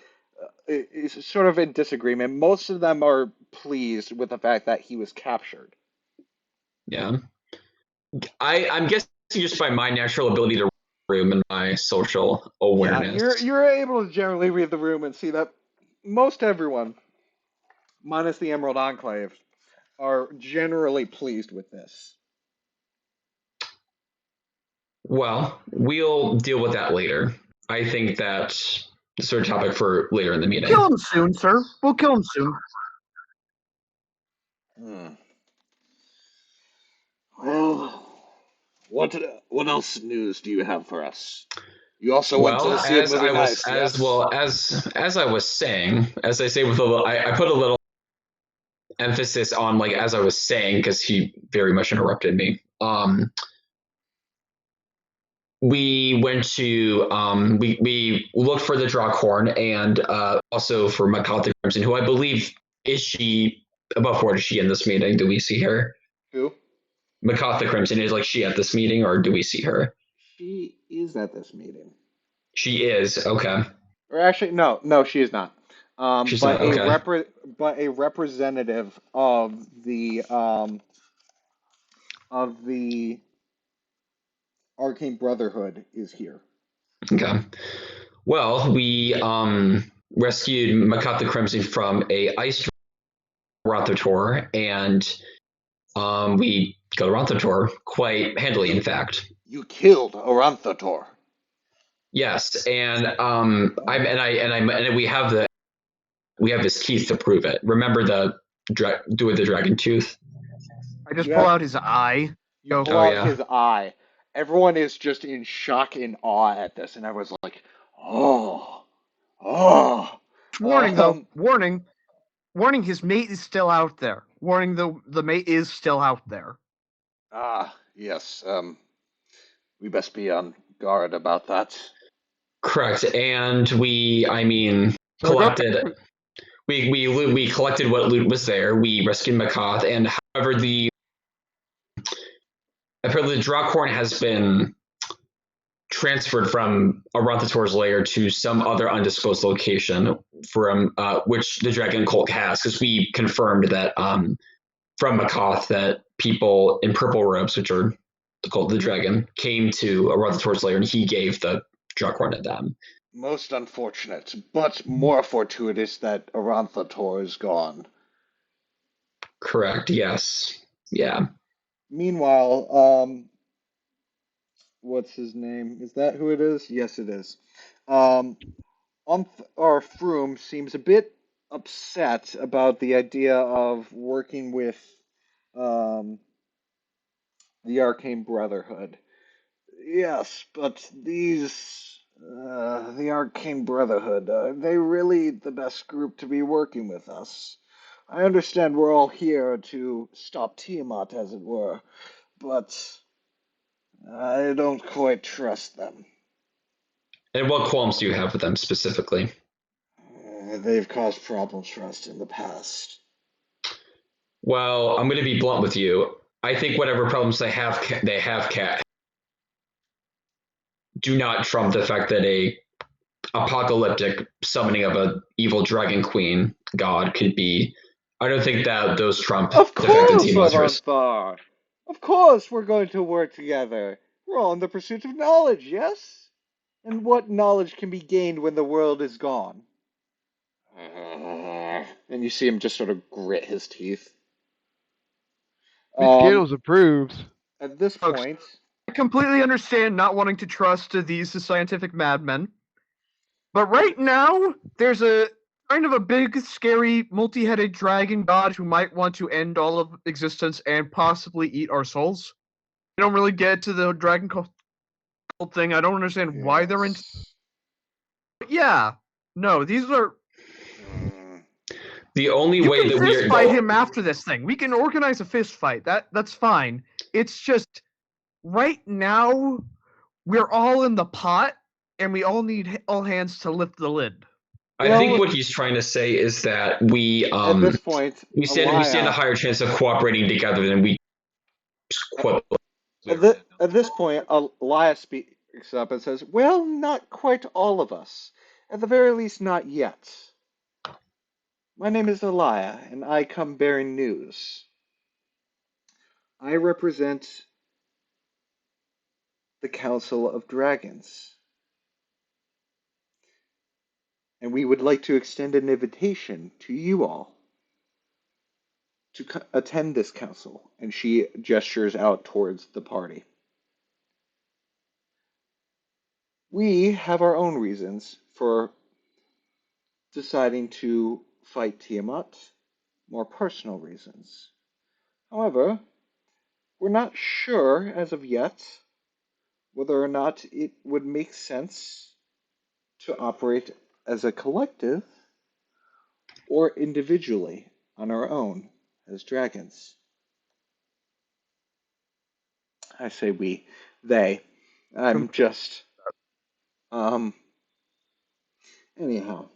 it's sort of in disagreement. Most of them are pleased with the fact that he was captured. Yeah, I'm guessing just by my natural ability to read the room and my social awareness. Yeah, you're able to generally read the room and see that most everyone, minus the Emerald Enclave, are generally pleased with this. Well, we'll deal with that later. I think that's the sort of topic for later in the meeting. Kill him soon, sir. We'll kill him soon. Well, what else news do you have for us? You also went to see a movie night, yes? As I was saying, as I say with a little, I put a little emphasis on like as I was saying because he very much interrupted me. We went to we looked for the Drakkhorn and also for Manta Ray, who I believe is she above board? Is she in this meeting? Do we see her? Who? Manta Crimson, is like she at this meeting, or do we see her? She is at this meeting. She is, okay. Or actually, no, she is not. She's but not, okay. a representative of the Arcane Brotherhood is here. Okay. Well, we rescued Makat the Crimson from a ice Rothator, and we killed Rothator quite handily, in fact. You killed Oranthator. Yes, and we have his teeth to prove it. Remember the with the dragon tooth? I just Yeah. pull out his eye. You pull out his eye. Everyone is just in shock and awe at this, and everyone's like, "Oh, oh." Warning though, warning. His mate is still out there. Warning, the mate is still out there. Yes. We best be on guard about that. Correct, and we collected. We collected what loot was there. We rescued Makath, and however apparently the Drawcorn has been transferred from Aranthator's lair to some other undisclosed location from which the Dragon Cult has, because we confirmed that from Makath that people in purple robes, which are the Cult of the Dragon, came to Aranthator's lair and he gave the Drawcorn to them. Most unfortunate, but more fortuitous that Aranthator is gone. Correct, yes. Yeah. Meanwhile, what's his name? Is that who it is? Yes, it is. Our Froome seems a bit upset about the idea of working with the Arcane Brotherhood. Yes, but the Arcane Brotherhood, are they really the best group to be working with us? I understand we're all here to stop Tiamat, as it were, but I don't quite trust them. And what qualms do you have with them specifically? They've caused problems for us in the past. Well, I'm going to be blunt with you. I think whatever problems they have, do not trump the fact that a apocalyptic summoning of an evil dragon queen god could be. I don't think that those trump Of the fact that course, Tiamat's risk. Avanthar! Of course we're going to work together. We're all in the pursuit of knowledge, yes? And what knowledge can be gained when the world is gone? And you see him just sort of grit his teeth. Scandals approves. At this point, I completely understand not wanting to trust these scientific madmen. But right now, there's a kind of a big, scary, multi-headed dragon god who might want to end all of existence and possibly eat our souls. I don't really get to the dragon cult thing. I don't understand why they're into. But yeah, no, these are. The only way that we can fight him after this thing. We can organize a fist fight. That's fine. It's just right now we're all in the pot, and we all need all hands to lift the lid. I think what he's trying to say is that we at this point, we stand a higher chance of cooperating together than we quit. At this point, Elias speaks up and says, "Well, not quite all of us. At the very least, not yet. My name is Elia, and I come bearing news. I represent the Council of Dragons, and we would like to extend an invitation to you all to attend this council." And she gestures out towards the party. We have our own reasons for deciding to fight Tiamat, more personal reasons. However, we're not sure as of yet whether or not it would make sense to operate as a collective or individually on our own as dragons. I say we, they. I'm just, anyhow.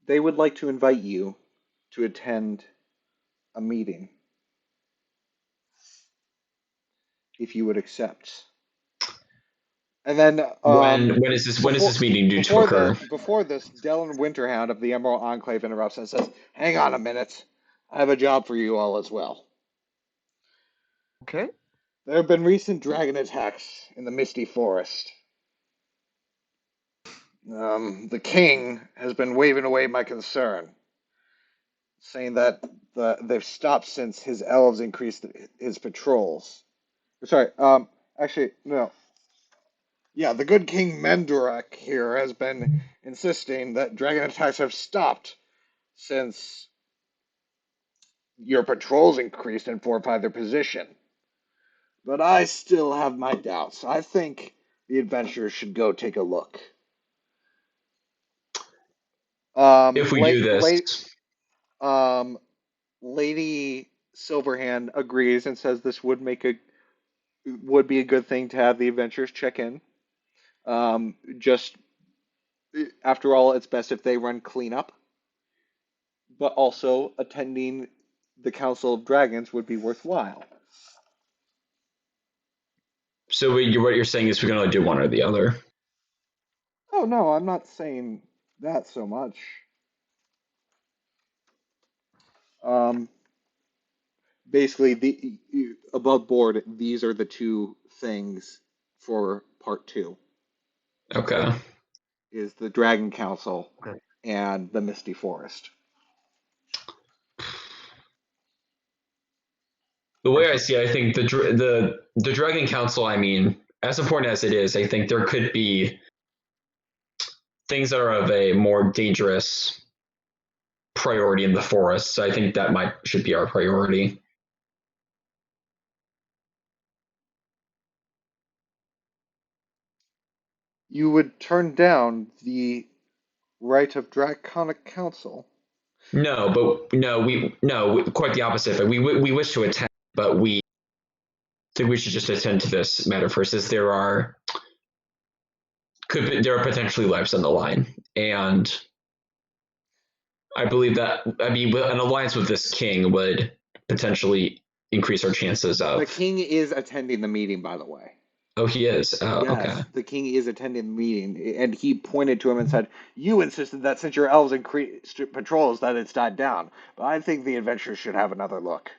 They would like to invite you to attend a meeting, if you would accept. And then when is this meeting due to occur? Before this, Dellen Winterhound of the Emerald Enclave interrupts and says, "Hang on a minute. I have a job for you all as well." Okay. There have been recent dragon attacks in the Misty Forest. The king has been waving away my concern, saying that they've stopped since his elves increased his patrols. Sorry, actually, no. Yeah, the good King Mendurak here has been insisting that dragon attacks have stopped since your patrols increased and fortified their position. But I still have my doubts. I think the adventurers should go take a look. If we do this, Um, Lady Silverhand agrees and says this would be a good thing to have the adventurers check in. Just after all, it's best if they run cleanup. But also attending the Council of Dragons would be worthwhile. so what you're saying is we can only do one or the other. Oh no, I'm not saying that so much. Basically, the above board, these are the two things for part 2. Okay. Is the Dragon Council Okay. and the Misty Forest. The way I see it, I think the Dragon Council, I mean, as important as it is, I think there could be things that are of a more dangerous priority in the forest. So I think that should be our priority. You would turn down the right of Draconic Council. No, quite the opposite. We wish to attend, but we think we should just attend to this matter first, as there are potentially lives on the line, and I believe that an alliance with this king would potentially increase our chances of. The king is attending the meeting, by the way. Oh, he is. Oh, yes, okay. The king is attending the meeting, and he pointed to him and said, "You insisted that since your elves increased patrols, that it's died down. But I think the adventurers should have another look."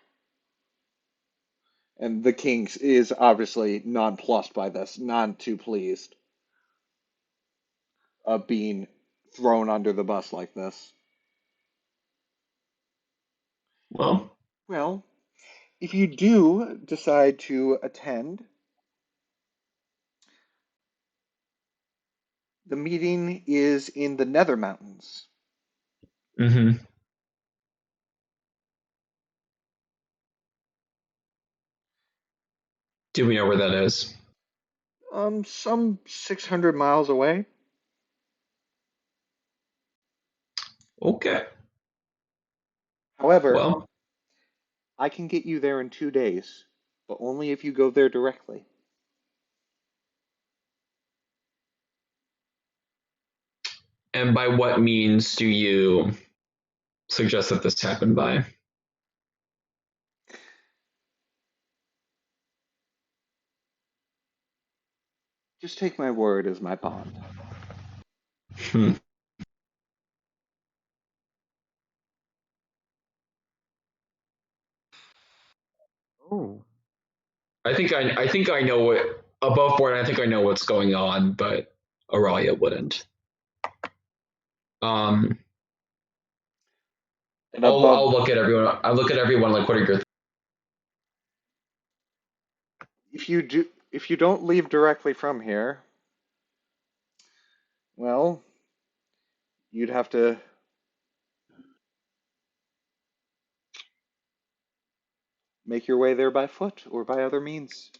And the king is obviously nonplussed by this, none too pleased of being thrown under the bus like this. Well, if you do decide to attend, the meeting is in the Nether Mountains. Mm-hmm. Do we know where that is? Some 600 miles away. Okay. However, Well, I can get you there in 2 days, but only if you go there directly. and by what means do you suggest that this happen by? Just take my word as my bond. Hmm. Oh. I think I know what above board. I think I know what's going on, but Aurelia wouldn't. And I'll look at everyone. I look at everyone like, what are your? If you don't leave directly from here, well, you'd have to make your way there by foot or by other means.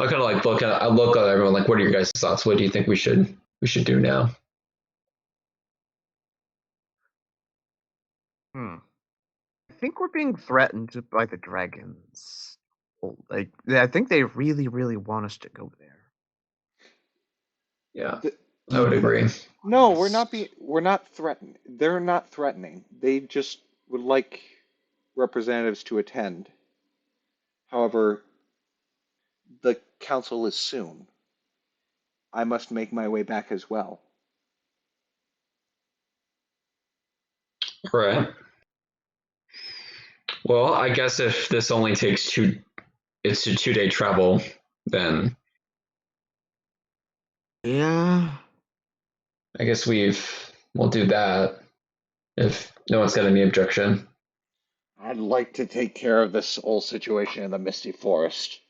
I kind of like I look at everyone like, what are your guys' thoughts? What do you think we should do now? I think we're being threatened by the dragons. Like, I think they really, really want us to go there. Yeah, I would agree. No, we're not threatened. They're not threatening. They just would like representatives to attend. However, the council is soon. I must make my way back as well. All right. Well, I guess if this only takes it's a 2-day travel, then Yeah. I guess we'll do that if no one's got any objection. I'd like to take care of this whole situation in the Misty Forest,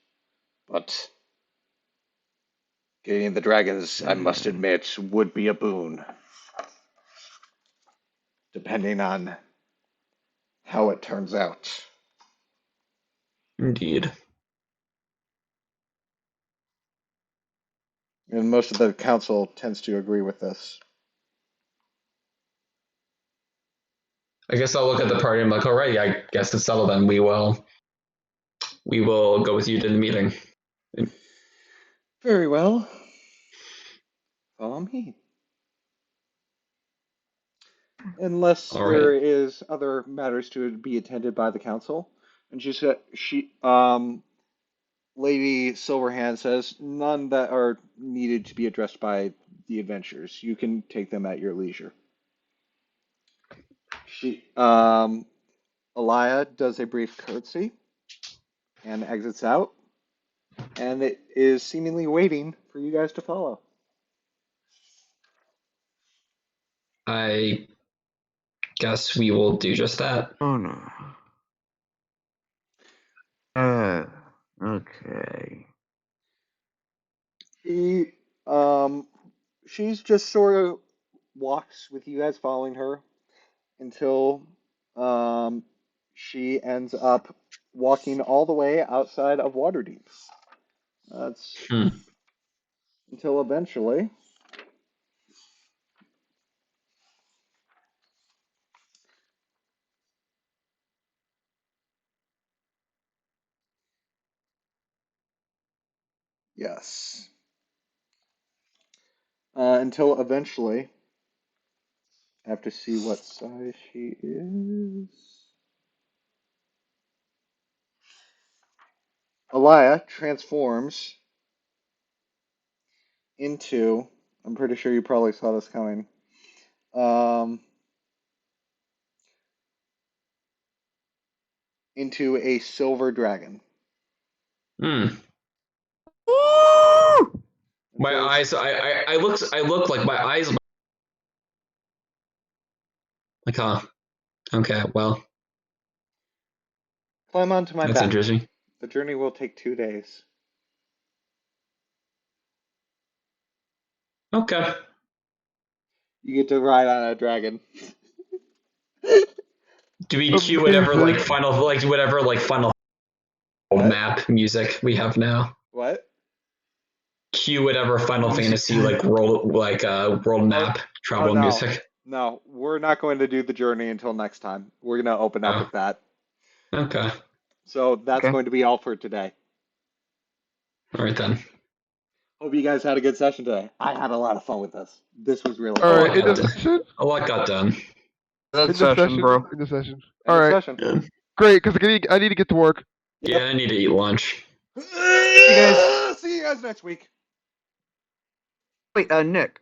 but getting the dragons, I must admit, would be a boon, depending on how it turns out. Indeed. And most of the council tends to agree with this. I guess I'll look at the party and I'm like, all right, I guess it's settled then. We will go with you to the meeting. Very well. Follow me. Unless All there right. is other matters to be attended by the council. And Lady Silverhand says none that are needed to be addressed by the adventurers. You can take them at your leisure. Elia does a brief curtsy and exits out, and it is seemingly waiting for you guys to follow. I guess we will do just that. Oh no. Okay. She's just sort of walks with you guys following her until she ends up walking all the way outside of Waterdeep. That's until eventually yes. Until eventually I have to see what size she is. Elia transforms into, I'm pretty sure you probably saw this coming. Into a silver dragon. Woo! My eyes, I look like my eyes. Like, huh? Okay, well, Climb onto my that's back. interesting. The journey will take 2 days. Okay. You get to ride on a dragon. Do we cue whatever Amazing. final What? map music we have now? What? Cue whatever Final Fantasy world map travel no. music. No, we're not going to do the journey until next time. We're going to open up Oh. with that. Okay. So that's Okay. going to be all for today. All right then. Hope you guys had a good session today. I had a lot of fun with this. This was really All fun. right, in the session. A lot got done. That session, bro. In the session. End All of right, session. Yeah. great. Because I need to get to work. Yeah, I need to eat lunch. guys. See you guys next week. Wait, Nick.